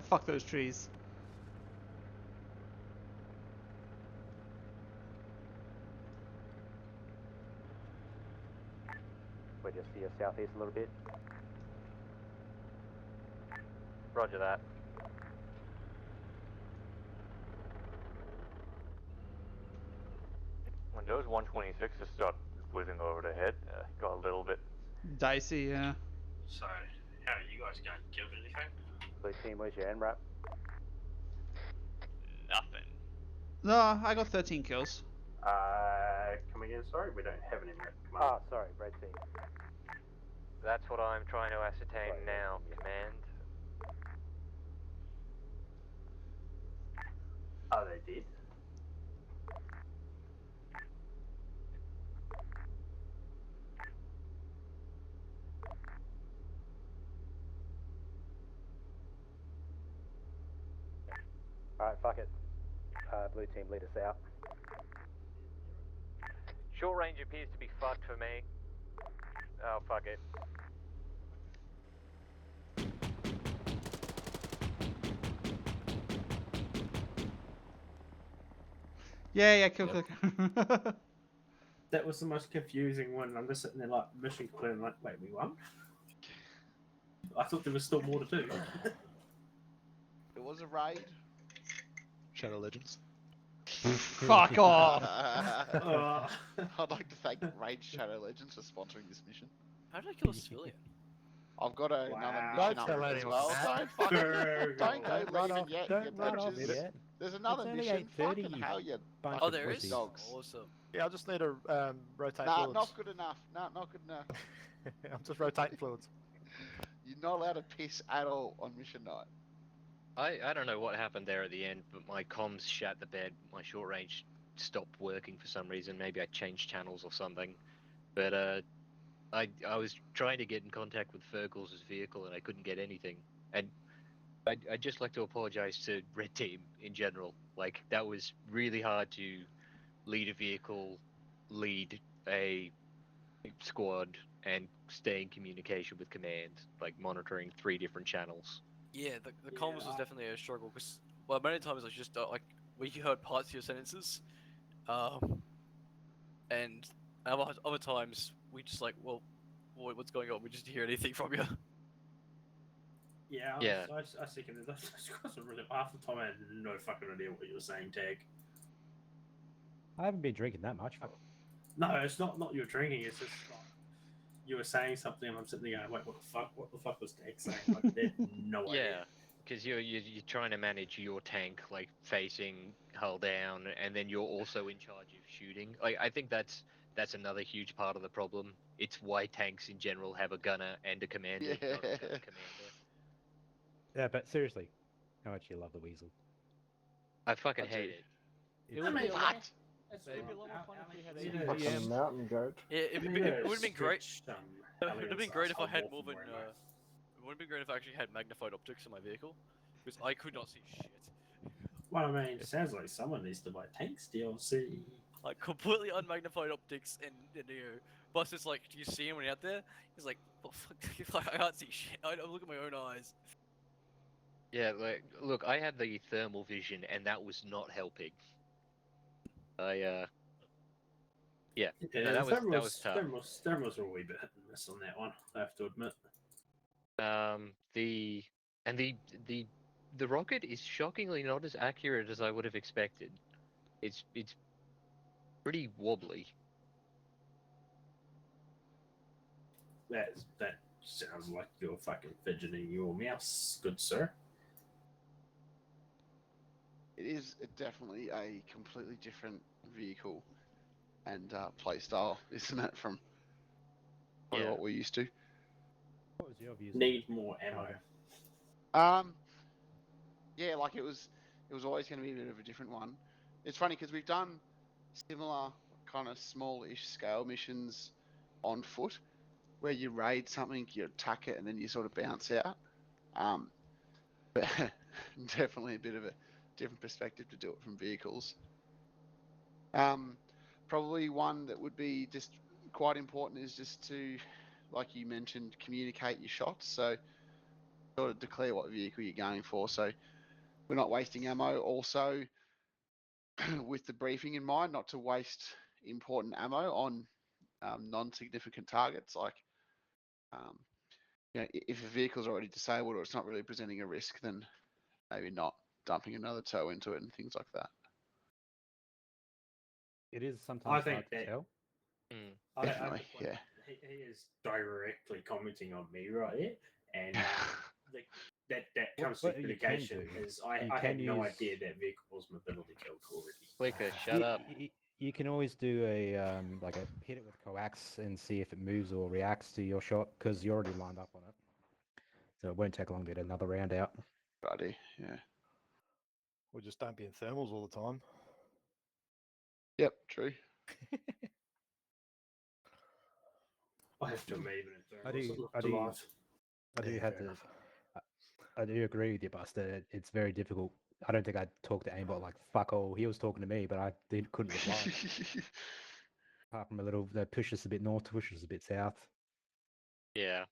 Fuck those trees. We're just to your southeast a little bit. Roger that. When those 126 just start whizzing over the head, got a little bit dicey, yeah. So, how are you guys going? Killed anything? Blue team, where's your NRAP? Nothing. No, I got 13 kills. Come again, sorry? We don't have any rep. Ah, sorry, red team. That's what I'm trying to ascertain now, Command. Are they dead? Alright, fuck it. Blue team, lead us out. Short range appears to be fucked for me. Oh, fuck it. Yeah, kill clicker. That was the most confusing one. I'm just sitting there like mission clear and like, wait, we won? I thought there was still more to do. It was a raid. Shadow Legends. Fuck off! I'd like to thank Raid Shadow Legends for sponsoring this mission. How did I kill a civilian? I've got another Don't mission up tell as anyone well. that. Don't go leaving yet. Don't you run off bitches. yet. There's another It's only mission. 8:30, Fucking you hell, you bunch Oh, of there is? pussies. dogs. Awesome. Yeah, I just need to rotate Nah, fluids. not good enough. Nah, not good enough. I'm just rotating fluids. You're not allowed to piss at all on mission night. I don't know what happened there at the end, but my comms shat the bed. My short range stopped working for some reason. Maybe I changed channels or something. But I was trying to get in contact with Fergal's vehicle and I couldn't get anything. And I'd just like to apologize to Red Team in general. Like, that was really hard to lead a vehicle, lead a squad, and stay in communication with command, like monitoring 3 different channels. Yeah, the comms was definitely a struggle because, well, many times I was just like, we heard parts of your sentences, and other times we just like, well, what's going on? We just didn't hear anything from you. Yeah, Yeah. I was thinking that wasn't really. Half the time I had no fucking idea what you were saying, Tag. I haven't been drinking that much. No, it's not you were drinking. It's just like, you were saying something, and I'm sitting there going, "Wait, what the fuck? What the fuck was Tag saying?" Like, they had no idea. Yeah, because you're trying to manage your tank, like facing hull down, and then you're also in charge of shooting. Like, I think that's another huge part of the problem. It's why tanks in general have a gunner and a commander, not just a commander. Yeah, but seriously, how much you love the weasel? I fucking hate it. It would be a lot. That's It'd be a all. lot more fun if we had Yeah, ADM. Fucking mountain goat. Yeah, it would have been great. It would have been great if I had more than. It would have been great if I actually had magnified optics in my vehicle, because I could not see shit. Well, I mean, it sounds like someone needs to buy tanks DLC. Like completely unmagnified optics, and Bus is like, "Do you see anyone out there?" He's like, "Well, fuck, I can't see shit. I look at my own eyes." Yeah, like, look, I had the thermal vision, and that was not helping. Yeah, no, that was tough. Thermals were a wee bit hit and miss on that one, I have to admit. The rocket is shockingly not as accurate as I would have expected. It's pretty wobbly. That sounds like you're fucking fidgeting your mouse, good sir. it is definitely a completely different vehicle and play style, isn't it? From probably what we're used to. What was your views? Need more ammo. Yeah, like it was always going to be a bit of a different one. It's funny because we've done similar kind of small-ish scale missions on foot, where you raid something, you attack it, and then you sort of bounce out. But definitely a bit of a different perspective to do it from vehicles. Probably one that would be just quite important is just to, like you mentioned, communicate your shots. So sort of declare what vehicle you're going for. So we're not wasting ammo. Also, with the briefing in mind, not to waste important ammo on non-significant targets. Like, if a vehicle's already disabled or it's not really presenting a risk, then maybe not dumping another tow into it and things like that. It is sometimes I think hard to tell. Definitely, yeah. He is directly commenting on me right here, and that comes to communication. Is I had no idea that vehicle was mobility killed already. Clicker, shut up. You can always do a like a hit it with coax and see if it moves or reacts to your shot because you're already lined up on it. So it won't take long to get another round out. Buddy, yeah. Or just don't be in thermals all the time. Yep, true. I have to even in I do agree with you, Buster. It's very difficult. I don't think I'd talk to aimbot like fuck all. He was talking to me, but I couldn't reply. Apart from a little, they push us a bit north, push us a bit south. Yeah.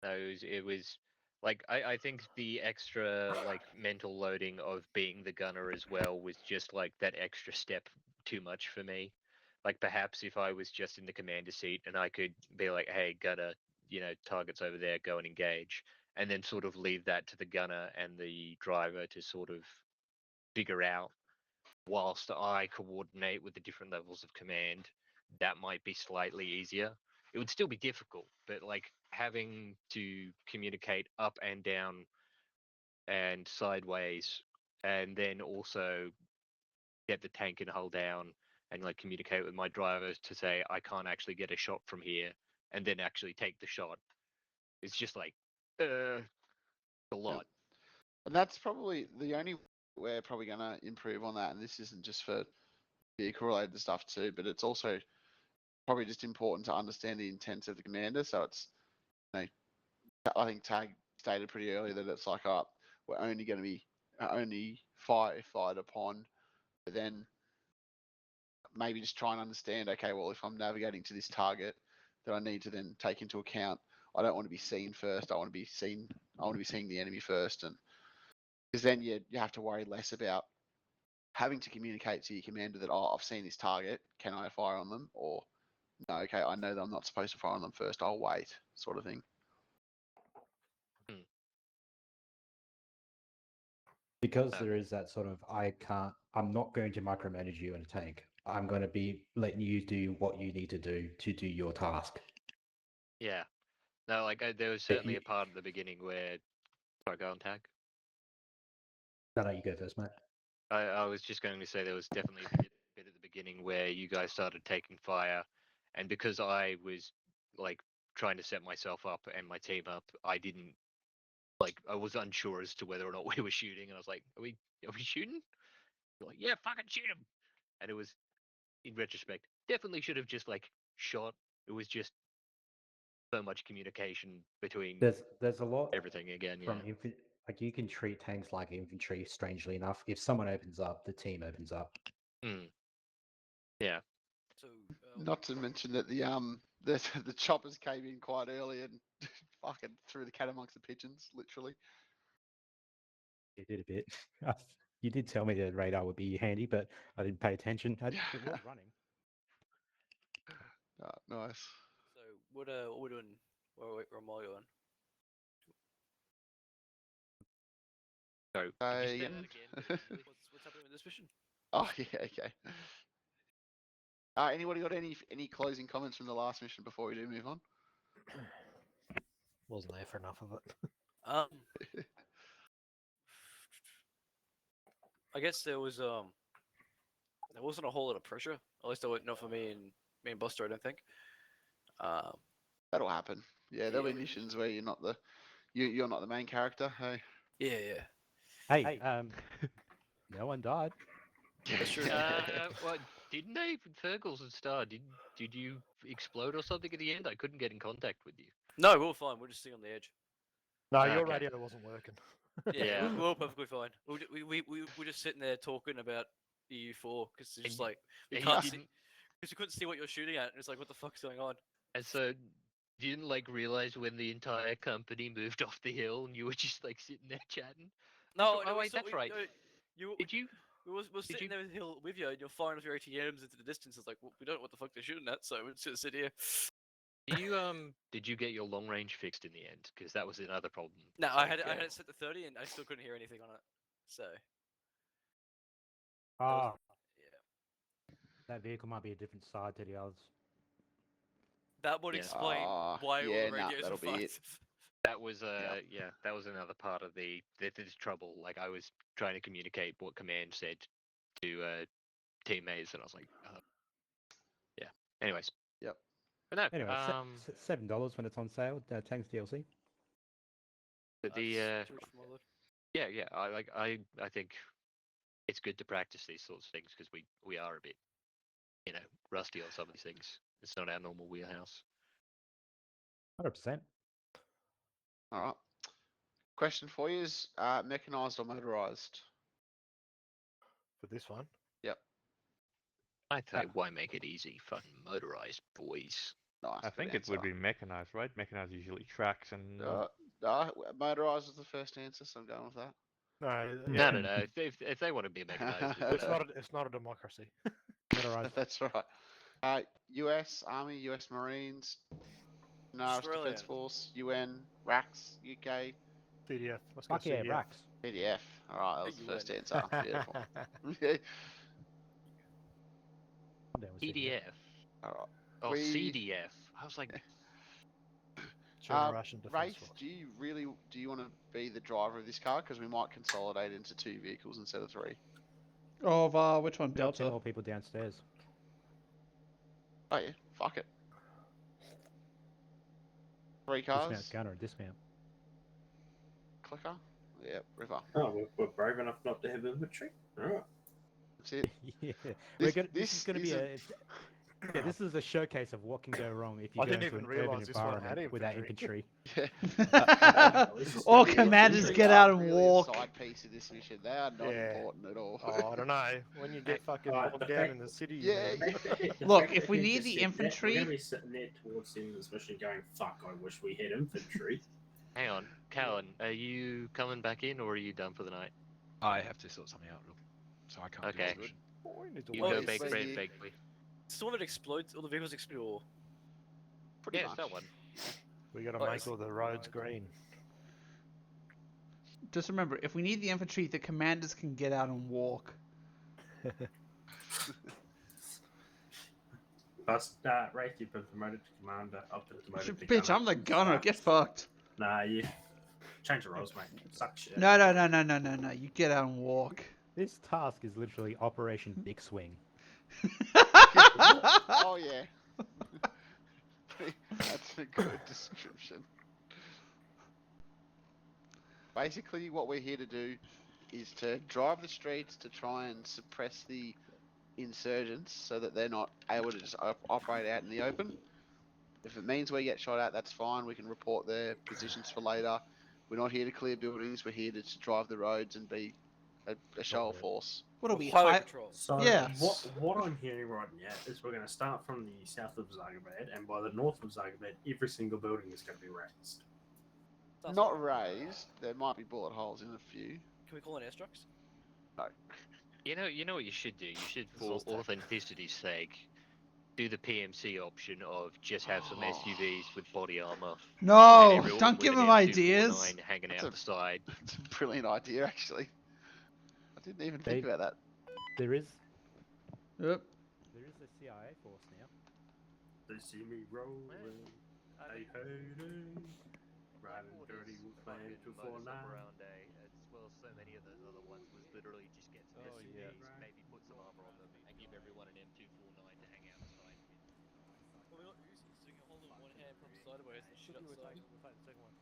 No, it was like I think the extra like mental loading of being the gunner as well was just like that extra step too much for me. Like perhaps if I was just in the commander seat and I could be like, hey, gunner, targets over there, go and engage, and then sort of leave that to the gunner and the driver to sort of figure out whilst I coordinate with the different levels of command, that might be slightly easier. It would still be difficult, but like having to communicate up and down and sideways, and then also get the tank and hull down and like communicate with my driver to say I can't actually get a shot from here, and then actually take the shot. It's just like a lot. And that's probably the only we're probably going to improve on that. And this isn't just for vehicle-related stuff too, but it's also probably just important to understand the intent of the commander. So it's, I think Tag stated pretty early that it's like, we're only going to be only fired upon, but then maybe just try and understand, okay, well, if I'm navigating to this target, that I need to then take into account, I don't want to be seen first. I want to be seeing the enemy first, and because then you have to worry less about having to communicate to your commander that, I've seen this target, can I fire on them? Or, no, okay, I know that I'm not supposed to fire on them first, I'll wait, sort of thing. Because there is that sort of, I'm not going to micromanage you in a tank. I'm going to be letting you do what you need to do your task. Yeah. No, like there was certainly a part at the beginning where, sorry, go on, Tag. No, you go first, mate. I was just going to say there was definitely a bit at the beginning where you guys started taking fire, and because I was like trying to set myself up and my team up, I was unsure as to whether or not we were shooting, and I was like, are we shooting? They're like, yeah, fucking shoot him. And it was, in retrospect, definitely should have just like shot. It was just so much communication between there's a lot everything again. from Yeah. like you can treat tanks like infantry. Strangely enough, if someone opens up, the team opens up. Yeah. So, not to mention that the choppers came in quite early and fucking threw the cat amongst the pigeons, literally. You did a bit. You did tell me the radar would be handy, but I didn't pay attention. It was running. Nice. So what are we doing? Where am I going? So again? What's happening with this mission? Oh yeah, okay. Anybody got any closing comments from the last mission before we do move on? Wasn't there for enough of it. I guess there wasn't a whole lot of pressure. At least not for me and Buster. I don't think. That'll happen. Yeah, there'll be missions where you're not the main character. Hey. Yeah. Hey, no one died. That's true. What didn't they? Fergles and Star, did you explode or something at the end? I couldn't get in contact with you. No, we were fine. We're just sitting on the edge. No, your radio wasn't working. Yeah, we're all perfectly fine. We were just sitting there talking about EU4 because it's just like we can't see, because we couldn't see what you're shooting at. And it's like, what the fuck's going on? And so, you didn't like realize when the entire company moved off the hill and you were just like sitting there chatting? No, wait, that's right. Did you? We're sitting there with you, and you're firing off your ATMs into the distance. It's like, well, we don't know what the fuck they're shooting at, so we're just sit here. Did you get your long range fixed in the end? Because that was another problem. No, I had it set to 30, and I still couldn't hear anything on it. So. Yeah. That vehicle might be a different side to the others. That would explain why all the radios were fucked. That was that was another part of the trouble. Like I was trying to communicate what command said to teammates, and I was like, yeah. Anyways. Yep. But no. Anyway, $7 when it's on sale. Tanks DLC. I think it's good to practice these sorts of things because we are a bit, rusty on some of these things. It's not our normal wheelhouse. 100%. All right. Question for you is mechanized or motorized? For this one? Yep. I think why make it easy? Fucking motorized, boys. Nice. I think it would be mechanized, right? Mechanized usually tracks and. Motorized was the first answer, so I'm going with that. No. If they want to be mechanized, it's not a democracy. Motorized. That's right. U.S. Army, U.S. Marines, Naris Defense Force, UN, RACS, UK. PDF. Let's go CDF. RACS. PDF. All right, that was the first answer. Beautiful. PDF. All right. Oh, CDF. I was like. Russian Defense Wraith, Force. do you want to be the driver of this car? Because we might consolidate into 2 vehicles instead of 3. Of which one? Delta. 10 more people downstairs. Oh yeah, fuck it. 3 cars. Dismount gunner, dismount. Clicker. Yep, river. Oh, we're brave enough not to have infantry. All right. That's it. Yeah, this is going to be this is a showcase of what can go wrong if you go into an urban environment without infantry. All commanders get out and walk. Side piece of this mission. They are not important at all. Oh, I don't know. When you get fucking bogged down in the city. Look, if we need the infantry. We're going to be sitting there towards the end of this mission going, fuck, I wish we had infantry. Hang on, Callan, are you coming back in or are you done for the night? I have to sort something out, so I can't do this mission. You go big bread, big boy. It's the one that explodes, all the vehicles explode. Pretty much. It's that one. We gotta make all the roads green. Just remember, if we need the infantry, the commanders can get out and walk. Wraith, you've been promoted to commander. I've been promoted to Bitch, I'm the gunner. Get fucked. Nah, you change the roles, mate. Suck shit. No. You get out and walk. This task is literally Operation Big Swing. Oh yeah. That's a good description. Basically, what we're here to do is to drive the streets to try and suppress the insurgents so that they're not able to just operate out in the open. If it means we get shot at, that's fine. We can report their positions for later. We're not here to clear buildings. We're here to drive the roads and be a show of force. What are we? Highway patrol. So yeah. What I'm hearing right now is we're going to start from the south of Zagabad, and by the north of Zagabad, every single building is going to be raised. Not raised. There might be bullet holes in a few. Can we call in airstrikes? No. You know what you should do? You should, for authenticity's sake, do the PMC option of just have some SUVs with body armor. No, don't give them ideas. Hanging out the side. It's a brilliant idea, actually. I didn't even think about that. There is. Yep. There is a CIA force now. They see me rolling. Hey, riding dirty with plan 249. It's well so many of those other ones was literally just get some Oh, yeah. SUVs, maybe put some armor on them, and give everyone an M249 to hang outside with. Well, we're not Uzis, so you can hold it with one hand from sideways and shoot Should be outside. we'll take the second one.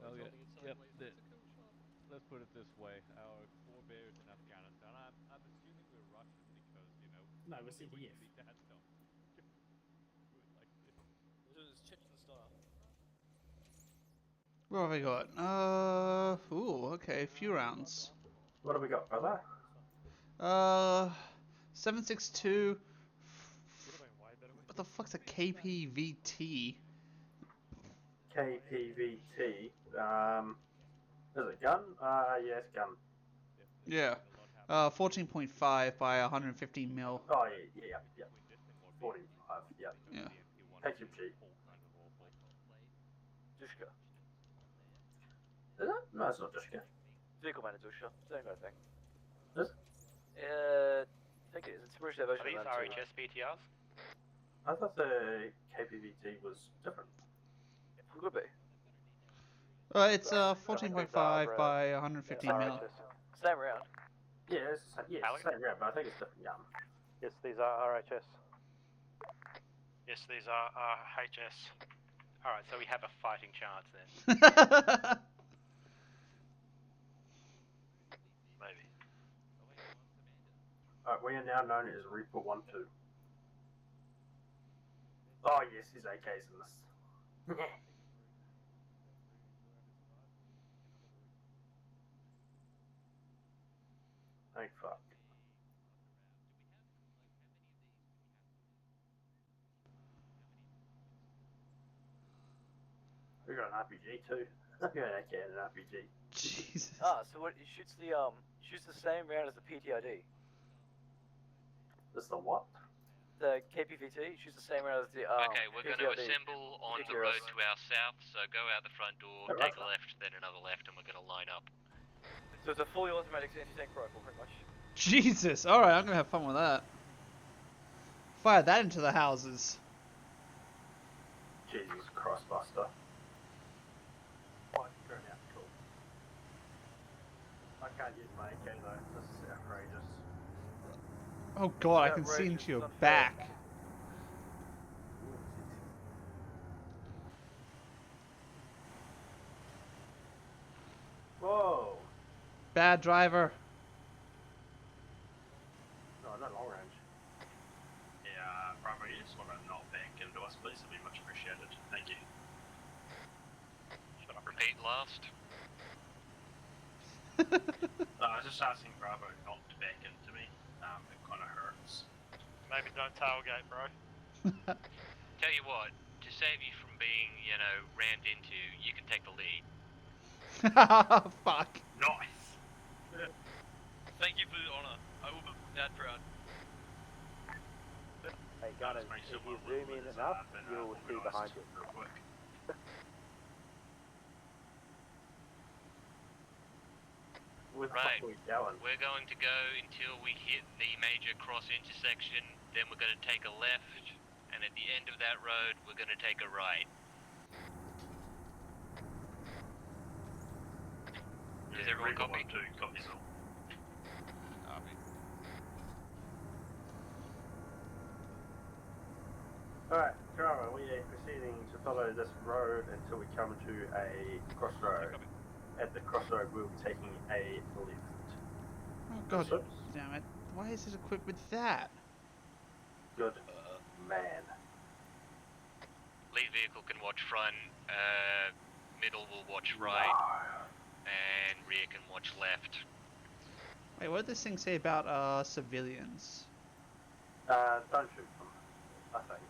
Oh, yeah. Holding it Yep. sideways, that's a cool shot. Let's put it this way: our forebears in Afghanistan. I'm assuming we're Russian because No, we're normally we CDF. can be that dumb. Do it like this. We're doing this Chechen style. What have I got? Okay, a few rounds. What have we got, brother? 7.62. Would have been way better with What the fuck's a KPVT? KPVT. Is it gun? Yes, gun. Yeah. 14.5 by 150 mil. Oh, yeah. 45, yeah. Yeah. HMG. Dushka. Is it? No, it's not Dushka. Vehicle manager, sure. Same kind of thing. Is it? I think it is. It's a British version Are these of that. RHS BTRs? I thought the KPVT was different. It could be. It's 14.5 by 150 mil. Same round. Yeah, it's the same round, but I think it's different gun. Yes, these are RHS. Yes, these are RHS. Alright, so we have a fighting chance then. Maybe. We are now known as Reaper 1-2. Oh yes, his AK's in this. Thank fuck. We got an RPG too. We got an AK and an RPG. Jesus. Ah, so what? It shoots the same round as the PTID. This the what? The KPVT shoots the same round as the Okay, we're going to PTID. assemble on the road to our south, so go out the front door, take a left, then another left, and we're going to line up. So it's a fully automatic anti-tank rifle, pretty much. Jesus. Alright, I'm gonna have fun with that. Fire that into the houses. Jesus, crossbuster. Cool. I can't use my AK though. This is outrageous. Oh god, I can see into your back. Whoa! Bad driver. No, not long range. Yeah, Bravo, you just want to not back into us, please. It'd be much appreciated. Thank you. Shut up. Repeat last. No, I was just asking Bravo not to back into me. It kind of hurts. Maybe don't tailgate, bro. Tell you what, to save you from being, rammed into, you can take the lead. Fuck. Nice! Thank you for the honour. I will be that proud. Hey gunners, if you zoom in enough, you'll see behind you. Right, we're going to go until we hit the major cross intersection, then we're going to take a left, and at the end of that road, we're going to take a right. Does everyone copy? Copies all. Alright, Bravo, we are proceeding to follow this road until we come to a crossroad. At the crossroad, we'll be taking a left. Oh god damn it. Why is it equipped with that? Good man. Lead vehicle can watch front, middle will watch right, and rear can watch left. Wait, what did this thing say about civilians? Don't shoot them, I think.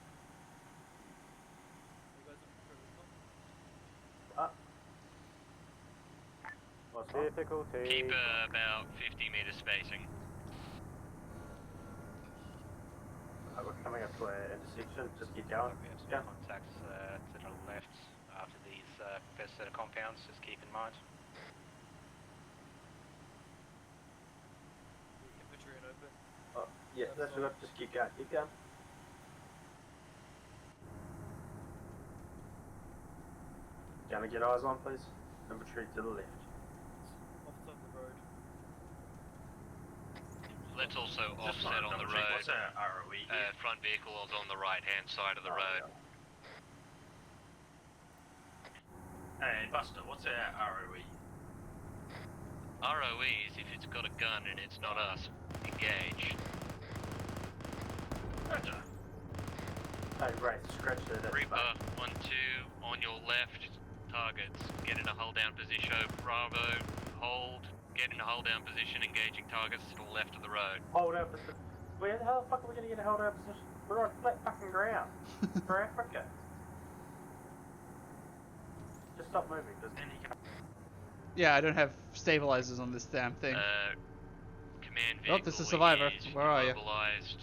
Difficulty. Keep about 50 meter spacing. We're coming up to an intersection, just keep going. Yeah. Contacts to the left after these first set of compounds, just keep in mind. Infantry and open. Oh, yeah, that's good. Just keep going, keep going. Gonna get eyes on, please. Infantry to the left. Off the top of the road. let's also Just offset wanna on the double check, road. what's our ROE here? Front vehicle is on the right-hand side of the road. Hey, Buster, what's our ROE? ROE is if it's got a gun and it's not us. Engage. Roger. Hey, Wraith, scratch that. Reaper, 1-2, on your left, targets. Get in a hold down position. Bravo, hold. Get in a hold down position, engaging targets to the left of the road. Hold out position. Where the hell the fuck are we gonna get a hold out position? We're on flat fucking ground. For Africa. Just stop moving, because then you can... Yeah, I don't have stabilizers on this damn thing. Command Oh, vehicle this is Survivor. is Where are you? immobilized.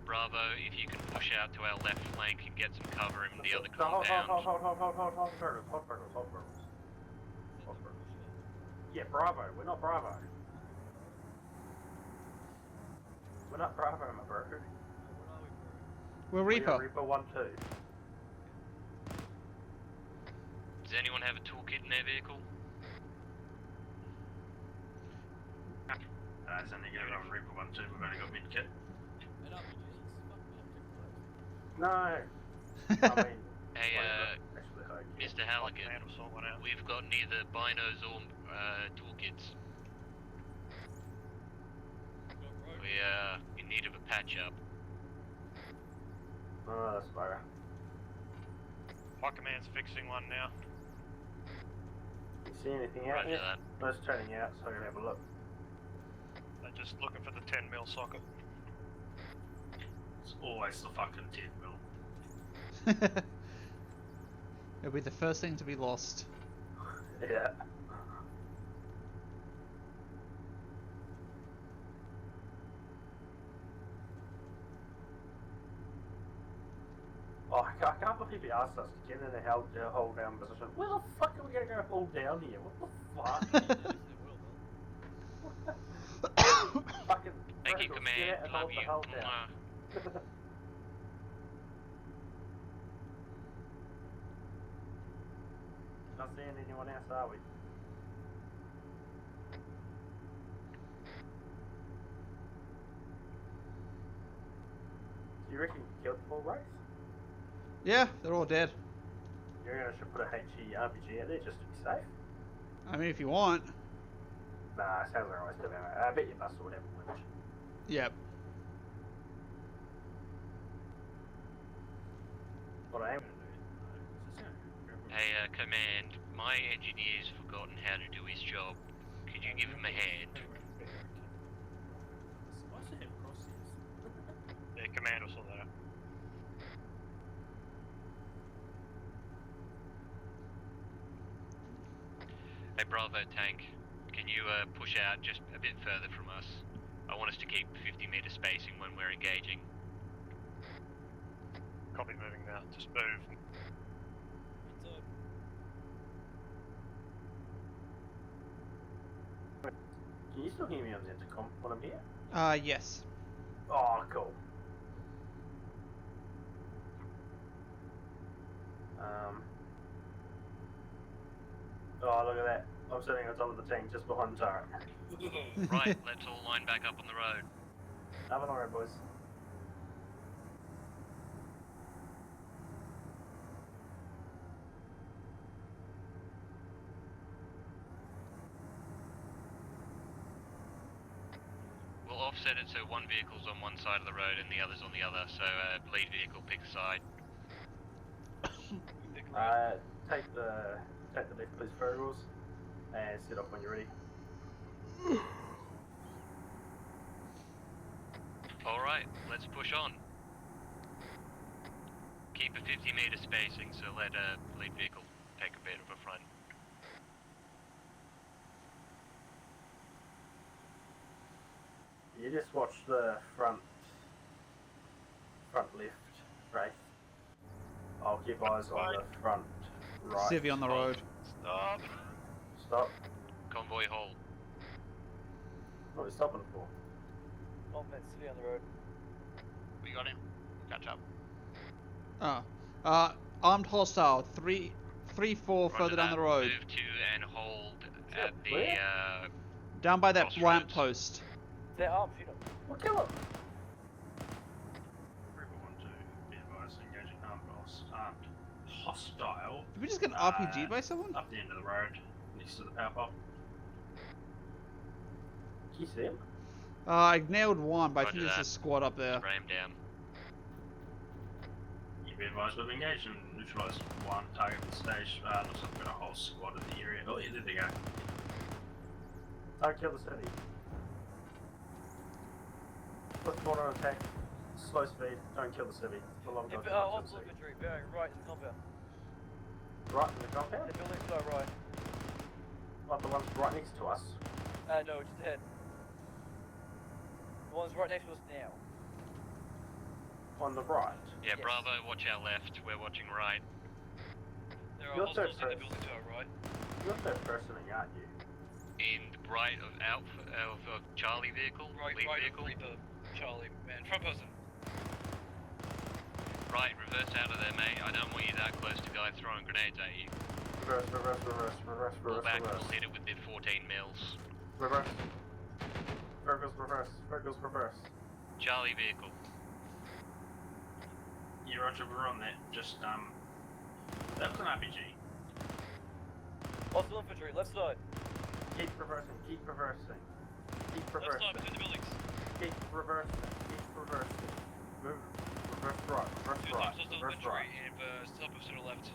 Bravo, if you can push out to our left flank and get some cover in the other Hold compound. Burgers. Yeah, Bravo, we're not Bravo. We're not Bravo, my bro. We're We Reaper. are Reaper 1-2. Does anyone have a toolkit in their vehicle? It's only going on Reaper 1-2, we've only got mid-kit. No. I mean... Hey, Mr. Halligan, we've got neither binos or toolkits. We are in need of a patch-up. Oh, that's better. Fire Command's fixing one now. You see anything out Roger yet? that. Let's turning out so I can have a look. They're just looking for the 10mm socket. It's always the fucking 10mm. It'll be the first thing to be lost. Yeah. Oh, I can't believe he asked us to get in a hold down position. Where the fuck are we gonna go hold down here? What the fuck? Fucking Thank you, Brindles, Command. get out and Love hold the you. hold down. Not seeing anyone else, are we? Do you reckon you killed the whole race? Yeah, they're all dead. You reckon I should put a HE RPG out there just to be safe? I mean, if you want. Nah, sounds like a waste of ammo. I bet you Buster would have a winch. Yep. What I am Hey, Command, my engineer's forgotten how to do his job. Could you give him a hand? Yeah, Command will sort that out. Hey, Bravo tank, can you push out just a bit further from us? I want us to keep 50-meter spacing when we're engaging. Copy, moving now. Just move. Can you still hear me on the intercom when I'm here? Yes. Oh, cool. Oh, look at that. I'm sitting on top of the tank just behind the turret. Right, let's all line back up on the road. Have a long road, boys. We'll offset it so one vehicle's on one side of the road and the other's on the other, so lead vehicle pick a side. Take the left, please, Fergus, and set off when you're ready. Alright, let's push on. Keep a 50-meter spacing, so let lead vehicle take a bit of a front. You just watch the front left, right? I'll keep eyes on the front right. Civvy on the road. Stop. Stop. Convoy hold. What are we stopping for? Oh, man, city on the road. We got him. Catch up. Armed hostile. 3-4 further down the road. Move to and hold at the Down by that crossroads. lamp post. They're armed, shoot them. We'll kill him. Reaper 1-2, be advised, engaging armed hostile. Did we just get RPG'd by someone? Up the end of the road, next to the power pop. Can you see him? I nailed one, but I Roger think there's that. a squad up there. Spray him down. You be advised, we've engaged and neutralised one target at the stage. Looks like we've got a whole squad in the area. Oh, yeah, there they go. Don't kill the city. Put corner attack. Slow speed. Don't kill the city. For long time. Obstacle infantry, bearing right in the compound. Right in the compound? The buildings to our right. Like the ones right next to us. No, just ahead. The one's right next to us now. On the right. Yeah, Bravo, watch our left. We're watching right. There are You're hostiles third in the building to our right. You're third personing, aren't you? In the right of Alpha of Charlie vehicle, Right, lead right vehicle. Reaper, Charlie, man, front person. Right, reverse out of there, mate. I don't want you that close to guys throwing grenades at you. Reverse. Pull back, we'll hit it with the 14 mils. Reverse. Reverse. Charlie vehicle. Yeah, Roger, we're on that. Just, that was an RPG. Hostile infantry, left side. Keep reversing. Left side between the buildings. Keep reversing. Move. Reverse right. Two times hostile infantry and stop us to the left.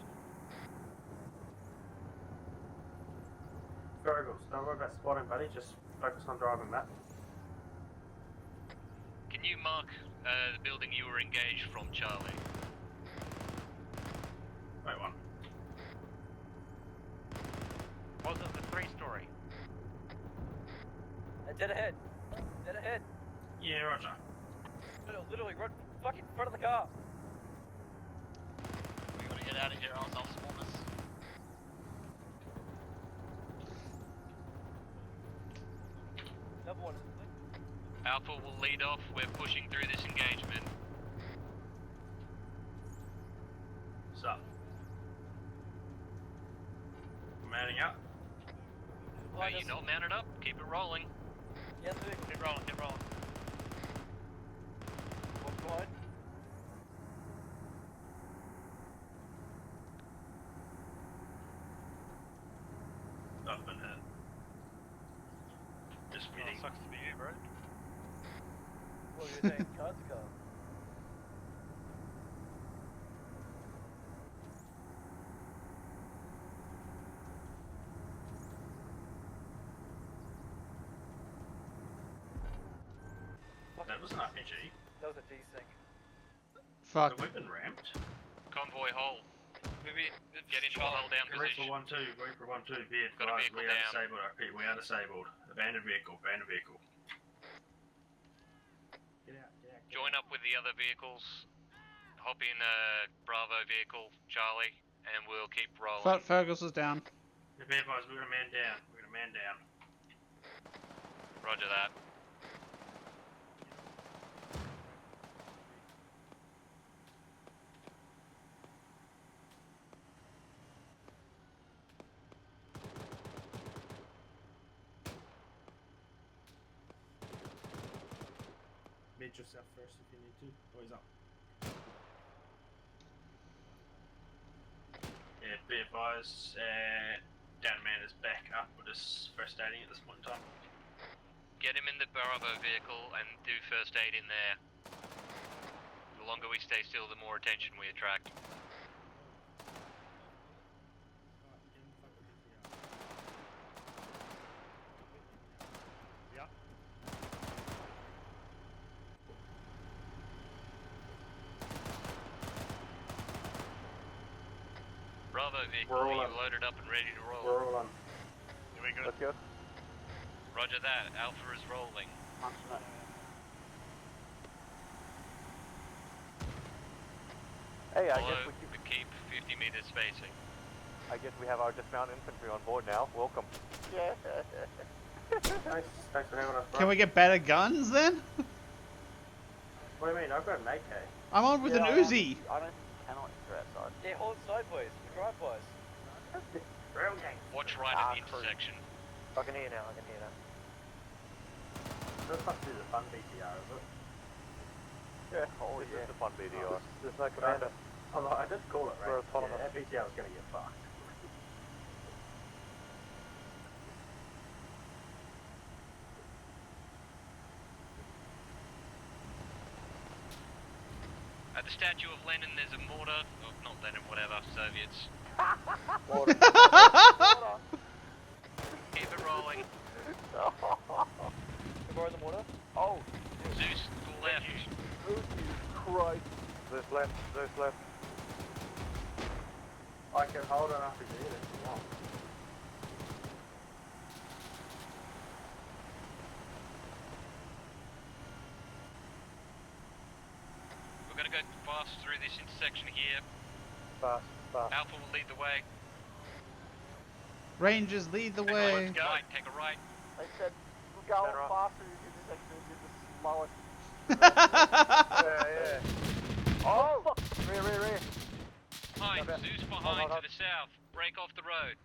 Virgils, don't worry about spotting, buddy. Just focus on driving that. Can you mark the building you were engaged from, Charlie? Wait, one. Was it the 3-story? Dead ahead. Yeah, Roger. Literally, right fucking front of the car. We gotta get out of here, else I'll spawn us. Another one. Alpha will lead off. We're pushing through this engagement. What's up? Mounting up. Are you not mounted up? Keep it rolling. Yeah, keep rolling. What's behind? Up and hit. Just meeting. Sucks to be you, bro. Well, you're saying car to car. That was an RPG. That was a desync. Fuck. Have we been ramped? Convoy hold. Maybe Get into a hold down position. Reaper 1-2, be Got a advised, vehicle we are down. disabled. We are disabled. Abandoned vehicle. Get out. Join up with the other vehicles. Hop in Bravo vehicle, Charlie, and we'll keep rolling. Fergus is down. Be advised, we're gonna man down. Roger that. Mid yourself first if you need to. Oh, he's up. Yeah, be advised, down man is back up. We're just first aiding at this point in time. Get him in the Bravo vehicle and do first aid in there. The longer we stay still, the more attention we attract. Yeah. Bravo vehicle, We're all are on. you loaded up and ready to roll? We're all on. Here we go. Let's go. Roger that. Alpha is rolling. Hey, I Follow guess we the keep 50 meter spacing. I guess we have our dismounted infantry on board now. Welcome. Yeah. Thanks for having us, bro. Can we get better guns then? What do you mean? I've got an AK. I'm on with an Uzi. I don't cannot go outside. Yeah, hold sideways. Drive-bys. Watch right at the intersection. I can hear now. This must be the fun BTR, is it? Yeah, oh This yeah. is the fun BTR. There's no commander. I did call it, right? We're autonomous. Yeah, that BTR is going to get fucked. At the statue of Lenin, there's a mortar. Oh, not Lenin, whatever. Soviets. Mortar. Keep it rolling. More in the mortar? Oh, Zeus to the left. oh Jesus Christ. Zeus left, Zeus left. I can hold an RPG if you want. We're gonna go fast through this intersection here. Fast, fast. Alpha will lead the way. Rangers lead the Take a way. right, take a right. They said we're going faster in this intersection is the slowest. Yeah. Oh! Rear. Hi, Zeus behind to the south. Break off the road.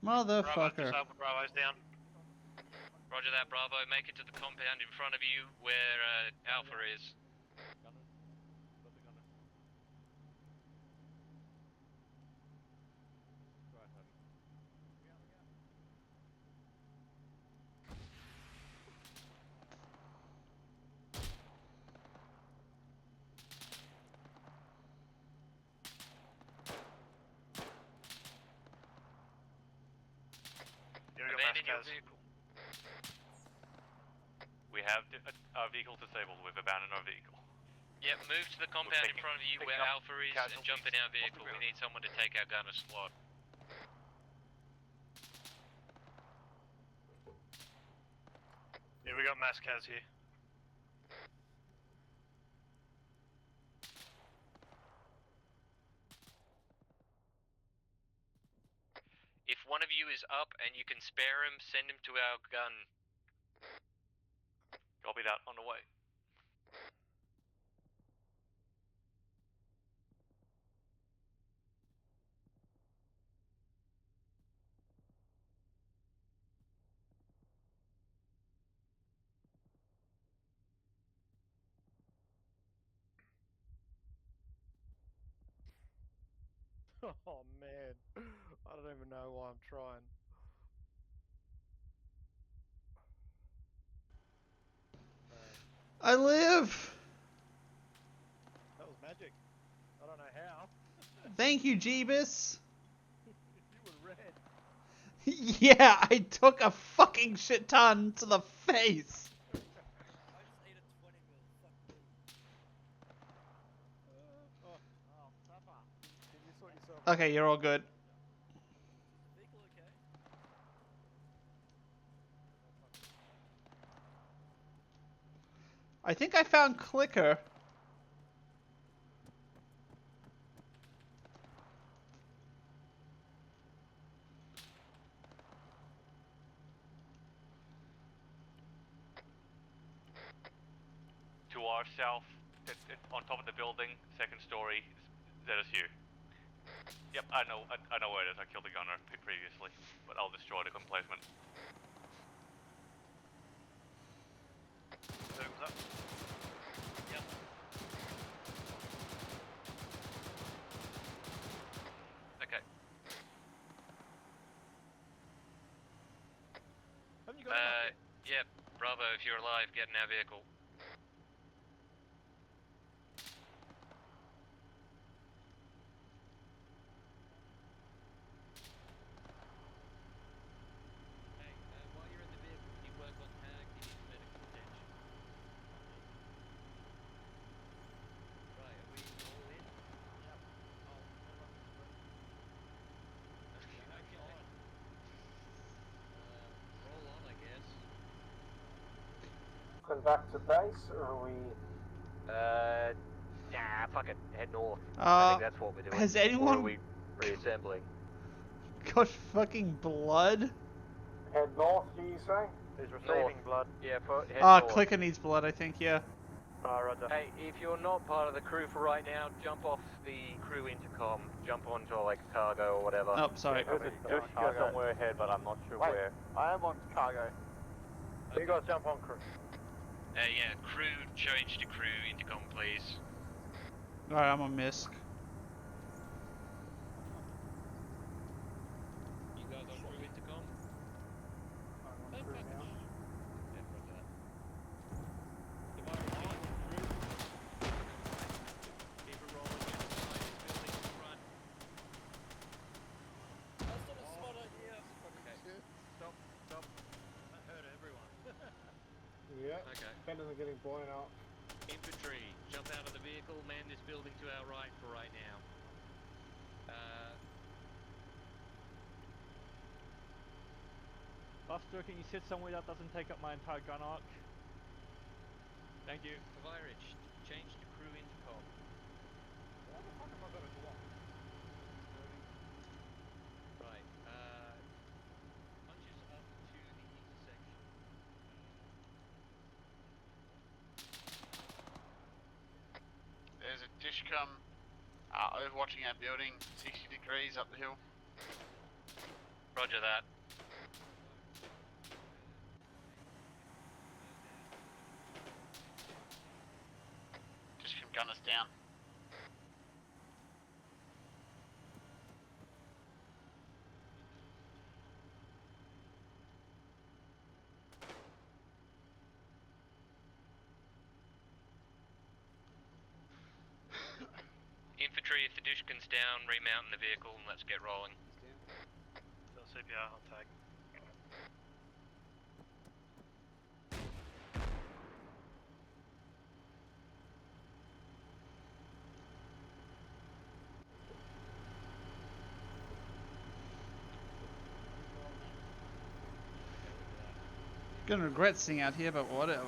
Motherfucker. Bravo's down. Roger that, Bravo. Make it to the compound in front of you where Alpha is. Abandon your vehicle. We have our vehicle disabled. We've abandoned our vehicle. Yep, move to the compound in front of you where Alpha is and jump in our vehicle. We need someone to take our gunner slot. Yeah, we got Mascaz here. If one of you is up and you can spare him, send him to our gun. Copy that, on the way. Oh man, I don't even know why I'm trying. I live! That was magic. I don't know how. Thank you, Jeebus! You were red. Yeah, I took a fucking shit ton to the face! Can you sort yourself Okay, you're all good. I think I found Clicker. To our south, on top of the building, second story, ZSU. Yep, I know where it is. I killed the gunner previously, but I'll destroy the emplacement. Zooms up. Yep. Okay. Haven't you got enough yet? Yep. Bravo, if you're alive, get in our vehicle. Hey, while you're in the vehicle, can you work on tag? He needs medical attention. Right, are we all in? Yep. Oh, everyone's ready. Okay. Roll on, I guess. Going back to base, or are we... Nah, fuck it. Head north. I Uh, think that's what we're doing. has Or anyone- are we reassembling? Got fucking blood? Head north, do you say? He's receiving blood. Yeah, head north. Clicker needs blood, I think, yeah. Roger. Hey, if you're not part of the crew for right now, jump off the crew intercom. Jump onto like cargo or whatever. Oh, sorry. There's somewhere ahead, but I'm not sure where. I am on cargo. You guys jump on crew. Yeah, crew, change to crew intercom, please. Alright, I'm on MISC. You guys on crew intercom? I'm on through now. Yeah, roger that. Device, crew. Keep it rolling inside this building in front. That's not a smart idea. Okay. Stop. That hurt everyone. Yeah. Okay. Better than getting blown up. Infantry, jump out of the vehicle, man this building to our right for right now. Buster, can you sit somewhere that doesn't take up my entire gun arc? Thank you. Tavirich, change to crew intercom. Why the fuck have I got a Glock? Right, punches up to the intersection. There's a dishcom overwatching our building, 60 degrees up the hill. Roger that. Dishcom gun us down. Infantry, if the Dushkin's down, remount in the vehicle and let's get rolling. So CPR on tag. Gonna regret sitting out here, but whatever.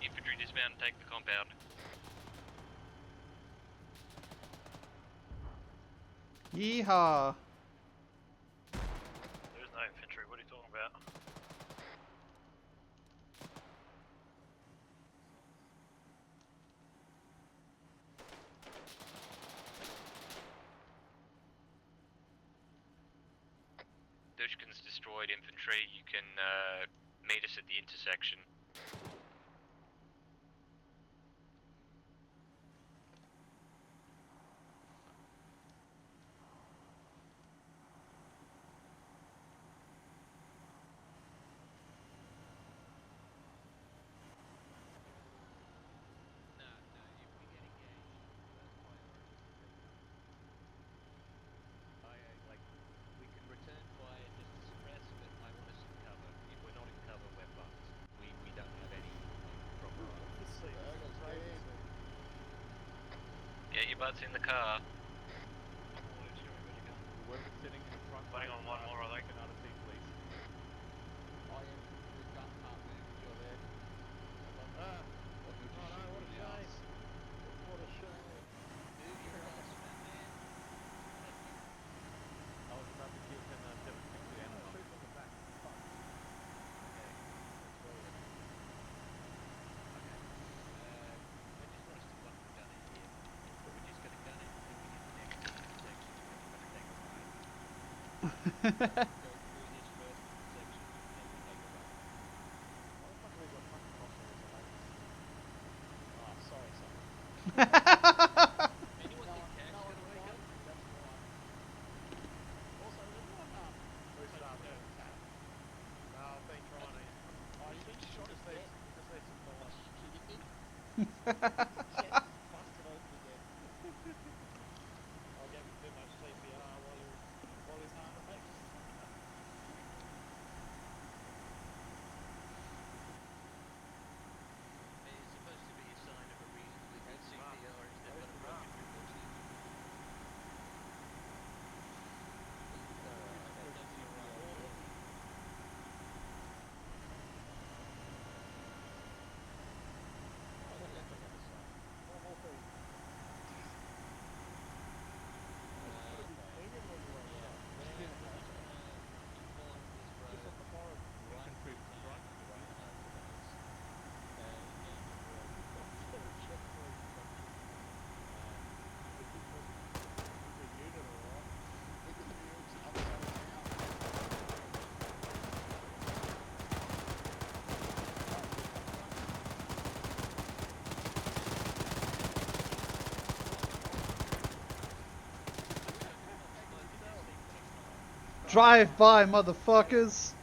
Infantry dismount and take the compound. Yeehaw! There's no infantry, what are you talking about? Dushkin's destroyed infantry, you can meet us at the intersection. We can return fire just to suppress, but I want us in cover. If we're not in cover, we're fucked. We don't have any proper arms. Get your butts in the car. Whoever's sitting in front, Waiting on one more, I think. Another seat, please. I am the gun can't move if you're there. Or he'll just shoot you in the ass. What a shame. Move your ass, man. I was about to give him a 760 ammo. Shoot from the back. Fuck. Drive by, motherfuckers!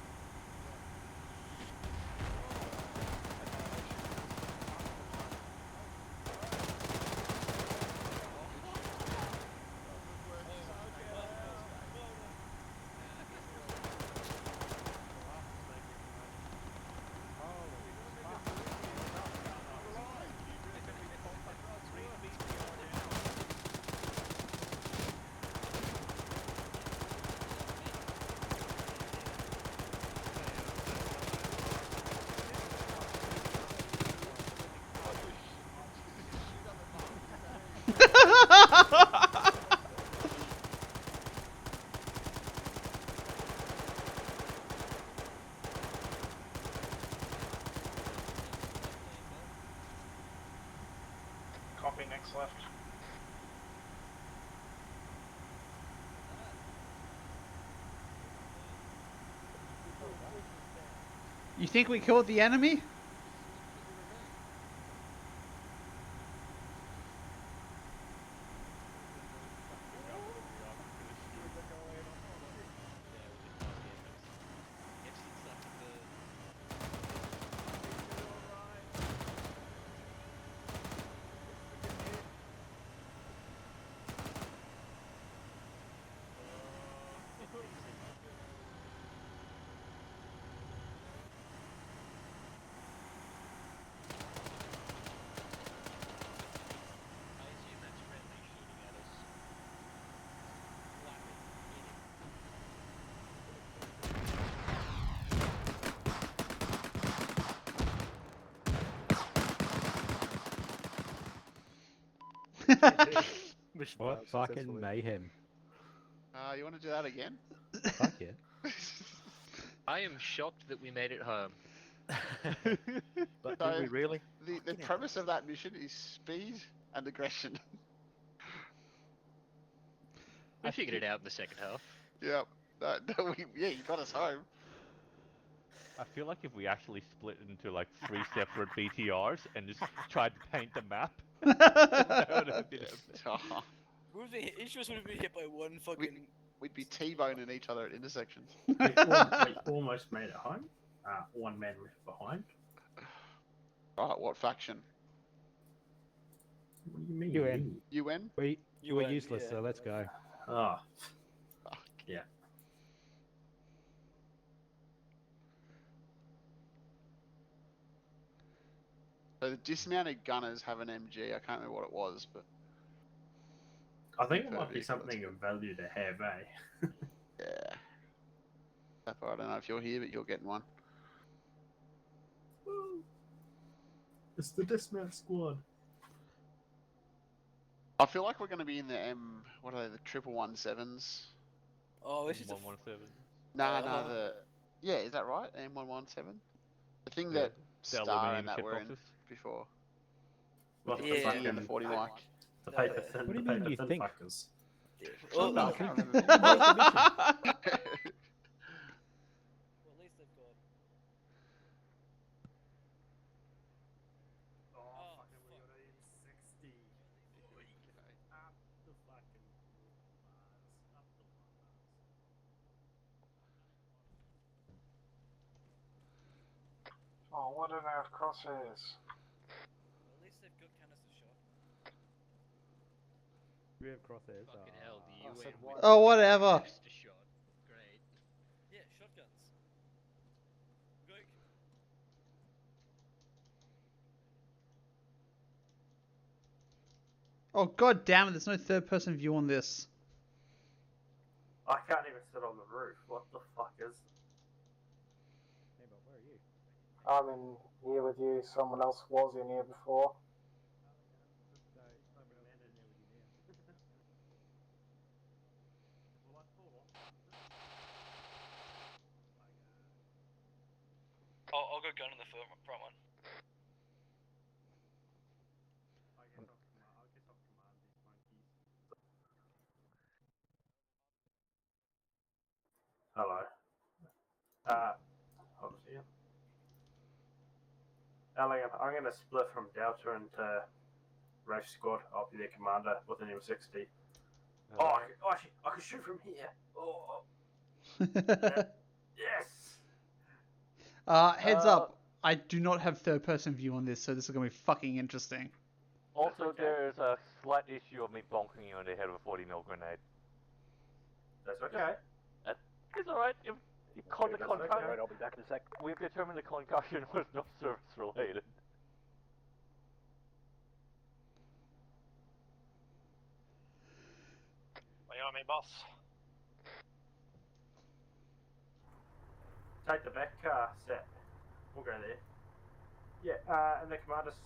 Copy, next left. You think we killed the enemy? What fucking mayhem? You want to do that again? Fuck yeah. I am shocked that we made it home. But So, did we really? The premise of that mission is speed and aggression. We figured it out in the second half. Yep. Yeah, you got us home. I feel like if we actually split it into like 3 separate BTRs and just tried to paint the map, that would have been Each of us would have been hit by one fucking. We'd be T-boning each other at intersections. We almost made it home. One man left behind. Right, what faction? What do you mean? UN. UN? We were useless, so let's go. Oh. Yeah. So the dismounted gunners have an MG. I can't remember what it was, but I think it might be something of value to have, eh? yeah. I don't know if you're here, but you're getting one. It's the dismount squad. I feel like we're going to be in the what are they, the 117s? Oh, this is yeah, is that right? M117? The thing that Star and that were in before. What the fucking and the 40 mic. The paper thin, What do you the mean paper you thin think? fuckers. Oh, no, I can't remember. Oh, what an earth crosshairs. At least they've got canister shot. We have crosshairs. Fucking hell, the UN. Oh, whatever. Shot. Great. Yeah, shotguns. Great. Oh, god damn it, there's no third person view on this. I can't even sit on the roof. What the fuck is? Hey, but where are you? I'm in here with you. Someone else was in here before. I'll go gun in the front one. Hello. Obviously. Elliot, I'm going to split from Delta into Race Squad. I'll be their commander with an M60. I can shoot from here. Oh. Yes! Heads up, I do not have third-person view on this, so this is going to be fucking interesting. Also, there's a slight issue of me bonking you in the head with a 40mm grenade. That's okay. It's alright. I'll be back in a sec. We've determined the concussion was not service related. Where are me, boss? Take the back set. We'll go there. Yeah, and the commander's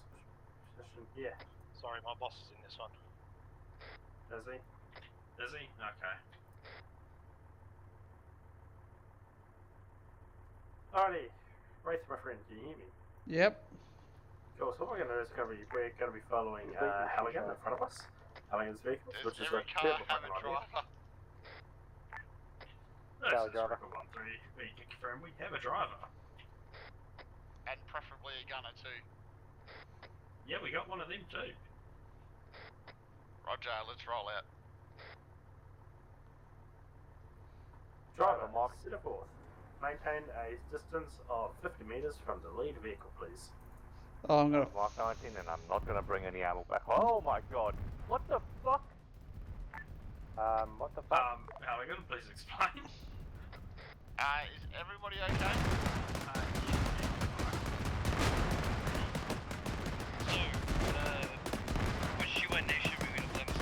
position. Yeah. Sorry, my boss is in this one. Is he? Is he? Okay. Alrighty. Wraith, my friend, can you hear me? Yep. Cool, so what we're going to do is we're going to be following Halligan in front of us. Halligan's vehicle, which is a car have a driver. This is Record 1-3. We can confirm we have a driver. And preferably a gunner too. Yeah, we got one of them too. Roger, let's roll out. Driver, Mark Sitterforth. Maintain a distance of 50 meters from the lead vehicle, please. Oh, I'm gonna. Mark 19, and I'm not gonna bring any ammo back. Oh my god! What the fuck? What the fuck? Halligan, please explain. Is everybody okay? Which UN nation are we going to blame this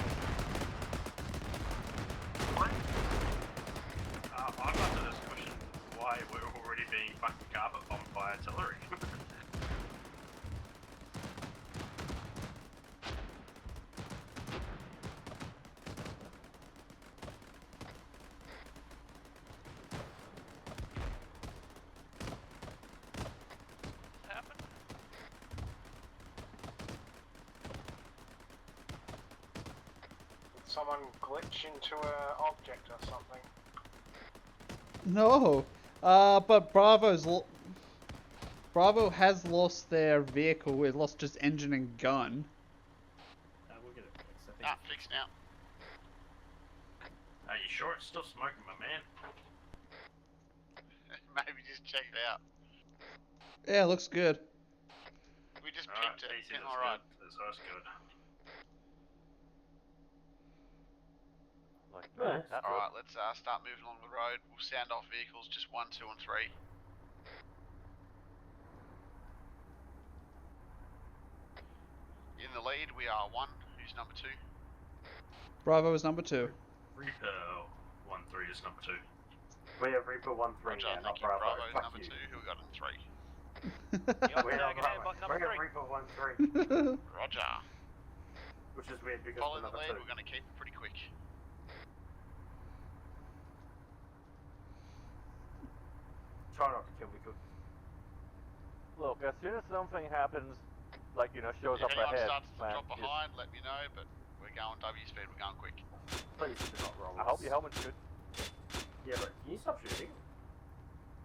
What? I've got this question why we're already being fucking carpet bombed by artillery. Someone glitch into an object or something. No. But Bravo has lost their vehicle. It lost just engine and gun. We'll get it fixed, I think. Fixed now. Are you sure it's still smoking, my man? Maybe just check it out. Yeah, looks good. We just picked it. Easy, Alright. that's good. Alright, let's start moving along the road. We'll sound off vehicles just 1, 2, and 3. In the lead, we are 1. Who's number 2? Bravo is number 2. Reaper 1-3 is number 2. We have Reaper 1-3 Roger, now, not thank you. Bravo. Bravo's Fuck number you. 2. Who we got in 3? We have Reaper 1-3. Roger. Which is weird because Follow we're the number lead, 2. we're going to keep it pretty quick. Try not to kill me, good. Look, as soon as something happens, like, you know, shows If up anyone ahead, starts to man, drop behind, let me know, but we're going W speed, we're going quick. Please do not roll. I hope your helmet's good. Yeah, but can you stop shooting?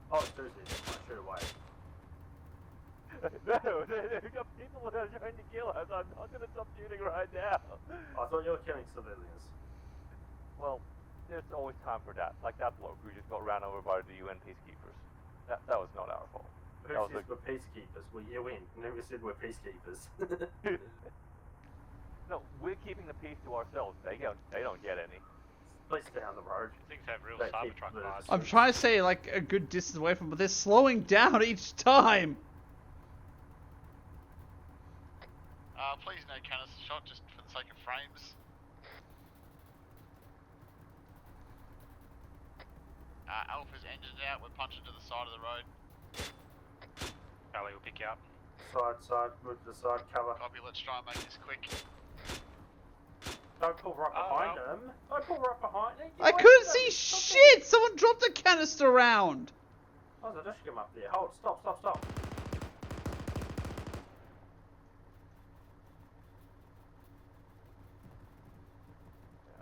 Oh, it's Tuesday. I shoot away. No, we got people that are trying to kill us. I'm not gonna stop shooting right now. I thought you were killing civilians. Well, there's always time for that. Like that bloke who just got ran over by the UN peacekeepers. That was not our fault. Who That was says we're peacekeepers? We're UN. Never said we're peacekeepers. No, we're keeping the peace to ourselves. They don't get any. Please stay on the road. Things have real They keep Cybertruck the- vibes. I'm trying to say like a good distance away from, but they're slowing down each time. Please no canister shot, just for the sake of frames. Alpha's engined out, we're punching to the side of the road. Charlie will pick you up. Side, move to the side, cover. Copy, let's try and make this quick. Don't pull right behind him. Don't pull right behind him. I couldn't see shit! Someone dropped a canister around! Oh, there's a dashcam up there. Hold, stop.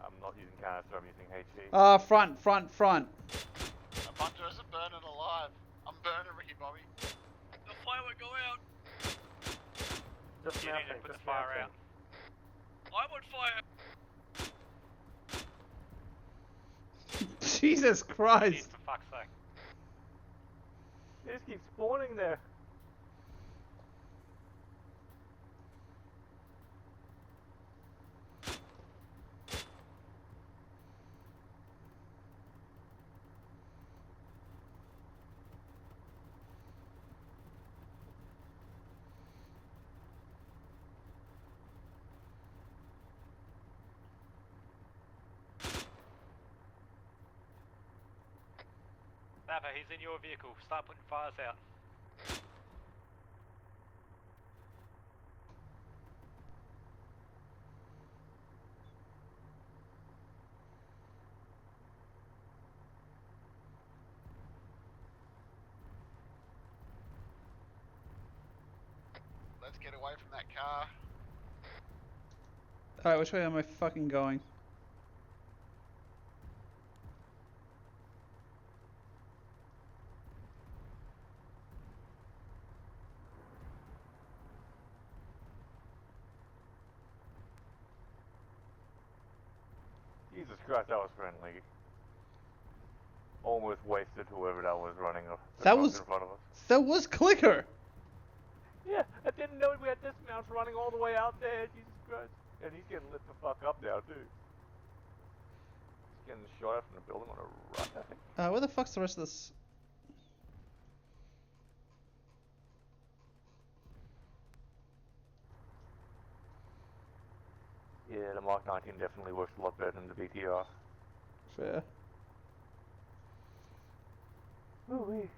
I'm not using canister, I'm using HE. Front. A bunch of us are burning alive. I'm burning Ricky Bobby. The fire won't go out. Just You need to put the fire out. I'm on fire. Jesus Christ! For fuck's sake. They just keep spawning there. Napa, he's in your vehicle. Start putting fires out. Let's get away from that car. Alright, which way am I fucking going? Jesus Christ, that was friendly. Almost wasted whoever that was running the That truck was... in front of us. That was Clicker! Yeah, I didn't know we had dismounts running all the way out there, Jesus Christ. And he's getting lit the fuck up now, too. He's getting shot at from the building on a run, I think. Where the fuck's the rest of this? Yeah, the Mark 19 definitely works a lot better than the BTR. Fair. Ooh-wee.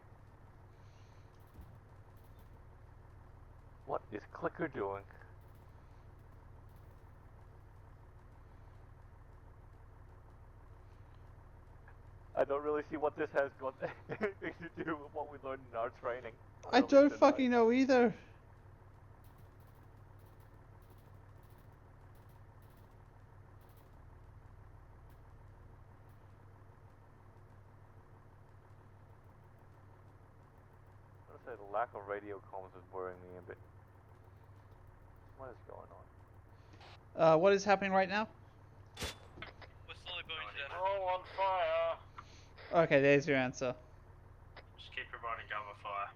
What is Clicker doing? I don't really see what this has got anything to do with what we learned in our training. I don't fucking know either. I'd say the lack of radio comms is worrying me a bit. What is going on? What is happening right now? We're slowly burning to death. Roll on fire. Okay, there's your answer. Just keep providing cover fire.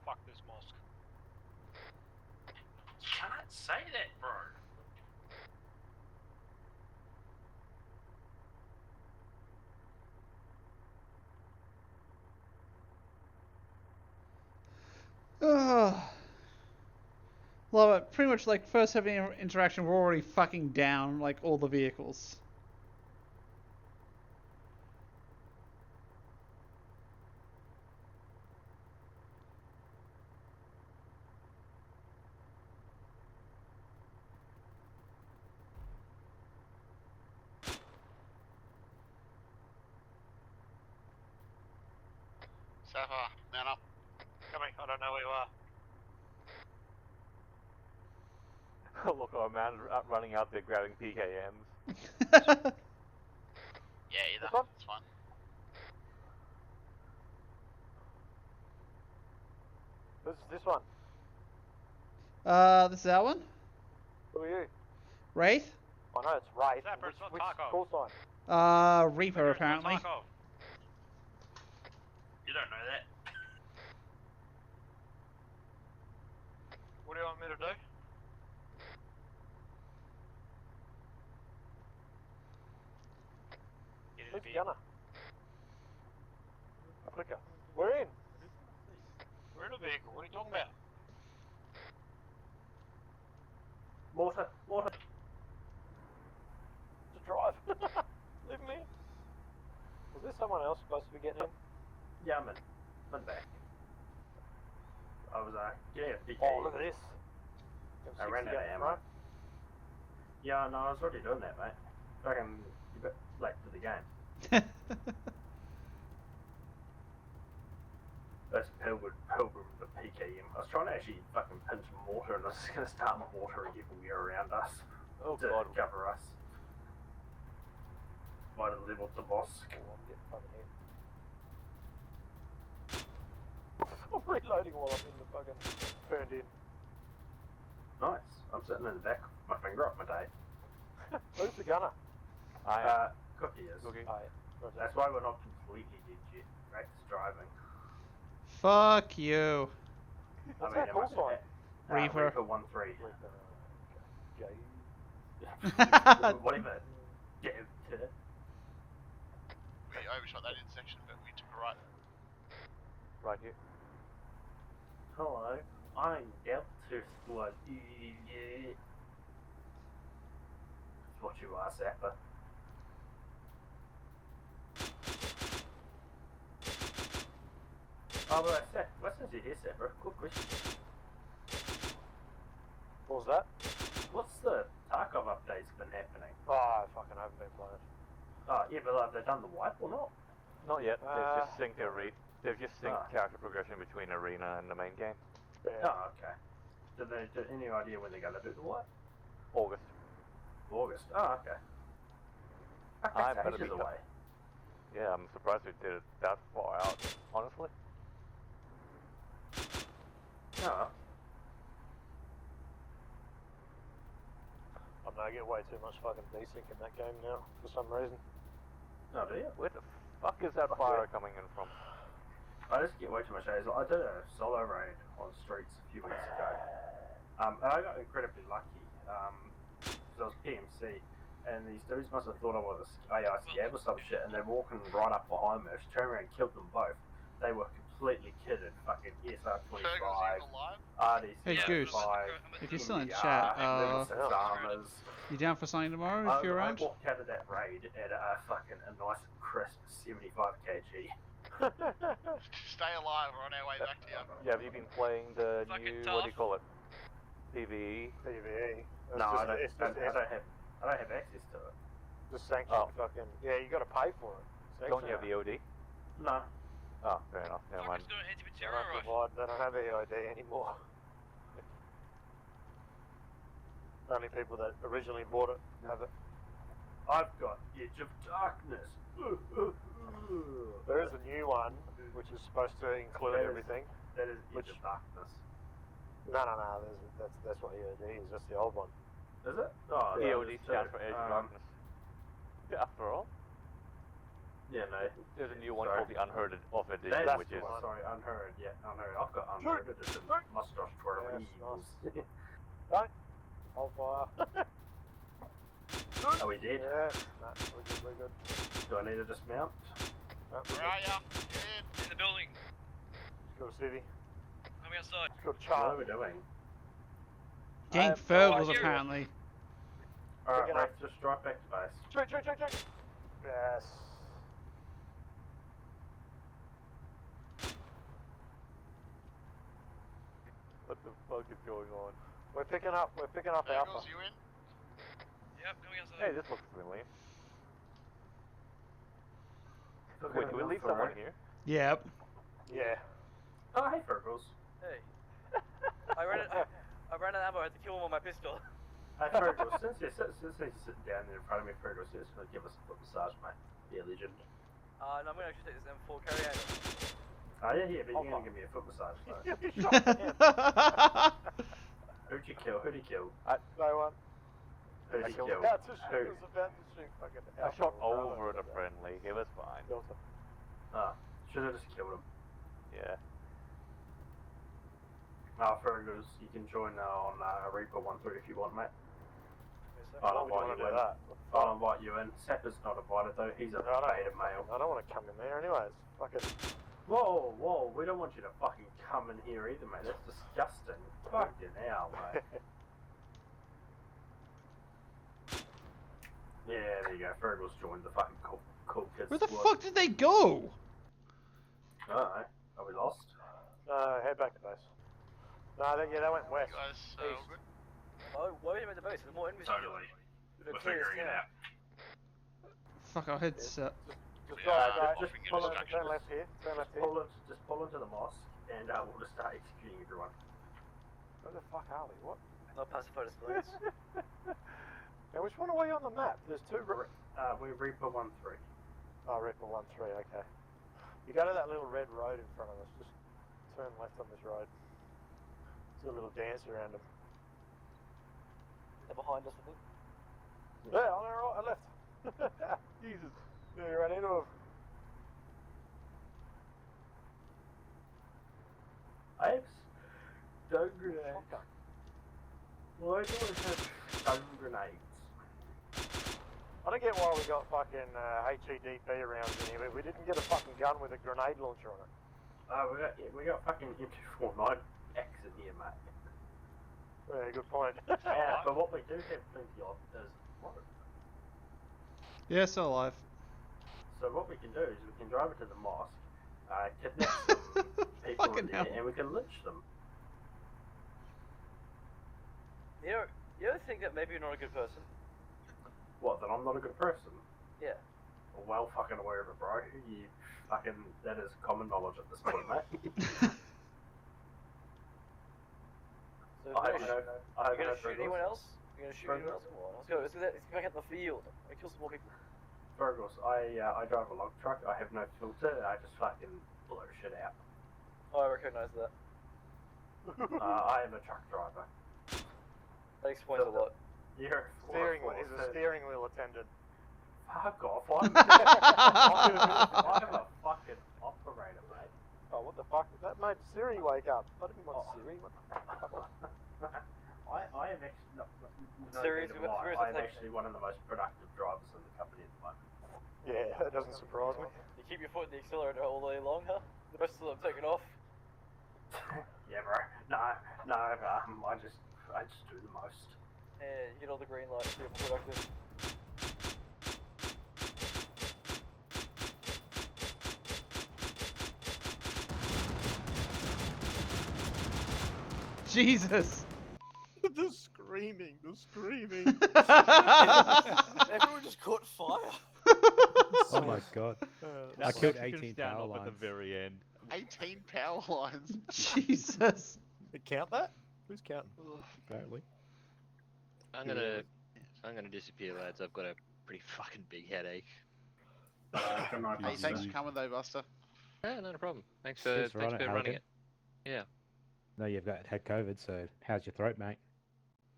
Fuck this mosque. Can't say that, bro. Love it. Pretty much like first heavy interaction, we're already fucking down like all the vehicles. Sapphire, mount up. Coming, I don't know where you are. Look, our man's running out there grabbing PKMs. Yeah, either. That's fine. This one. This is that one? Who are you? Wraith? Oh no, it's Wraith. Zapper, it's not Which Taco. call sign? Reaper apparently. Taco. You don't know that. What do you want me to do? Get in the Who's vehicle. Gunner? Africa. We're in. We're in a vehicle. What are you talking about? Mortar. Just drive. Leave me. Was there someone else supposed to be getting in? Yeah, I'm in. I'm back. I was getting a PK. Oh, look at this. I ran out of ammo. Right? Yeah, no, I was already doing that, mate. I reckon you're a bit late to the game. That's Pilgrim the PKM. I was trying to actually fucking pin some mortar, and I was just going to start mortaring everywhere around us Oh to god. cover us. Might have leveled the boss. I'm reloading while I'm in the fucking burned in. Nice. I'm sitting in the back with my finger up my day. Who's the gunner? Cookie is. Cookie. That's why we're not completely dead yet. Rex driving. Fuck you. What's that call sign? Reaper. Reaper 1-3. Whatever. Damn tit. We overshot that intersection, but we took a right. Right here. Hello. I'm Delta Squad. That's what you are, Sapper. Oh, well, what's this here, Sapper? Good question. What was that? What's the Tarkov updates been happening? Oh, I fucking haven't been playing. Oh, yeah, but have they done the wipe or not? Not yet. They've just synced they've just synced character progression between arena and the main game. Yeah. Oh, okay. Did any idea when they're going to do the wipe? August. August? Oh, okay. I'm That's gonna ages be away. Yeah, I'm surprised we did it that far out, honestly. No. I don't know, I get way too much fucking desync in that game now, for some reason. Oh, do you? Where the fuck is that fire coming in from? I just get way too much days. I did a solo raid on streets a few weeks ago. And I got incredibly lucky. Because I was PMC, and these dudes must have thought I was AI scab or some shit, and they're walking right up behind me. I just turned around and killed them both. They were completely kidded. Fucking SR25, Hey Goose, if you're still in chat, you down for something tomorrow if you're around? I walked out of that raid at a nice crisp 75 kg. Stay alive, we're on our way back to you. Yeah, have you been playing the new, what do you call it? PvE? PvE. No, I don't have access to it. Just sanction fucking... Yeah, you gotta pay for it. Don't you have the OD? No. Oh, fair enough. Never mind. They don't have EID anymore. Only people that originally bought it have it. I've got Edge of Darkness. There is a new one, which is supposed to include everything. That is Edge of Darkness. No. That's what EOD is. That's the old one. Is it? Oh, EOD stands for Edge of Darkness. Yeah, after all. Yeah, no. There's a new one called the Unheard of Edition, That's which is... Sorry, Unheard. Yeah, Unheard. I've got Unheard Edition. Mustache twirling evils. Right. Hold fire. Are we dead? Yeah. No, we're good. Do I need to dismount? No, Where are ya? In the building. Go to city. Coming outside. Go What Charlie. are we doing? Getting Fergals apparently. Alright, right, just drive back to base. Check. Yes. What the fuck is going on? We're picking up Alpha. You in? Yep, coming outside. Hey, this looks familiar. Wait, do we leave someone here? Yep. Yeah. Oh, hey, Fergals. Hey. I ran out of ammo, I had to kill him with my pistol. Hey, Fergals, since you're sitting down there in front of me, Fergals, you're just going to give us a foot massage, mate. Be a legend. No, I'm gonna actually take this M4 carry out. Oh, yeah, but you're going to give me a foot massage, though. Who'd you kill? Who'd he kill? No one. Who'd he kill? I was about to shoot fucking I Alpha. shot over the friendly. It was fine. Ah, should have just killed him. Yeah. Fergus, you can join on Reaper 1-3 if you want, mate. I'll invite you in. I'll invite you in. Sapper's not invited though, he's a beta male. I don't want to come in there anyways. Fucking... Whoa, we don't want you to fucking come in here either, mate. That's disgusting. Fucking hell, mate. Yeah, there you go. Fergus joined the fucking cool kids. Where the fuck did they go? Alright, are we lost? Head back to base. No, they went west. You guys, all good? Oh, why are we at the base? There's more enemies. Totally. We're figuring it out. Fuck, our heads. Just pull in, turn left here. Turn left here. Just pull into the mosque, and we'll just start executing everyone. Where the fuck are we? What? Not pacified displays. Now, which one are we on the map? There's two. We're Reaper 1-3. Oh, Reaper 1-3. Okay. You go to that little red road in front of us. Just turn left on this road. Do a little dance around them. They're behind us, I think. Yeah, on our right, I left. Jesus. Yeah, you ran into him. I have stun grenades. Why do I have stun grenades? I don't get why we got fucking HEDP rounds in here, but we didn't get a fucking gun with a grenade launcher on it. We got fucking M249 X in here, mate. Yeah, good point. But what we do have plenty of is water. Yeah, still alive. So what we can do is we can drive it to the mosque, kidnap some people in there, and we can lynch them. You ever think that maybe you're not a good person? What, that I'm not a good person? Yeah. Well fucking aware of it, bro. You fucking, that is common knowledge at this point, mate. So I have you're no gonna shoot anyone else? You're gonna shoot anyone else? Come on, let's go back out in the field. Kill some more people. Virgos, I drive a log truck, I have no filter, I just fucking blow shit out. Oh, I recognise that. I am a truck driver. That explains a lot. You're He's a steering wheel attendant. Fuck off, I'm a fucking operator, mate. Oh, what the fuck? That made Siri wake up. I didn't want Siri. What the fuck? I am actually not Siri's I am actually one of the most productive drivers in the company at the moment. Yeah, that doesn't surprise me. You keep your foot in the accelerator all day long, huh? The rest of them taking off. Yeah, bro. No, I just do the most. And you get all the green lights, super productive. Jesus! The screaming. Everyone just caught fire. Oh my god. I killed 18 stand power up at the lines. very end. 18 power lines. Jesus. Count that? Who's counting? Apparently. I'm gonna disappear, lads. I've got a pretty fucking big headache. Hey, thanks for coming though, Buster. Yeah, not a problem. Thanks for running it. Yeah. No, you've had COVID, so how's your throat, mate?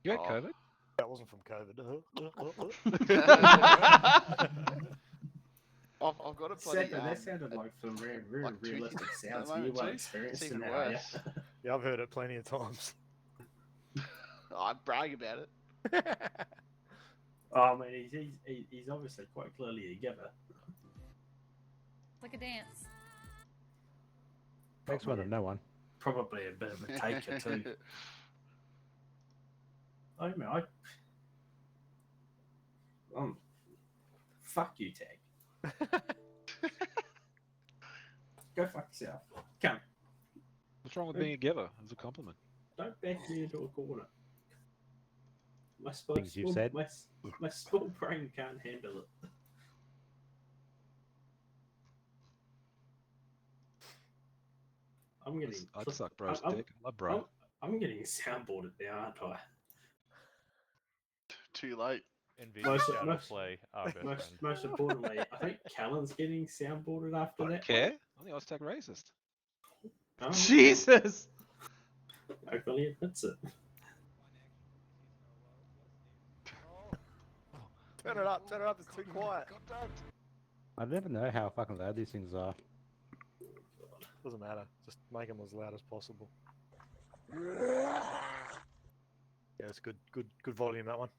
You had COVID? That wasn't from COVID. I've got a bloody. That sounded like some very realistic sounds. You weren't experienced in that, yeah. Yeah, I've heard it plenty of times. I brag about it. Oh man, he's obviously quite clearly a giver. Like a dance. Thanks one of no one. Probably a bit of a taker too. I mean, fuck you, Tag. Go fuck yourself. Come. What's wrong with being a giver? It's a compliment. Don't back me into a corner. My Things you've said. My small brain can't handle it. I'm getting. I'd suck bro's dick. I love bro. I'm getting soundboarded now, aren't I? Too late. Most importantly, I think Callan's getting soundboarded after that. Okay. I think I was tech racist. Jesus! Hopefully it fits it. Turn it up, it's too quiet. I never know how fucking loud these things are. Doesn't matter, just make them as loud as possible. Yeah, it's good volume, that one.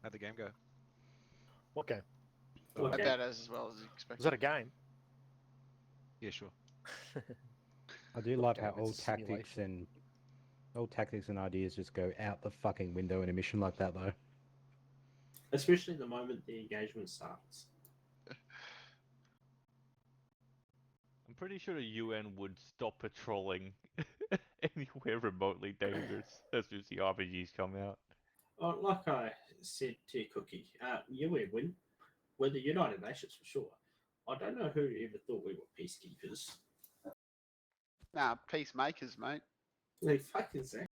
How'd the game go? What game? About as well as expected. Was that a game? Yeah, sure. I do love how It's a old tactics simulation. and ideas just go out the fucking window in a mission like that, though. Especially the moment the engagement starts. I'm pretty sure the UN would stop patrolling anywhere remotely dangerous as soon as the RPGs come out. Like I said to Cookie, yeah, we win. We're the United Nations for sure. I don't know who ever thought we were peacekeepers. Nah, peacemakers, mate. They fucking say.